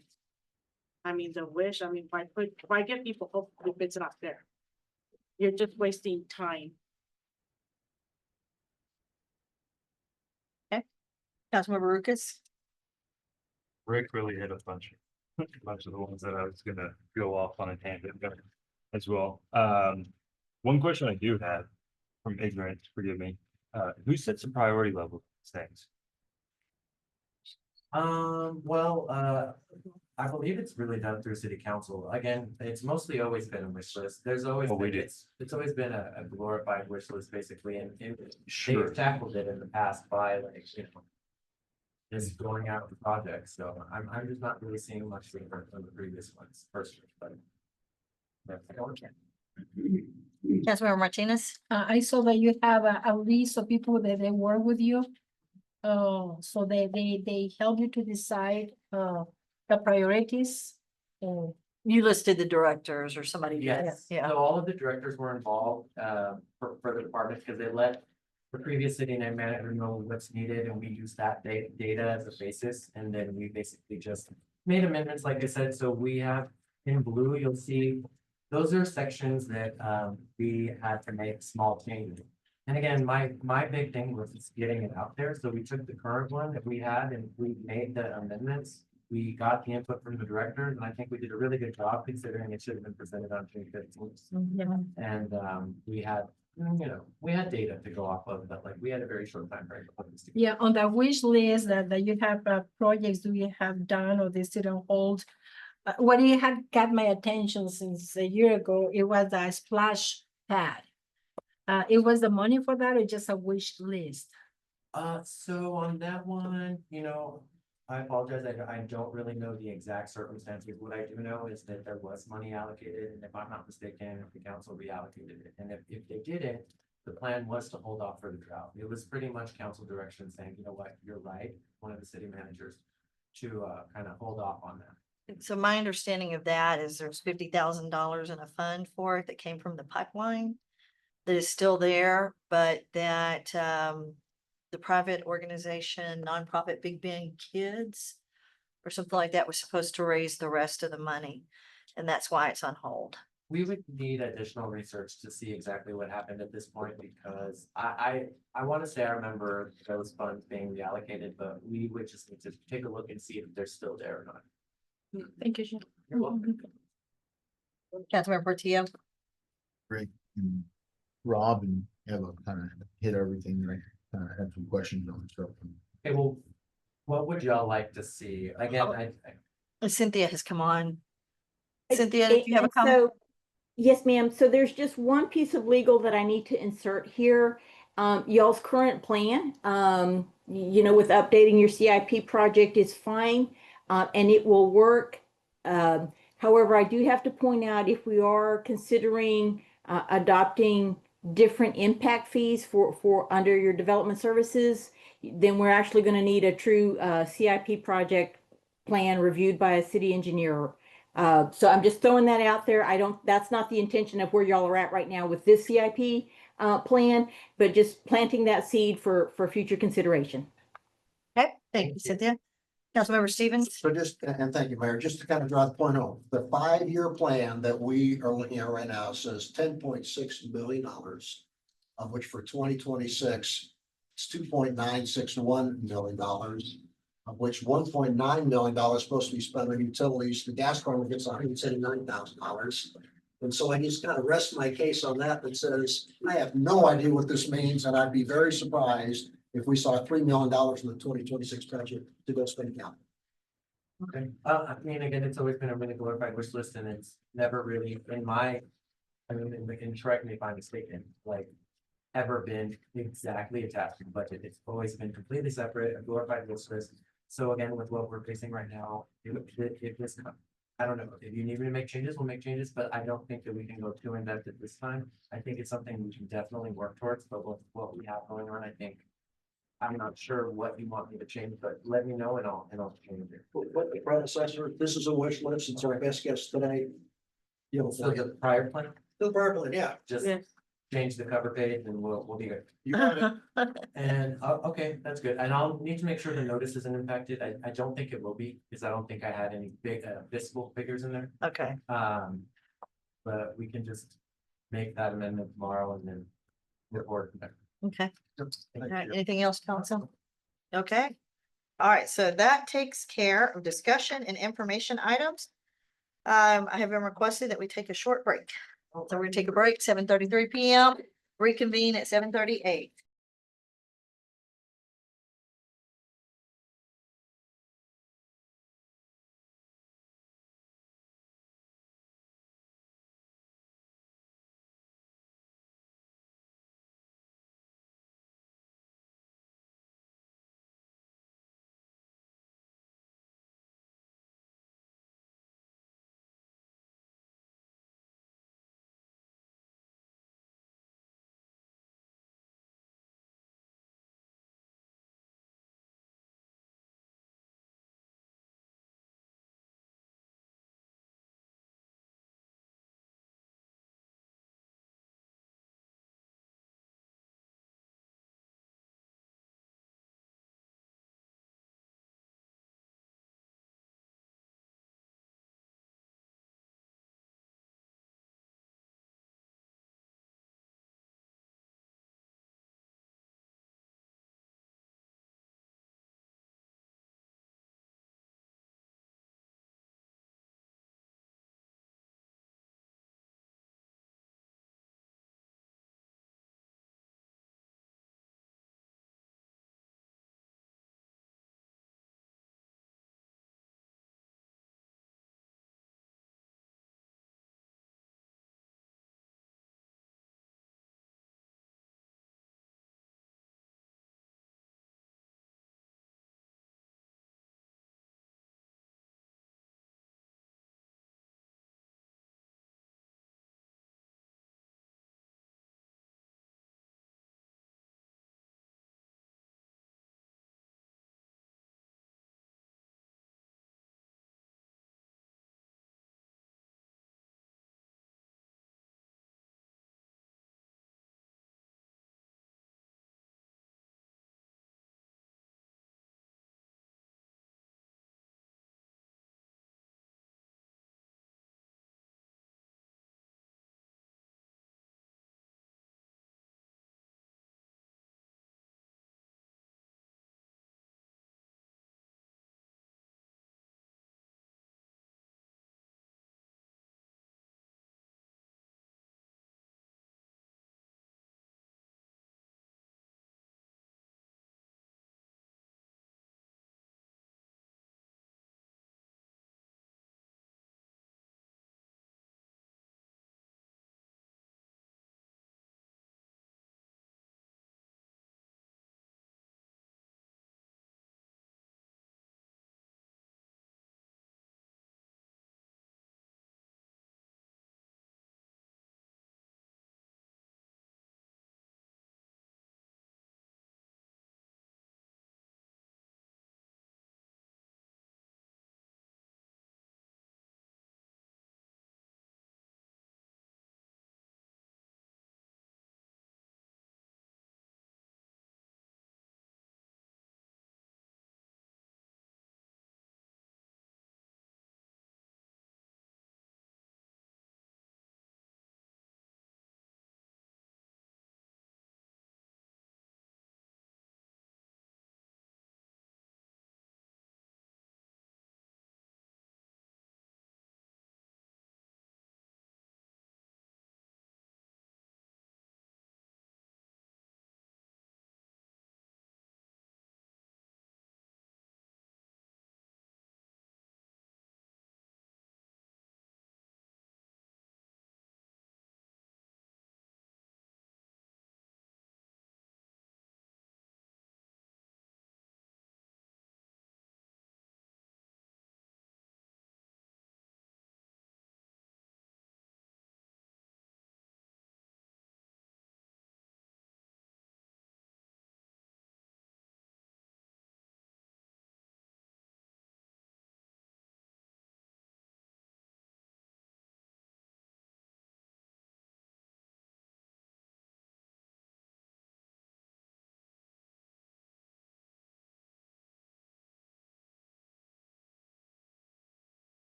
I mean, the wish, I mean, why give people hope if it's not there? You're just wasting time. Councilmember Lucas? Rick really hit a bunch of the ones that I was gonna go off on a tangent as well. One question I do have from ignorance, forgive me, who sets the priority level for things? I believe it's really done through city council. Again, it's mostly always been a wish list. There's always, Oh, we did. it's always been a glorified wish list, basically, and Sure. they've tackled it in the past by like, you know, just going out with projects. So I'm just not really seeing much different from the previous ones personally, but. Councilmember Martinez? I saw that you have a list of people that they work with you. So they help you to decide, the priorities. You listed the directors or somebody. did. Yes, Yeah. so all of the directors were involved, for the department, because they let the previous city manager know what's needed, and we use that data as a basis, and then we basically just made amendments, like I said, so we have in blue, you'll see, those are sections that, we had to make small changes. And again, my big thing was just getting it out there, so we took the current one that we had and we made the amendments. we got the input from the directors, and I think we did a really good job considering it should have been presented on June 15th. And we had, we had data to go off of, but like, we had a very short time frame to put this together. Yeah, on the wish list that you have projects do you have done or they still on hold? What you had got my attention since a year ago, it was the splash pad. It was the money for that or just a wish list? So on that one, I apologize, I don't really know the exact circumstances. What I do know is that there was money allocated, and if I'm not mistaken, the council reallocated it. And if they didn't, the plan was to hold off for the drought. It was pretty much council direction saying, you know what, you're right, one of the city managers, to kind of hold off on that. So my understanding of that is there's $50,000 in a fund for it that came from the pipeline that is still there, but that the private organization, nonprofit Big Bend Kids or something like that was supposed to raise the rest of the money. And that's why it's on hold. We would need additional research to see exactly what happened at this point, because I want to say I remember those funds being reallocated, but we would just need to take a look and see if they're still there or not. Thank you. You're welcome. Councilmember Portillo? Great. And Rob and Eva kind of hit everything that I kind of had some questions on. So Okay, well, what would y'all like to see? Again, Cynthia has come on. Cynthia, do you have a And comment? so, yes, ma'am. So there's just one piece of legal that I need to insert here. Y'all's current plan, with updating your CIP project is fine, and it will work. However, I do have to point out, if we are considering adopting different impact fees for under your development services, then we're actually going to need a true CIP project plan reviewed by a city engineer. So I'm just throwing that out there. That's not the intention of where y'all are at right now with this CIP plan, but just planting that seed for future consideration. Okay, thank you, Cynthia. Councilmember Stevens? So and thank you, Mayor, just to kind of draw the point home, the 5-year plan that we are looking at right now says $10.6 million, of which for 2026, it's $2.961 million, of which $1.9 million is supposed to be spent on utilities. The gas department gets $179,000. And so I just kind of rest my case on that says, I have no idea what this means, and I'd be very surprised if we saw $3 million in the 2026 budget to go spend account. okay. Again, it's always been a really glorified wish list, and it's never really and correct me if I'm mistaken, like ever been exactly attached to the budget. It's always been completely separate, a glorified wish list. So again, with what we're facing right now, if this, I don't know, if you need me to make changes, we'll make changes, but I don't think that we can go too in depth at this time. I think it's something we can definitely work towards, but with what we have going on, I think I'm not sure what you want me to change, but let me know and I'll change it. What the predecessor, this is a wish list, it's our best guess today. So the prior plan, The prior plan, yeah. just change the cover page and we'll be good. You got it. And, okay, that's good. And I'll need to make sure the notice isn't impacted. I don't think it will be, because I don't think I had any big fiscal figures in there. Okay, But we can just make that amendment tomorrow and then report from there. okay. All Thank right, you. anything else, council? Okay. All right, so that takes care of discussion and information items. I have been requested that we take a short break. So we're gonna take a break, 7:33 PM, reconvene at 7:38.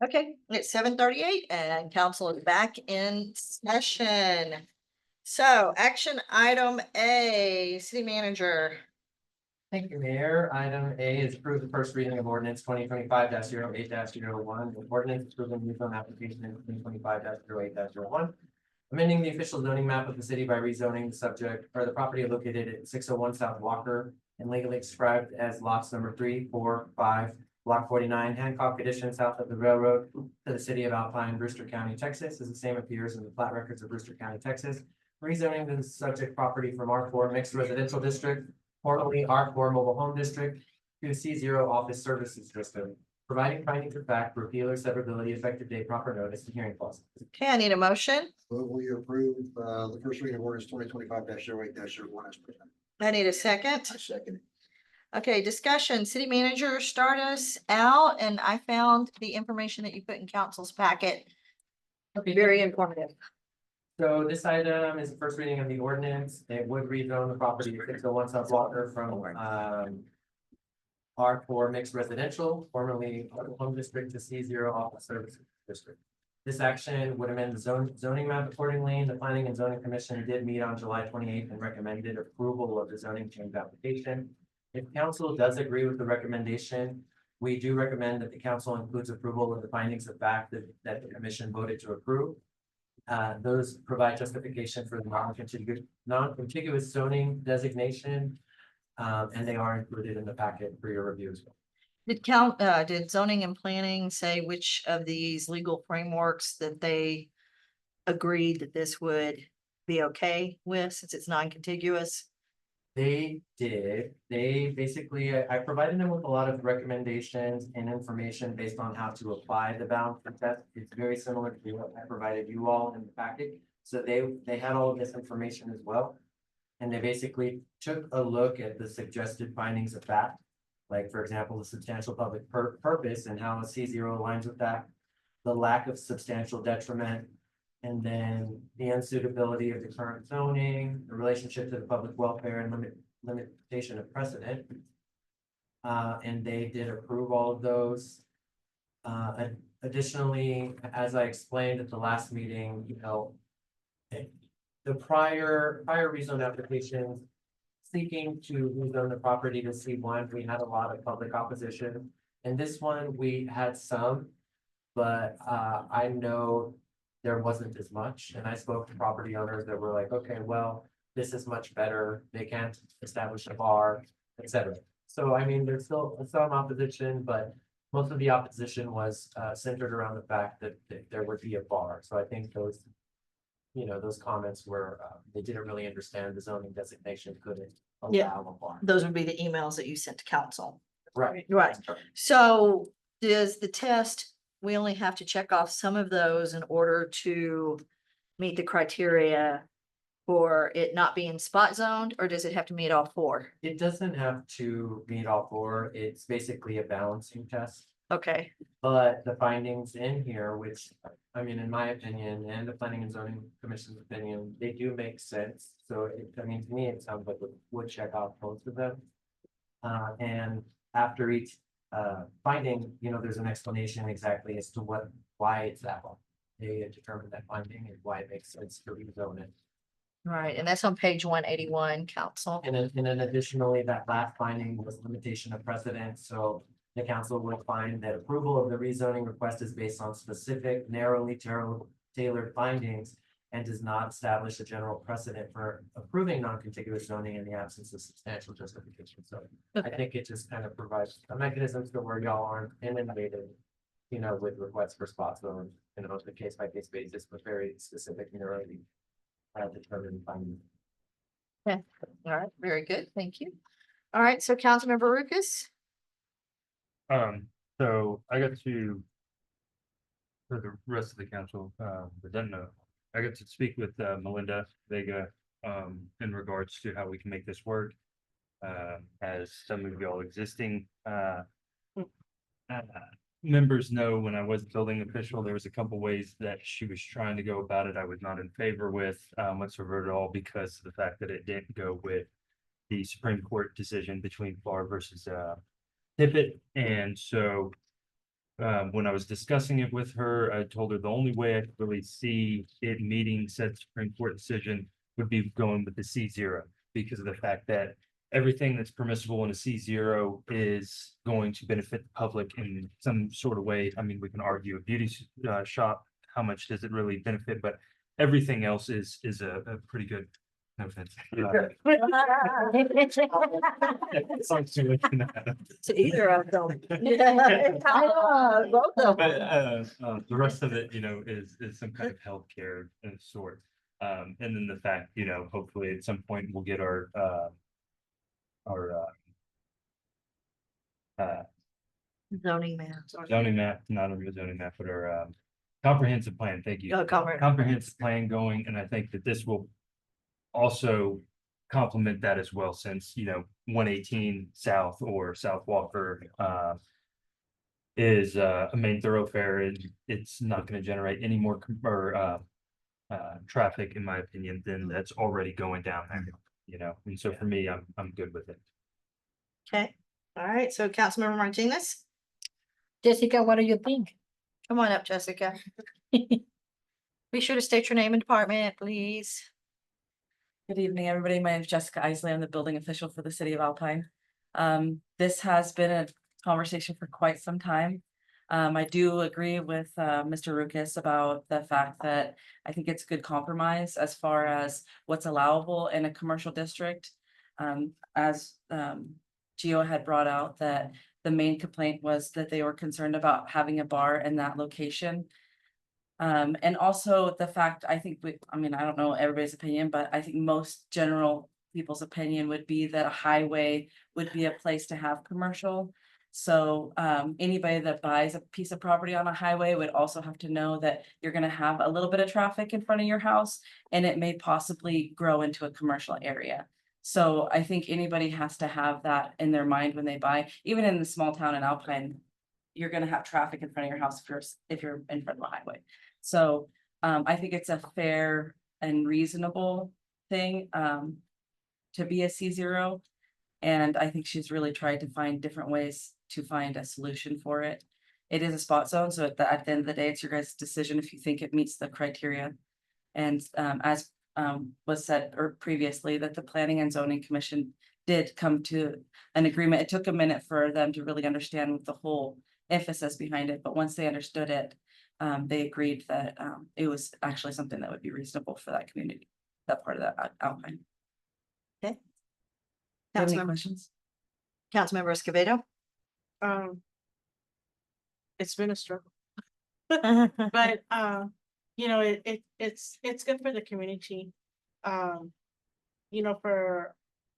Okay, it's 7:38 and council is back in session. So action item A, city manager. Thank you, Mayor. Item A is approve the first reading of ordinance 2025-08-01. Ordinance approving new zone application in 2025-08-01. Amending the official zoning map of the city by rezoning the subject or the property located at 601 South Walker and legally described as lots number 3, 4, 5, block 49, Hancock Addition, south of the railroad to the city of Alpine, Brewster County, Texas, as the same appears in the plat records of Brewster County, Texas. Rezoning the subject property from R4 Mixed Residential District, formerly R4 Mobile Home District, to C0 Office Services District, providing findings of fact, repeal or severability, effective date, proper notice, and hearing clause. Okay, I need a motion. Will we approve, the first reading of ordinance 2025-08-01 as presented? I need a second. I second. Okay, discussion, city manager, start us out, and I found the information that you put in council's packet. Okay, Very informative. So this item is the first reading of the ordinance. It would rezone the property at 601 South Walker from R4 Mixed Residential, formerly Home District, to C0 Office Services District. This action would amend the zoning map accordingly. The Planning and Zoning Commission did meet on July 28th and recommended approval of the zoning change application. If council does agree with the recommendation, we do recommend that the council includes approval of the findings of fact that the commission voted to approve. Those provide justification for the non-contiguous zoning designation. And they are included in the packet for your review as well. Did zoning and planning say which of these legal frameworks that they agreed that this would be okay with, since it's non-contiguous? They did. They basically, I provided them with a lot of recommendations and information based on how to apply the boundary test. It's very similar to what I provided you all in the packet. So they had all of this information as well. And they basically took a look at the suggested findings of fact. Like, for example, the substantial public purpose and how a C0 aligns with that, the lack of substantial detriment, and then the unsuitability of the current zoning, the relationship to the public welfare and limitation of precedent. And they did approve all of those. Additionally, as I explained at the last meeting, the prior rezone applications seeking to rezone the property to C1, we had a lot of public opposition. And this one, we had some, but I know there wasn't as much. And I spoke to property owners that were like, okay, well, this is much better. They can't establish a bar, etc. So, I mean, there's still some opposition, but most of the opposition was centered around the fact that there would be a bar. So I think those comments were, they didn't really understand the zoning designation couldn't allow a bar. Those would be the emails that you sent to council. Right. Right. So does the test, we only have to check off some of those in order to meet the criteria for it not being spot zoned, or does it have to meet all four? It doesn't have to meet all four. It's basically a balancing test. Okay, But the findings in here, which, I mean, in my opinion, and the Planning and Zoning Commission's opinion, they do make sense. So, to me, it sounds like it would check off most of them. And after each finding, there's an explanation exactly as to why it's that one. They determine that finding and why it makes sense to rezone it. right, and that's on page 181, council. And then additionally, that last finding was limitation of precedent, so the council will find that approval of the rezoning request is based on specific, narrowly tailored findings and does not establish a general precedent for approving non-contiguous zoning in the absence of substantial justification. So I think it just kind of provides a mechanism to where y'all aren't inundated, with requests for spot zones, the case by case basis, but very specific, already determined findings. Yeah, all right, very good, thank you. All right, so Councilmember Lucas? So I got to, for the rest of the council, that doesn't know, I got to speak with Melinda Vega in regards to how we can make this work. As some of y'all existing members know, when I was building official, there was a couple ways that she was trying to go about it. I was not in favor with whatsoever at all, because of the fact that it didn't go with the Supreme Court decision between Farr versus Tippett. And so when I was discussing it with her, I told her the only way I could really see it meeting said Supreme Court decision would be going with the C0 because of the fact that everything that's permissible in a C0 is going to benefit the public in some sort of way. I mean, we can argue a beauty shop, how much does it really benefit, but everything else is a pretty good. No offense. Sounds too much. To either of them. Yeah, both of But them. the rest of it, is some kind of healthcare of sort. And then the fact, hopefully at some point we'll get our Zoning map. zoning map, not a real zoning map, but our comprehensive plan. Thank you. Oh, Comprehensive plan going, and I think that this will also complement that as well, since 118 South or South Walker is a main thoroughfare, and it's not going to generate any more traffic, in my opinion, than that's already going down there. And so for me, I'm good with it. Okay, all right, so Councilmember Martinez, Jessica, what do you think? come on up, Jessica. Be sure to state your name and department, please. Good evening, everybody. My name is Jessica Isley. I'm the building official for the city of Alpine. This has been a conversation for quite some time. I do agree with Mr. Ruckus about the fact that I think it's a good compromise as far as what's allowable in a commercial district. As Gio had brought out, that the main complaint was that they were concerned about having a bar in that location. And also the fact, I think I don't know everybody's opinion, but I think most general people's opinion would be that a highway would be a place to have commercial. So anybody that buys a piece of property on a highway would also have to know that you're gonna have a little bit of traffic in front of your house, and it may possibly grow into a commercial area. So I think anybody has to have that in their mind when they buy, even in the small town in Alpine, you're gonna have traffic in front of your house if you're in front of a highway. So I think it's a fair and reasonable thing to be a C0. And I think she's really tried to find different ways to find a solution for it. It is a spot zone, so at the end of the day, it's your guys' decision if you think it meets the criteria. And as was said previously, that the Planning and Zoning Commission did come to an agreement. It took a minute for them to really understand the whole emphasis behind it, but once they understood it, they agreed that it was actually something that would be reasonable for that community, that part of that Alpine. Okay. Any Councilmember, questions? Councilmember Escobedo. It's been a struggle, but it's good for the community. For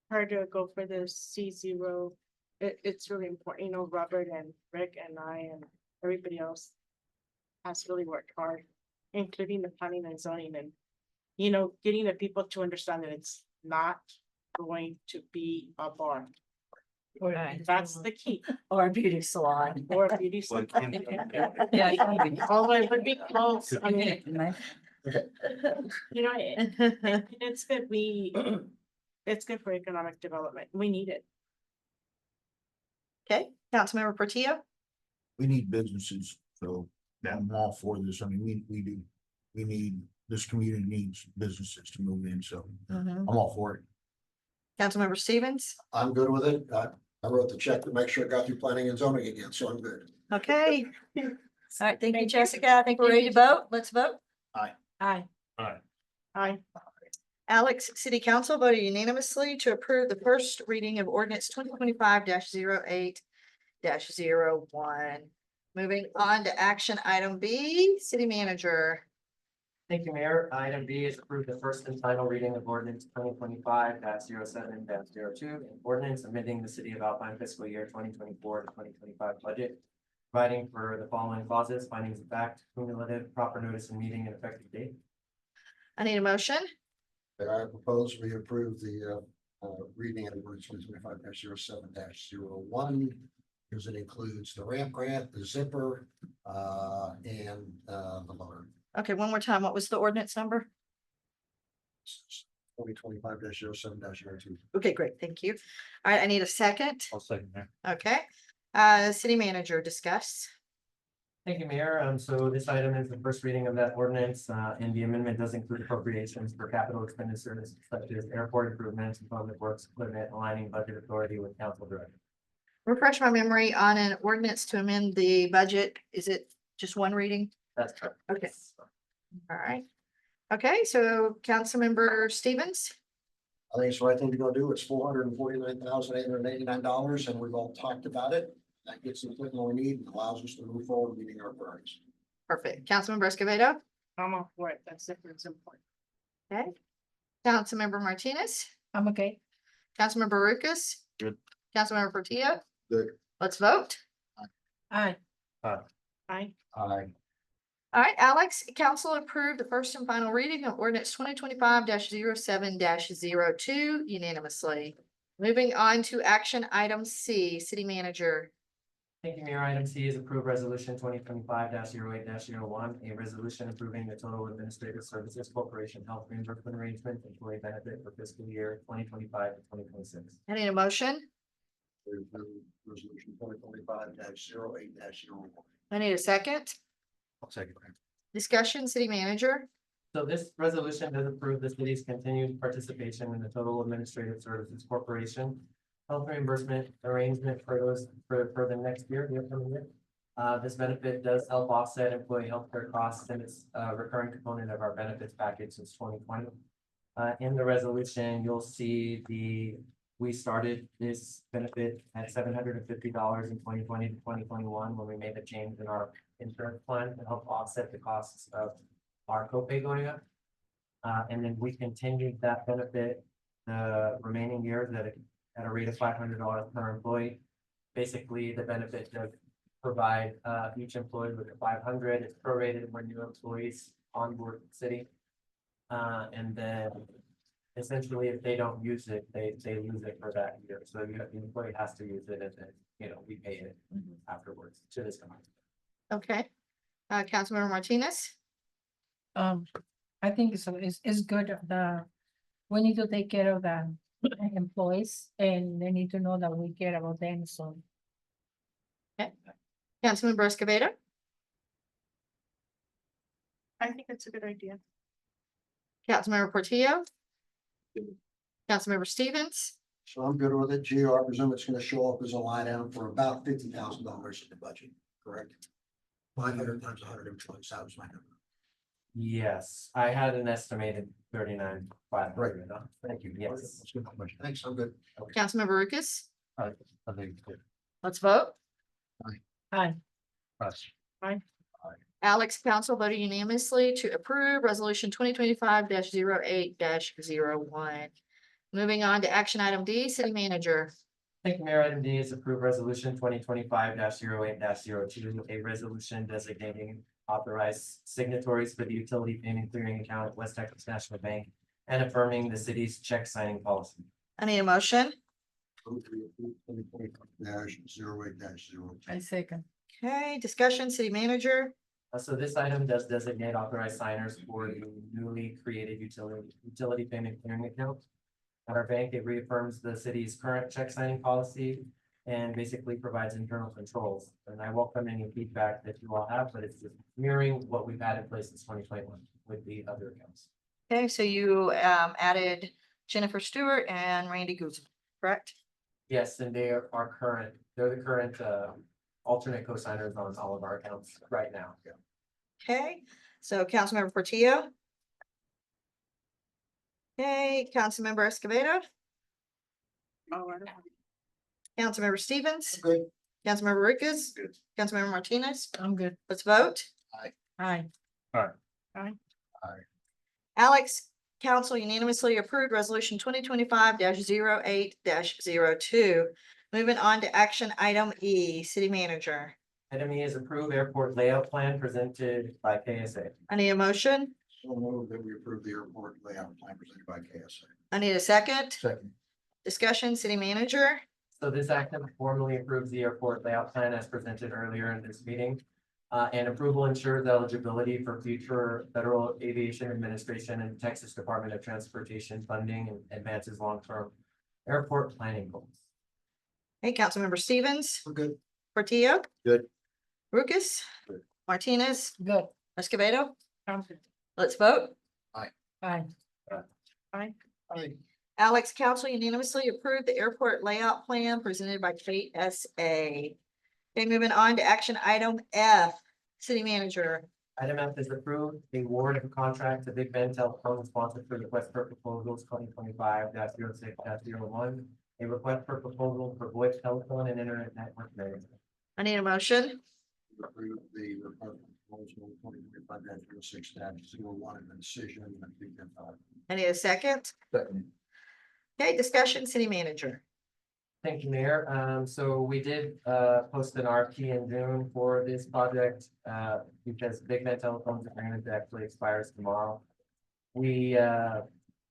her to go for the C0, it's really important. Robert and Rick and I and everybody else has really worked hard, including the planning and zoning, and getting the people to understand that it's not going to be a bar. Right. That's the key. Or a beauty salon. Or a beauty salon. Yeah, it can be. Although it would be close. I mean, Nice. it's good. It's good for economic development. We need it. Okay, Councilmember Portillo. We need businesses, so I'm all for this. I mean, we do. We need, this community needs businesses to move in, so I'm all for it. Councilmember Stevens. I'm good with it. I wrote the check to make sure it got through planning and zoning again, so I'm good. Okay. All right, thank you, Jessica. I think we're ready to vote. Let's vote. Aye. All right. Aye. Alex, City Council voted unanimously to approve the first reading of ordinance 2025-08-01. Moving on to action item B, City Manager. Thank you, Mayor. Item B is approve the first and final reading of ordinance 2025-07-02, an ordinance amending the City of Alpine fiscal year 2024 to 2025 budget, providing for the following clauses: findings of fact, cumulative, proper notice and meeting and effective date. I need a motion. I propose we approve the reading of ordinance 2025-07-01, because it includes the ramp grant, the zipper, and the loader. Okay, one more time. What was the ordinance number? 2025-07-02. Okay, great. Thank you. All right, I need a second. I'll second that. Okay. City Manager, discuss. Thank you, Mayor. So this item is the first reading of that ordinance, and the amendment does include appropriations for capital expenditures such as airport improvements and public works equipment, aligning budget authority with council direction. Refresh my memory on an ordinance to amend the budget. Is it just one reading? That's correct. Okay. All right. Okay, so Councilmember Stevens, I think it's the right thing to go do. It's $449,889, and we've all talked about it. That gets the equipment we need and allows us to move forward meeting our priorities. perfect. Councilmember Escobedo, I'm all for it. That's different, important. okay. Councilmember Martinez, I'm okay. Councilmember Lucas. Good. Councilmember Portillo. Good. Let's vote. Aye. Aye. Aye. All right, Alex, council approved the first and final reading of ordinance 2025-07-02 unanimously. Moving on to action item C, city manager. Thank you, Mayor. Item C is approved resolution 2025-08-01, a resolution approving the total administrative services corporation health reimbursement arrangement employee benefit for fiscal year 2025 to 2026. I need a motion. Resolution 2025-08-01. I need a second. I'll second that. Discussion, city manager. So this resolution does approve the city's continued participation in the Total Administrative Services Corporation health reimbursement arrangement for those, for the next year, the upcoming year. This benefit does help offset employee healthcare costs, and it's a recurring component of our benefits package since 2020. In the resolution, you'll see we started this benefit at $750 in 2020 to 2021 when we made the change in our insurance plan to help offset the costs of our copay going up. And then we continued that benefit the remaining years at a rate of $500 per employee. Basically, the benefit does provide each employee with a $500. It's prorated when new employees onboard the city. And then essentially, if they don't use it, they lose it for that year. So the employee has to use it, and then, we pay it afterwards to this company. Okay. Councilmember Martinez. I think it's good, we need to take care of the employees, and they need to know that we care about them, so. Councilmember Escobedo. I think it's a good idea. Councilmember Portillo. Councilmember Stevens. So I'm good with it. Gio, I presume it's gonna show up as a line item for about $50,000 in the budget, correct? 500 times 100 employees, that was my number. Yes, I had an estimated 39,500. Thank you. Yes. That's good. Thanks, I'm good. Councilmember Lucas. I think it's good. Let's vote. Aye. Us. Alex, council voted unanimously to approve resolution 2025-08-01. Moving on to action item D, city manager. Thank you, Mayor. Item D is approved resolution 2025-08-02, a resolution designating authorized signatories for the utility payment clearing account at West Texas National Bank and affirming the city's check signing policy. I need a motion. 2025-08-02. I second. Okay, discussion, city manager. So this item does designate authorized signers for the newly created utility payment clearing account. At our bank, it reaffirms the city's current check signing policy and basically provides internal controls. And I welcome any feedback that you all have, but it's just mirroring what we've had in place since 2021 with the other accounts. Okay, so you added Jennifer Stewart and Randy Guzman, correct? Yes, and they're the current alternate co-signers on all of our accounts right now. Okay, so Councilmember Portillo. Okay, Councilmember Escobedo, All right. Councilmember Stevens, Good. Councilmember Ricketts, Good. Councilmember Martinez. I'm good. Let's vote. Aye. Alex, council unanimously approved resolution 2025-08-02. Moving on to action item E, city manager. Item E is approved airport layout plan presented by KSA. I need a motion. So move that we approve the airport layout plan presented by KSA. I need a second. Second. Discussion, city manager. So this action formally approves the airport layout plan as presented earlier in this meeting. And approval ensures eligibility for future Federal Aviation Administration and Texas Department of Transportation funding and advances long-term airport planning goals. Hey, Councilmember Stevens, We're good. Portillo. Good. Lucas. Good. Martinez, Good. Escobedo. I'm good. Let's vote. Aye. Alex, council unanimously approved the airport layout plan presented by Kate S.A. Okay, moving on to action item F, city manager. Item F is approved, the award of a contract to Big Ben Telephone sponsored for request for proposals 2025-06-01. A request for proposal for voice telephone and internet network management. I need a motion. Approve the proposal 2025-06-01 and the decision. And I think that's all. I need a second. Second. Okay, discussion, city manager. Thank you, Mayor. So we did, post an RFP in June for this project, because Big Ben Telephone's agreement actually expires tomorrow. We,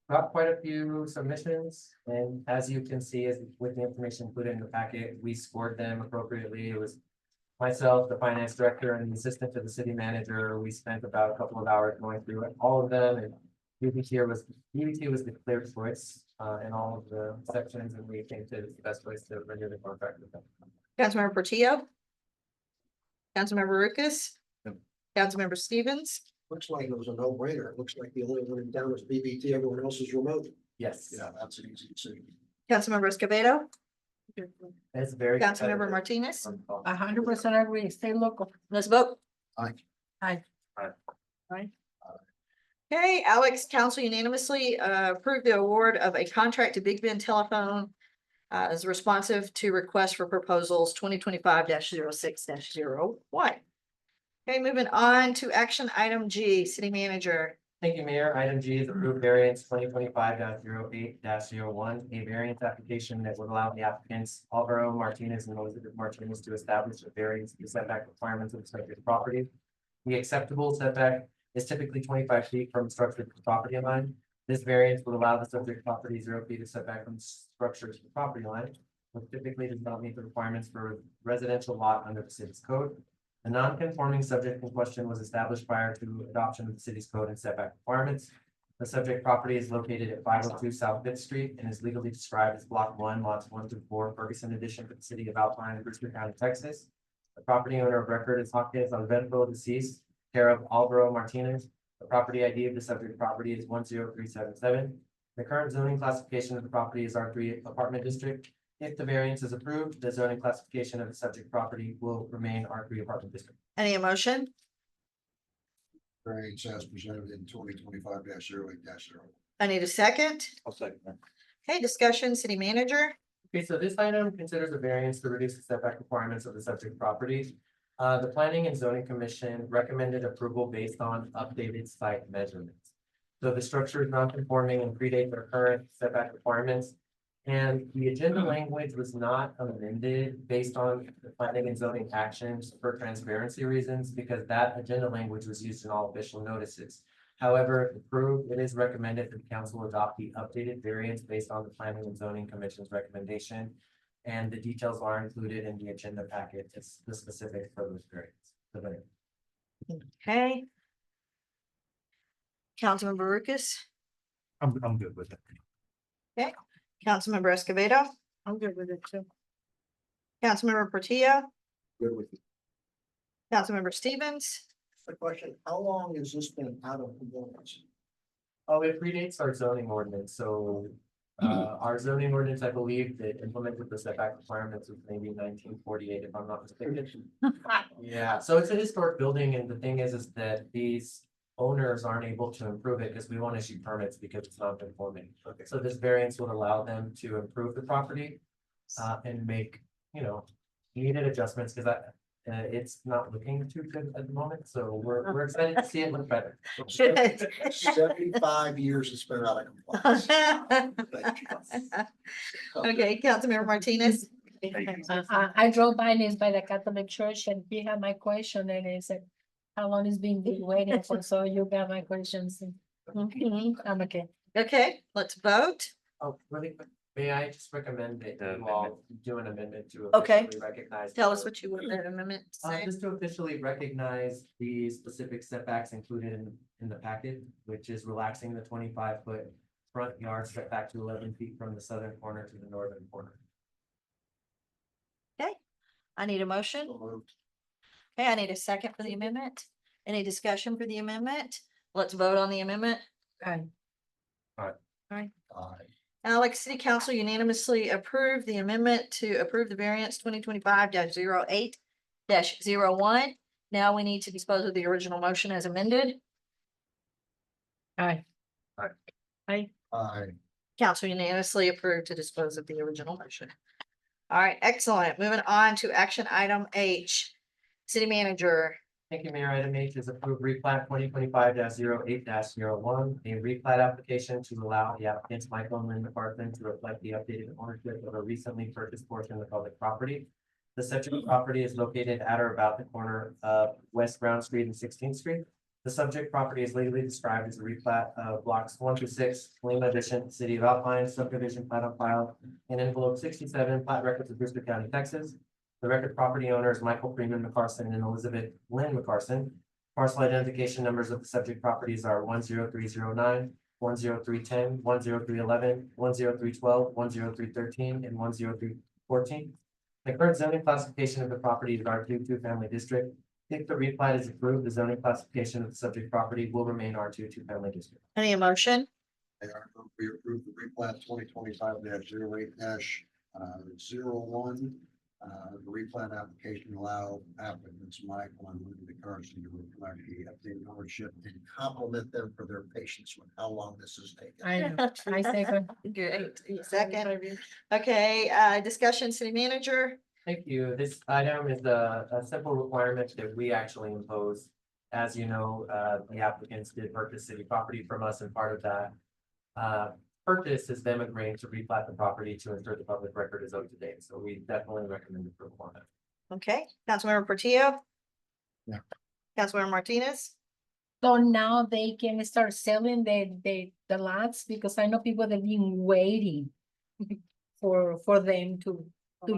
got quite a few submissions, and as you can see, is with the information included in the packet, we scored them appropriately. It was myself, the finance director, and the assistant to the city manager. We spent about a couple of hours going through all of them, and UBT was the clear choice in all of the sections, and we think that it's the best place to renew the contract with them. Councilmember Portillo. Councilmember Lucas. Yep. Councilmember Stevens. Looks like it was a no-brainer. It looks like the only one in town is BBT. Everyone else is remote. Yes. Yeah, that's an easy decision. Councilmember Escobedo. It's very. Councilmember competitive. Martinez. 100% agree. Stay local. Let's vote. Aye. Okay, Alex, council unanimously approved the award of a contract to Big Ben Telephone as responsive to requests for proposals 2025-06-01. Okay, moving on to action item G, city manager. Thank you, Mayor. Item G is approved variance 2025-08-01, a variance application that would allow the applicants Alvaro Martinez and Elizabeth Martinez to establish a variance to the setback requirements of the subject property. The acceptable setback is typically 25 feet from structure to the property line. This variance would allow the subject property 0 feet of setback from structure to the property line, which typically does not meet the requirements for a residential lot under the city's code. The non-conforming subject in question was established prior to adoption of the city's code and setback requirements. The subject property is located at 502 South Fifth Street and is legally described as Block 1, Lots 1 through 4, Ferguson Addition to the city of Alpine, Brewster County, Texas. The property owner of record is Hawkins Alberto, deceased, care of Alvaro Martinez. The property ID of the subject property is 10377. The current zoning classification of the property is R3 apartment district. If the variance is approved, the zoning classification of the subject property will remain R3 apartment district. Any emotion? Variance as presented in 2025-08-01. I need a second. I'll second that. Okay, discussion, city manager. Okay, so this item considers a variance to reduce the setback requirements of the subject property. The Planning and Zoning Commission recommended approval based on updated site measurements. So the structure is non-conforming and predates our current setback requirements. And the agenda language was not amended based on the planning and zoning actions for transparency reasons, because that agenda language was used in all official notices. However, if approved, it is recommended that the council adopt the updated variance based on the Planning and Zoning Commission's recommendation. And the details are included in the agenda packet. It's the specifics for those variants. Okay. Councilmember Lucas. I'm good with it. Okay. Councilmember Escobedo. I'm good with it too. Councilmember Portillo. Good with you. Councilmember Stevens. The question, how long has this been out of compliance? Oh, it predates our zoning ordinance, so our zoning ordinance, I believe, that implemented the setback requirements was maybe 1948, if I'm not mistaken. Yeah, so it's a historic building, and the thing is that these owners aren't able to improve it because we won't issue permits because it's not conforming. Okay. So this variance would allow them to improve the property and make, needed adjustments, because it's not looking too good at the moment, so we're excited to see it look better. 75 years it's been out of compliance. Thank you. Okay, Councilmember Martinez. I drove by and it's by the Catholic Church and he had my question and he said, how long is been waiting for? So you got my questions. Mhm. I'm okay. Okay, let's vote. Oh, really quick, may I just recommend that you all do an amendment to Okay. officially recognize. Tell us what you want that amendment to say. Just to officially recognize the specific setbacks included in the packet, which is relaxing the 25-foot front yard setback to 11 feet from the southern corner to the northern corner. I need a motion. Okay, I need a second for the amendment. Any discussion for the amendment? Let's vote on the amendment. Aye. Aye. Alex, City Council unanimously approved the amendment to approve the variance 2025-08-01. Now we need to dispose of the original motion as amended. Aye. Aye. Council unanimously approved to dispose of the original motion. All right, excellent. Moving on to action item H. City Manager. Thank you, Mayor. Item H is approved replat 2025-08-01, a replat application to allow the applicants Michael and Linda Barton to reflect the updated ownership of a recently purchased portion of the public property. The subject property is located at or about the corner of West Brown Street and 16th Street. The subject property is legally described as a replat of blocks 1 through 6, Lima Edition, City of Alpine, subdivision plat on file, and envelope 67, plat records of Brewster County, Texas. The record property owners Michael Freeman McCarson and Elizabeth Lynn McCarson. Parcel identification numbers of the subject properties are 10309, 10310, 10311, 10312, 10313, and 10314. The current zoning classification of the property is R2 two-family district. If the replat is approved, the zoning classification of the subject property will remain R2 two-family district. Any motion? We approve the replat 2025-08-01. The replat application allow applicants Michael and Linda Carson to reflect the updated ownership and compliment them for their patience with how long this has taken. I know. I second. Great. Second. Okay, discussion, City Manager. Thank you. This item is a simple requirement that we actually impose. As you know, the applicants did purchase city property from us, and part of that purchase is them agreeing to replat the property to ensure the public record is up to date. So we definitely recommend approval on that. Okay, Councilmember Portillo. Yeah. Councilmember Martinez. So now they can start selling the lots, because I know people that have been waiting for them to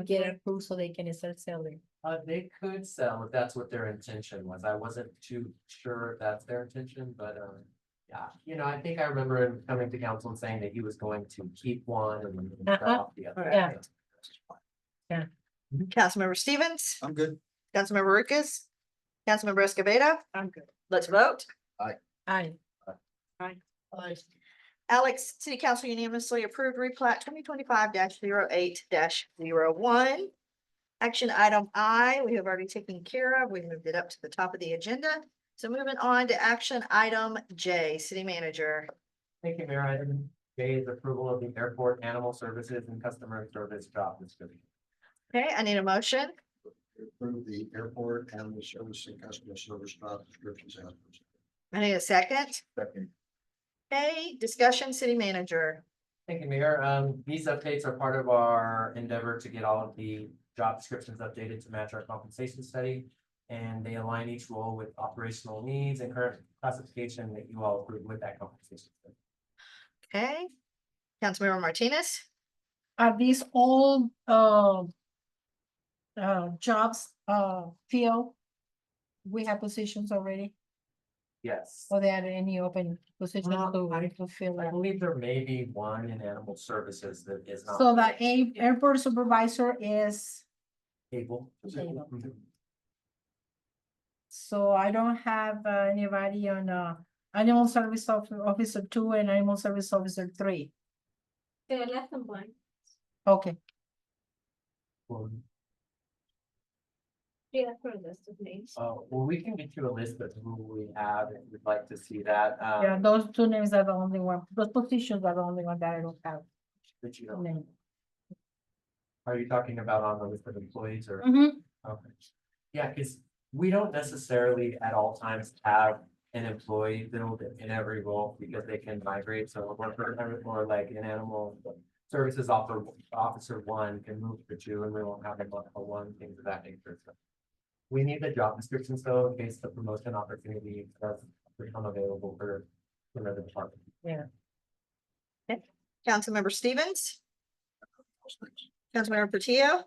get approved so they can start selling. They could sell if that's what their intention was. I wasn't too sure if that's their intention, but yeah, I think I remember him coming to council and saying that he was going to keep one and then sell off the other. Yeah. Councilmember Stevens. I'm good. Councilmember Ricketts. Councilmember Escobedo. I'm good. Let's vote. Aye. Alex, City Council unanimously approved replat 2025-08-01. Action item I, we have already taken care of. We moved it up to the top of the agenda. So moving on to action item J, City Manager. Thank you, Mayor. Item J is approval of the airport animal services and customer service job description. Okay, I need a motion. Approve the airport animal service and customer service job descriptions as presented. I need a second. Second. Okay, discussion, City Manager. Thank you, Mayor. These updates are part of our endeavor to get all of the job descriptions updated to match our compensation study. And they align each role with operational needs and current classification that you all approved with that compensation study. Okay. Councilmember Martinez. Are these all jobs filled? We have positions already, Yes. or there are any open positions I to fill? believe there may be one in animal services that is not. So the airport supervisor is, Able. Able. Mhm. so I don't have anybody on animal service officer 2 and animal service officer 3. They left them blank. Okay, Well, Yeah, for a list of names. well, we can get you a list of who we have if you'd like to see that. yeah, those 2 names are the only one, those positions are the only one that I don't have. That you don't. Name. Are you talking about on the list of employees or? Mhm. Okay. Yeah, because we don't necessarily at all times have an employee filled in every role because they can migrate. So one person or like an animal services officer 1 can move to 2 and we won't have a 1, things of that nature. So we need the job descriptions though, in case the promotion opportunity does become available for another department. Councilmember Stevens. Councilmember Portillo.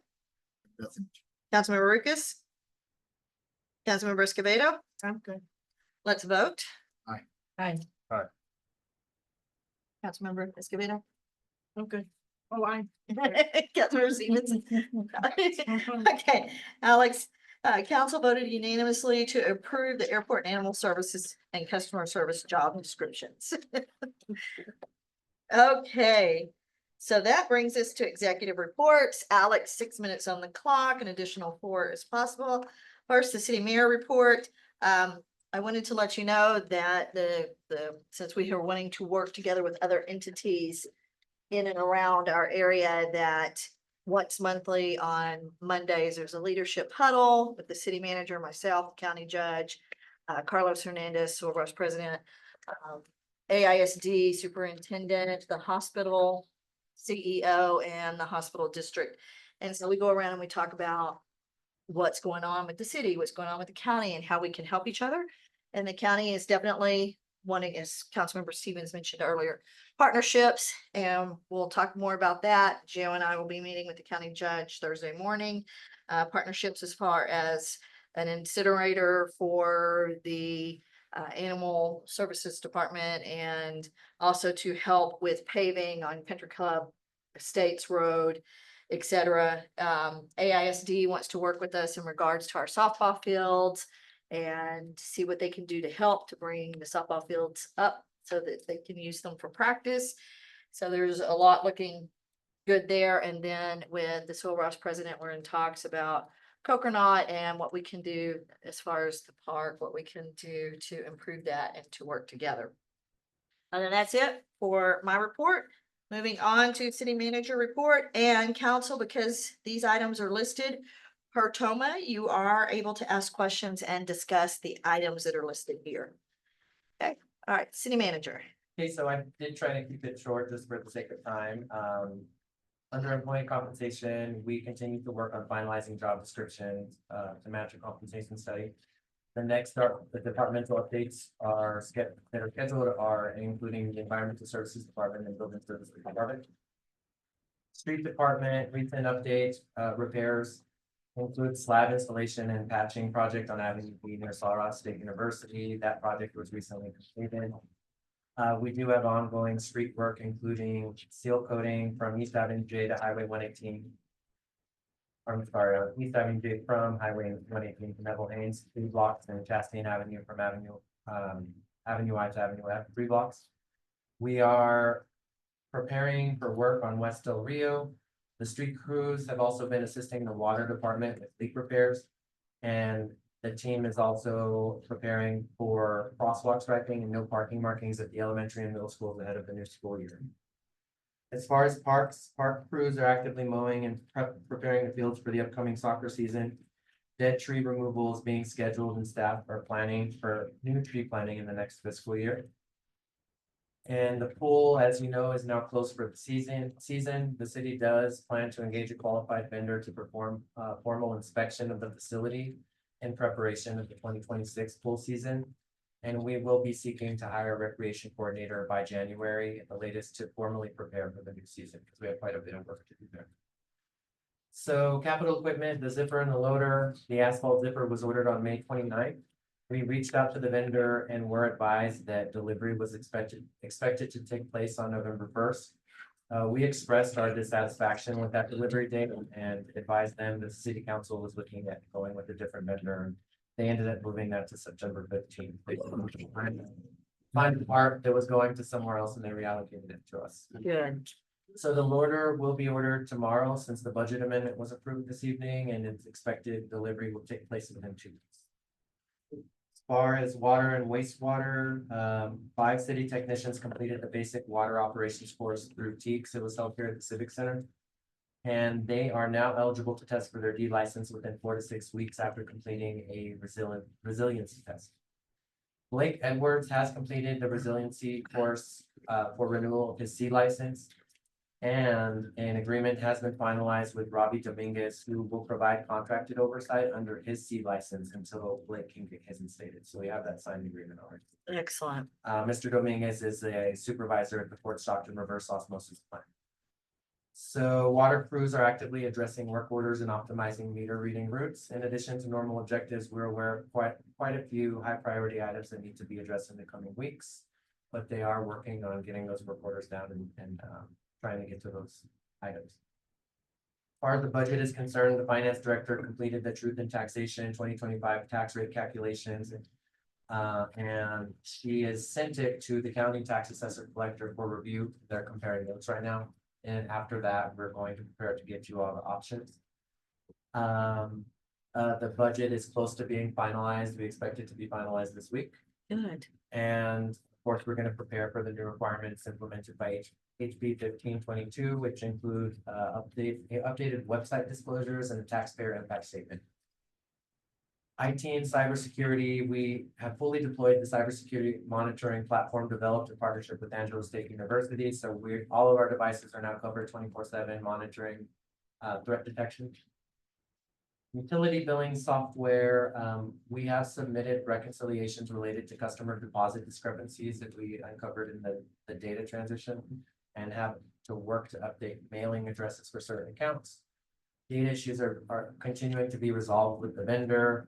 Nothing. Councilmember Ricketts. Councilmember Escobedo. I'm good. Let's vote. Aye. Councilmember Escobedo. I'm good. Oh, I. Councilmember Stevens. Okay, Alex, Council voted unanimously to approve the airport animal services and customer service job descriptions. Okay, so that brings us to executive reports. Alex, 6 minutes on the clock, an additional 4 is possible. First, the city mayor report. I wanted to let you know that since we are wanting to work together with other entities in and around our area, that once monthly on Mondays, there's a leadership huddle with the city manager, myself, county judge, Carlos Hernandez, Silver Vice President, AISD superintendent, the hospital CEO, and the hospital district. And so we go around and we talk about what's going on with the city, what's going on with the county, and how we can help each other. And the county is definitely wanting, as Councilmember Stevens mentioned earlier, partnerships, and we'll talk more about that. Joe and I will be meeting with the county judge Thursday morning. Partnerships as far as an incinerator for the animal services department, and also to help with paving on Country Club Estates Road, etc. AISD wants to work with us in regards to our softball fields and see what they can do to help to bring the softball fields up so that they can use them for practice. So there's a lot looking good there. And then with the Soil Ross president, we're in talks about Coconut and what we can do as far as the park, what we can do to improve that and to work together. And then that's it for my report. Moving on to city manager report and council, because these items are listed per TOMA, you are able to ask questions and discuss the items that are listed here. Okay, all right, city manager. Okay, so I did try to keep it short just for the sake of time. Under employee compensation, we continue to work on finalizing job descriptions to match a compensation study. The next the departmental updates that are scheduled are including the environmental services department and building services department. Street department, recent updates, repairs include slab installation and patching project on Avenue B near Colorado State University. That project was recently completed. We do have ongoing street work, including seal coating from East Avenue J to Highway 118. I'm sorry, East Avenue J from Highway 118 to Neville Haynes, 3 blocks, and Chastain Avenue from Avenue I to Avenue F, 3 blocks. We are preparing for work on West Del Rio. The street crews have also been assisting the water department with leak repairs. And the team is also preparing for crosswalk striping and no parking markings at the elementary and middle schools ahead of the new school year. As far as parks, park crews are actively mowing and preparing the fields for the upcoming soccer season. Dead tree removal is being scheduled and staff are planning for new tree planting in the next fiscal year. And the pool, as you know, is now closed for the season. The city does plan to engage a qualified vendor to perform formal inspection of the facility in preparation of the 2026 pool season. And we will be seeking to hire a recreation coordinator by January at the latest to formally prepare for the new season, because we have quite a bit of work to do there. So capital equipment, the zipper and the loader, the asphalt zipper was ordered on May 29th. We reached out to the vendor and were advised that delivery was expected to take place on November 1st. We expressed our dissatisfaction with that delivery date and advised them that the city council was looking at going with a different vendor. And they ended up moving that to September 15th. They find the part that was going to somewhere else and they reallocated it to us. Good. So the loader will be ordered tomorrow since the budget amendment was approved this evening, and its expected delivery will take place within 2 weeks. As far as water and wastewater, 5 city technicians completed the basic water operations course through TEEX. It was held here at the Civic Center. And they are now eligible to test for their D license within 4 to 6 weeks after completing a resiliency test. Blake Edwards has completed the resiliency course for renewal of his C license. And an agreement has been finalized with Robbie Dominguez, who will provide contracted oversight under his C license until Blake can get his instated. So we have that signed agreement already. Excellent. Mr. Dominguez is a supervisor at the Fort Stockton reverse osmosis plant. So water crews are actively addressing work orders and optimizing meter reading routes. In addition to normal objectives, we're aware of quite a few high priority items that need to be addressed in the coming weeks, but they are working on getting those work orders down and trying to get to those items. far as the budget is concerned, the finance director completed the truth in taxation 2025 tax rate calculations. And she has sent it to the county tax assessor collector for review. They're comparing notes right now. And after that, we're going to prepare to get you all the options. The budget is close to being finalized. We expect it to be finalized this week. Good. And of course, we're going to prepare for the new requirements implemented by HB 1522, which include updated website disclosures and a taxpayer impact statement. IT and cybersecurity, we have fully deployed the cybersecurity monitoring platform developed in partnership with Angelo State University. So all of our devices are now covered 24/7 monitoring threat detection. Utility billing software, we have submitted reconciliations related to customer deposit discrepancies that we uncovered in the data transition and have to work to update mailing addresses for certain accounts. Data issues are continuing to be resolved with the vendor.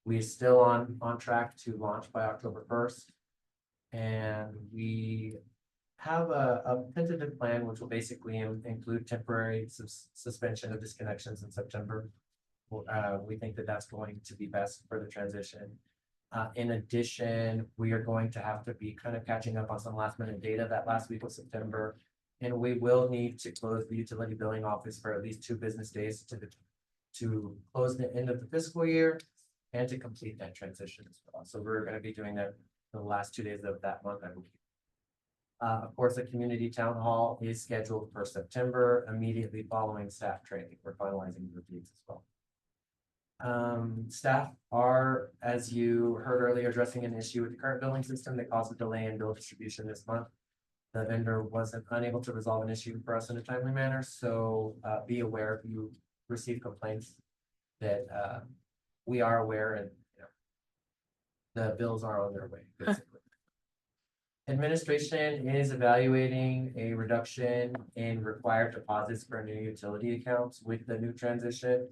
We're still on track to launch by October 1st. And we have a tentative plan, which will basically include temporary suspension of disconnections in September. We think that that's going to be best for the transition. In addition, we are going to have to be kind of catching up on some last minute data that last week of September. And we will need to close the utility billing office for at least 2 business days to close the end of the fiscal year and to complete that transition as well. So we're going to be doing that the last 2 days of that month, I believe. Of course, the community town hall is scheduled for September, immediately following staff training. We're finalizing the reviews as well. Staff are, as you heard earlier, addressing an issue with the current billing system that caused a delay in bill distribution this month. The vendor wasn't unable to resolve an issue for us in a timely manner, so be aware if you receive complaints that we are aware, and the bills are on their way, basically. Administration is evaluating a reduction in required deposits for new utility accounts with the new transition.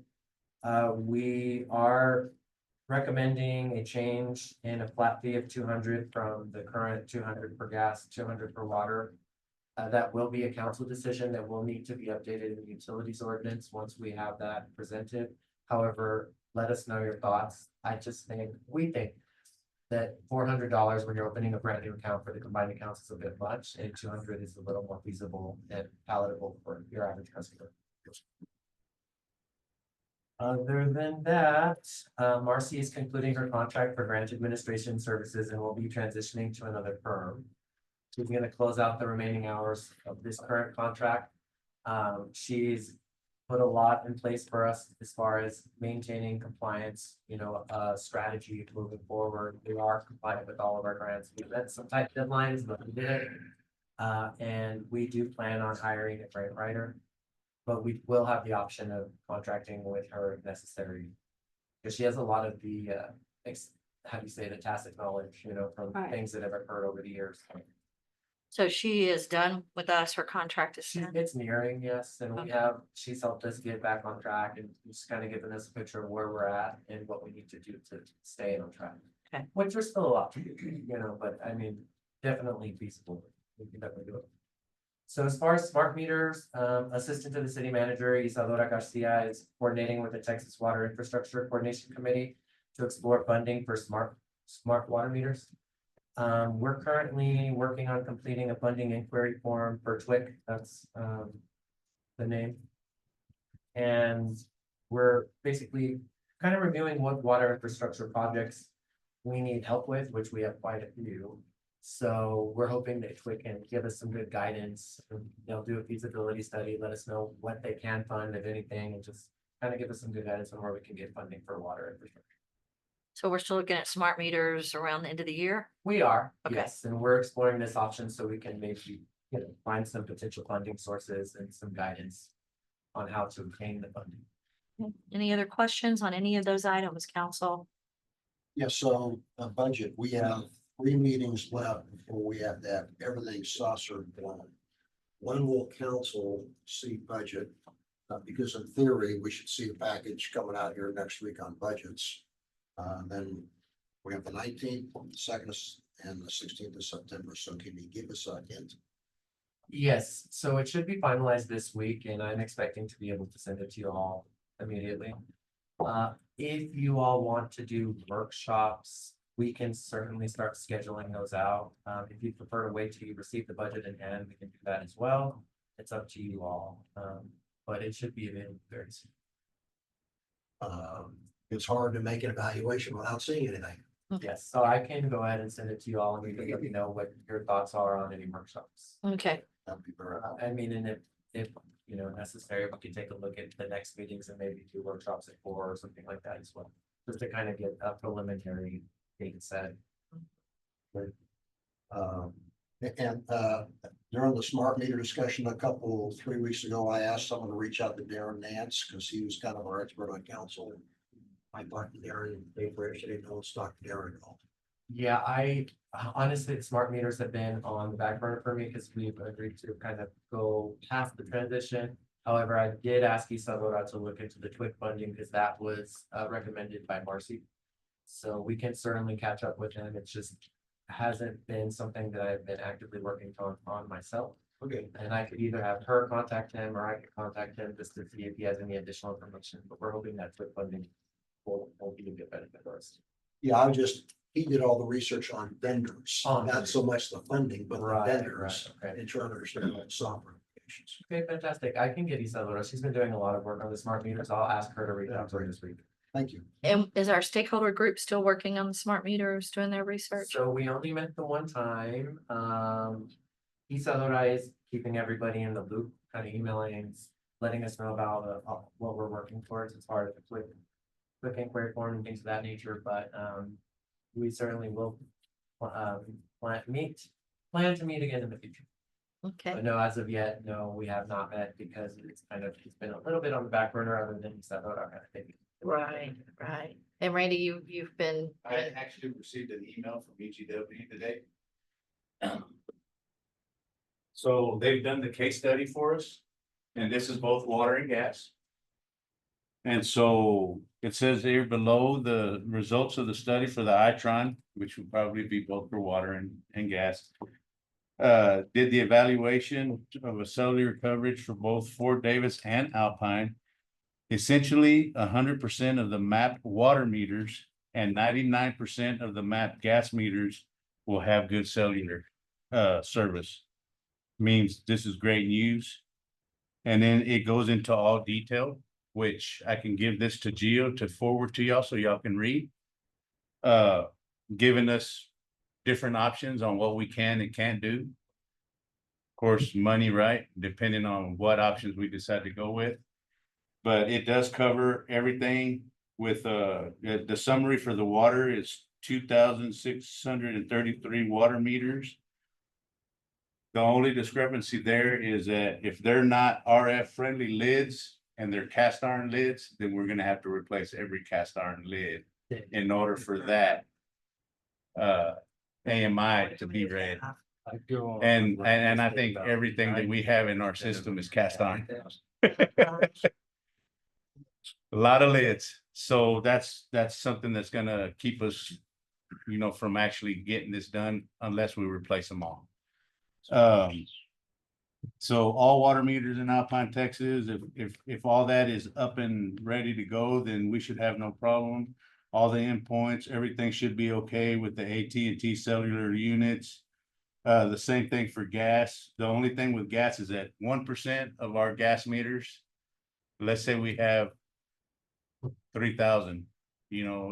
We are recommending a change in a flat fee of 200 from the current 200 for gas, 200 for water. That will be a council decision that will need to be updated in the utilities ordinance once we have that presented. However, let us know your thoughts. We think that $400 when you're opening a brand new account for the combined accounts is a bit much, and 200 is a little more feasible and palatable for your average customer. Other than that, Marcy is concluding her contract for grant administration services and will be transitioning to another firm. She's going to close out the remaining hours of this current contract. She's put a lot in place for us as far as maintaining compliance, strategy moving forward. We are compliant with all of our grants. We've met some tight deadlines, but we did it. And we do plan on hiring a grant writer. But we will have the option of contracting with her if necessary. Because she has a lot of the, the tacit knowledge, from things that have occurred over the years. So she is done with us. Her contract is done. It's nearing, yes. And she's helped us get back on track and just kind of giving us a picture of where we're at and what we need to do to stay on track. Okay. Which there's still a lot to do, but I mean, definitely feasible. We can definitely do it. So as far as smart meters, assistant to the city manager, Isadora Garcia, is coordinating with the Texas Water Infrastructure Coordination Committee to explore funding for smart water meters. We're currently working on completing a funding inquiry form for TWIC. That's the name. And we're basically kind of reviewing what water infrastructure projects we need help with, which we have quite a few. So we're hoping that TWIC can give us some good guidance. They'll do a feasibility study, let us know what they can fund, if anything, and just kind of give us some good guidance on where we can get funding for water infrastructure. So we're still looking at smart meters around the end of the year? We are, Okay. yes, and we're exploring this option so we can maybe find some potential funding sources and some guidance on how to obtain the funding. Okay. Any other questions on any of those items, council? Yes, so budget, we have 3 meetings left before we have that everything saucer done. When will council see budget? Because in theory, we should see a package coming out here next week on budgets. Then we have the 19th, 2nd, and the 16th of September. So can you give us a hint Yes, so it should be finalized this week and I'm expecting to be able to send it to you all immediately. If you all want to do workshops, we can certainly start scheduling those out. If you prefer to wait till you receive the budget in hand, we can do that as well. It's up to you all, but it should be available very soon. It's hard to make an evaluation without seeing anything. Yes, so I can go ahead and send it to you all and you can let me know what your thoughts are on any workshops. Okay, That'd be very I mean, and if, you know, necessary, we can take a look at the next meetings and maybe do workshops at 4 or something like that as well. Just to kind of get a preliminary date set. And during the smart meter discussion 3 weeks ago, I asked someone to reach out to Darren Nance because he was kind of our expert on council. I talked to Darren and they didn't know it's Dr. Darren at all. Yeah, I honestly, smart meters have been on the back burner for me because we've agreed to kind of go past the transition. However, I did ask Isadora to look into the TWIC funding because that was recommended by Marcy. So we can certainly catch up with him. It's just hasn't been something that I've been actively working on myself. Okay. And I could either have her contact him or I could contact him just to see if he has any additional information, but we're hoping that TWIC funding will be a good benefit for us. Yeah, he did all the research on vendors, not so much the funding, but the vendors. Okay. And trying to understand what software applications. Okay, fantastic. I can get Isadora. She's been doing a lot of work on the smart meters. I'll ask her to reach out to her this week. Thank you. and is our stakeholder group still working on the smart meters, doing their research? So we only met the one time. Isadora is keeping everybody in the loop, kind of emailing, letting us know about what we're working towards as far as the quick inquiry form and things of that nature, but we certainly will plan to meet again in the future. Okay, But no, as of yet, no, we have not met because it's been a little bit on the back burner other than Isadora kind of thing. right. And Randy, you've been. I actually received an email from EGW today. So they've done the case study for us, and this is both water and gas. And so it says here below the results of the study for the Itron, which would probably be both for water and gas. Did the evaluation of a cellular coverage for both Fort Davis and Alpine. Essentially, 100% of the mapped water meters and 99% of the mapped gas meters will have good cellular service. Means this is great news. And then it goes into all detail, which I can give this to Gio to forward to y'all so y'all can read. Giving us different options on what we can and can't do. Of course, money, right? Depending on what options we decide to go with. But it does cover everything with the summary for the water is 2,633 water meters. The only discrepancy there is that if they're not RF friendly lids and they're cast iron lids, then we're gonna have to replace every cast iron lid in order for that AMI to be read. And I think everything that we have in our system is cast iron. A lot of lids. So that's something that's gonna keep us, from actually getting this done unless we replace them all. So all water meters in Alpine, Texas, if all that is up and ready to go, then we should have no problem. All the endpoints, everything should be okay with the AT&T cellular units. The same thing for gas. The only thing with gas is that 1% of our gas meters, let's say we have 3,000,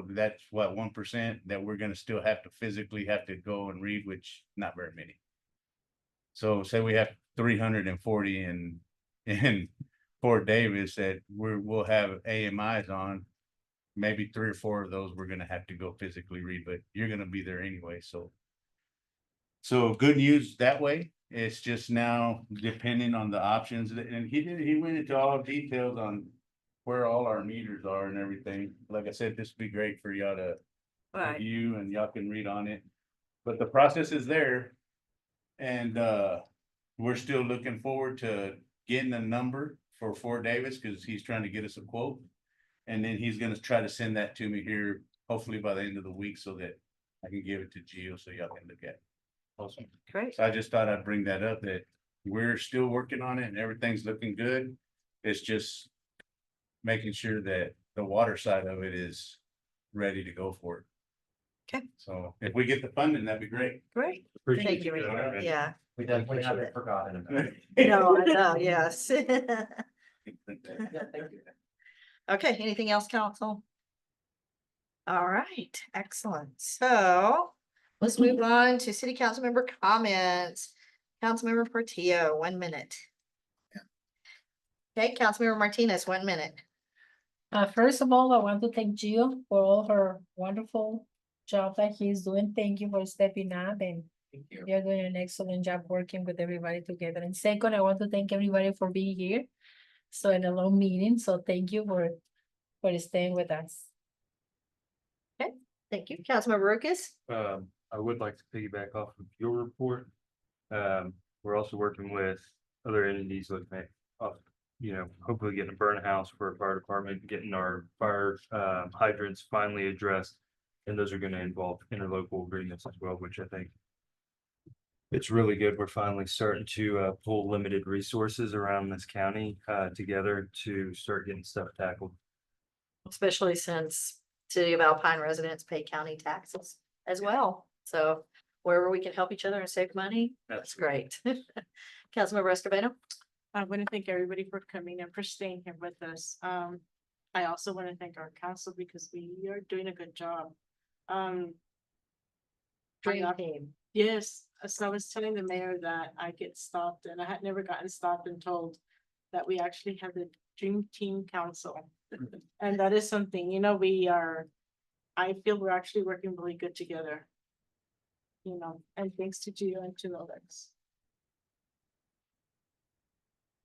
that's what 1% that we're gonna still have to physically have to go and read, which not very many. So say we have 340 in Fort Davis that we'll have AMIs on. Maybe 3 or 4 of those we're gonna have to go physically read, but you're gonna be there anyway, so good news that way. It's just now depending on the options, and he went into all details on where all our meters are and everything. Like I said, this would be great for y'all to review and y'all can read on it. But the process is there. And we're still looking forward to getting a number for Fort Davis because he's trying to get us a quote. And then he's gonna try to send that to me here, hopefully by the end of the week so that I can give it to Gio so y'all can look at it. Awesome. Great. So I just thought I'd bring that up that, we're still working on it and everything's looking good. It's just making sure that the water side of it is ready to go for it. Okay. So if we get the funding, that'd be great. Great. Appreciate Thank you. you doing Rico. that. Yeah. We definitely Appreciate haven't it. forgotten about it. No, I know, yes. Yeah, thank you. Okay, anything else, council? All right, excellent. So let's move on to city council member comments. Councilmember Portillo, 1 minute. Okay, Councilmember Martinez, 1 minute. First of all, I want to thank Jill for all her wonderful job that he's doing. Thank you for stepping up, and Thank you. you're doing an excellent job working with everybody together. And second, I want to thank everybody for being here. So in a long meeting, so thank you for staying with us. Thank you. Councilmember Lucas. I would like to piggyback off of your report. We're also working with other entities looking at, hopefully getting a burn house for a fire department, getting our fire hydrants finally addressed. And those are gonna involve interlocal agreements as well, which I think it's really good. We're finally starting to pull limited resources around this county together to start getting stuff tackled. Especially since City of Alpine residents pay county taxes as well. So wherever we can help each other and save money, that's great. Councilmember Escobedo. I want to thank everybody for coming and for staying here with us. I also want to thank our council because we are doing a good job. Dream team. Yes, so I was telling the mayor that I get stopped and I had never gotten stopped and told that we actually have the Dream Team Council. And that is something, I feel we're actually working really good together. And thanks to Gio and to Alex.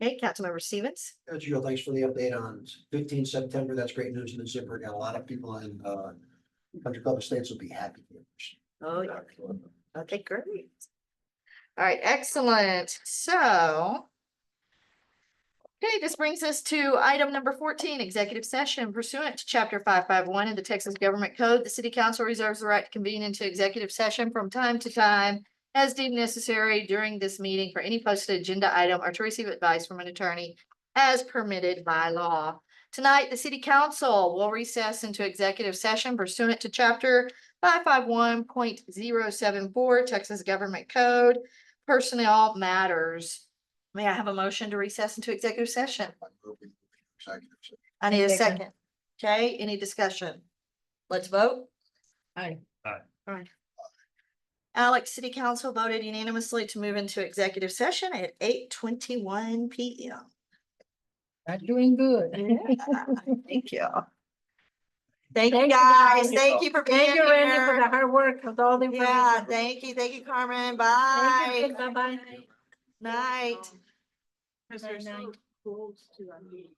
Okay, Councilmember Stevens. Gio, thanks for the update on 15 September. That's great news in the zipper. Got a lot of people in Country Club Estates will be happy. Oh, yeah. Okay, great. All right, excellent. So. Okay, this brings us to item number 14, executive session pursuant to chapter 551 of the Texas Government Code. The city council reserves the right to convene into executive session from time to time as deemed necessary during this meeting for any posted agenda item or to receive advice from an attorney as permitted by law. Tonight, the city council will recess into executive session pursuant to chapter 551.074 Texas Government Code, personnel matters. May I have a motion to recess into executive session? I need a second. Okay, any discussion? Let's vote. Aye. Aye. All right. Alex, city council voted unanimously to move into executive session at 8:21 PM. Are doing good. Thank you. Thank you, guys. Thank you for being Thank you, Randy, for here. the hard work of all the. Yeah, thank you. Thank you, Carmen. Bye. Bye-bye. Night. Because they're so close to our meeting.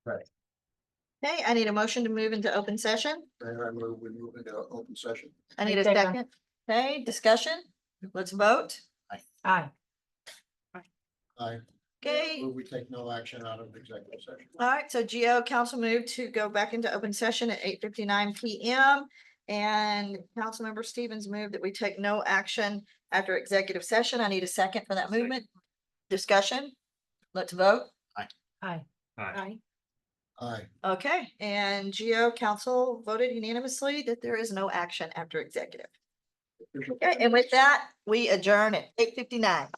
Right. Okay, I need a motion to move into open session. Mayor, I move, we move into open session. I need a Second. second. Okay, discussion. Let's vote. Aye. I Okay, move we take no action out of executive session. all right, so GO council moved to go back into open session at 8:59 PM. And Councilmember Stevens moved that we take no action after executive session. I need a second for that movement. Discussion. Let's vote. Aye. Aye. Aye. Okay, and GO council voted unanimously that there is no action after executive. Okay, and with that, we adjourn at 8:59.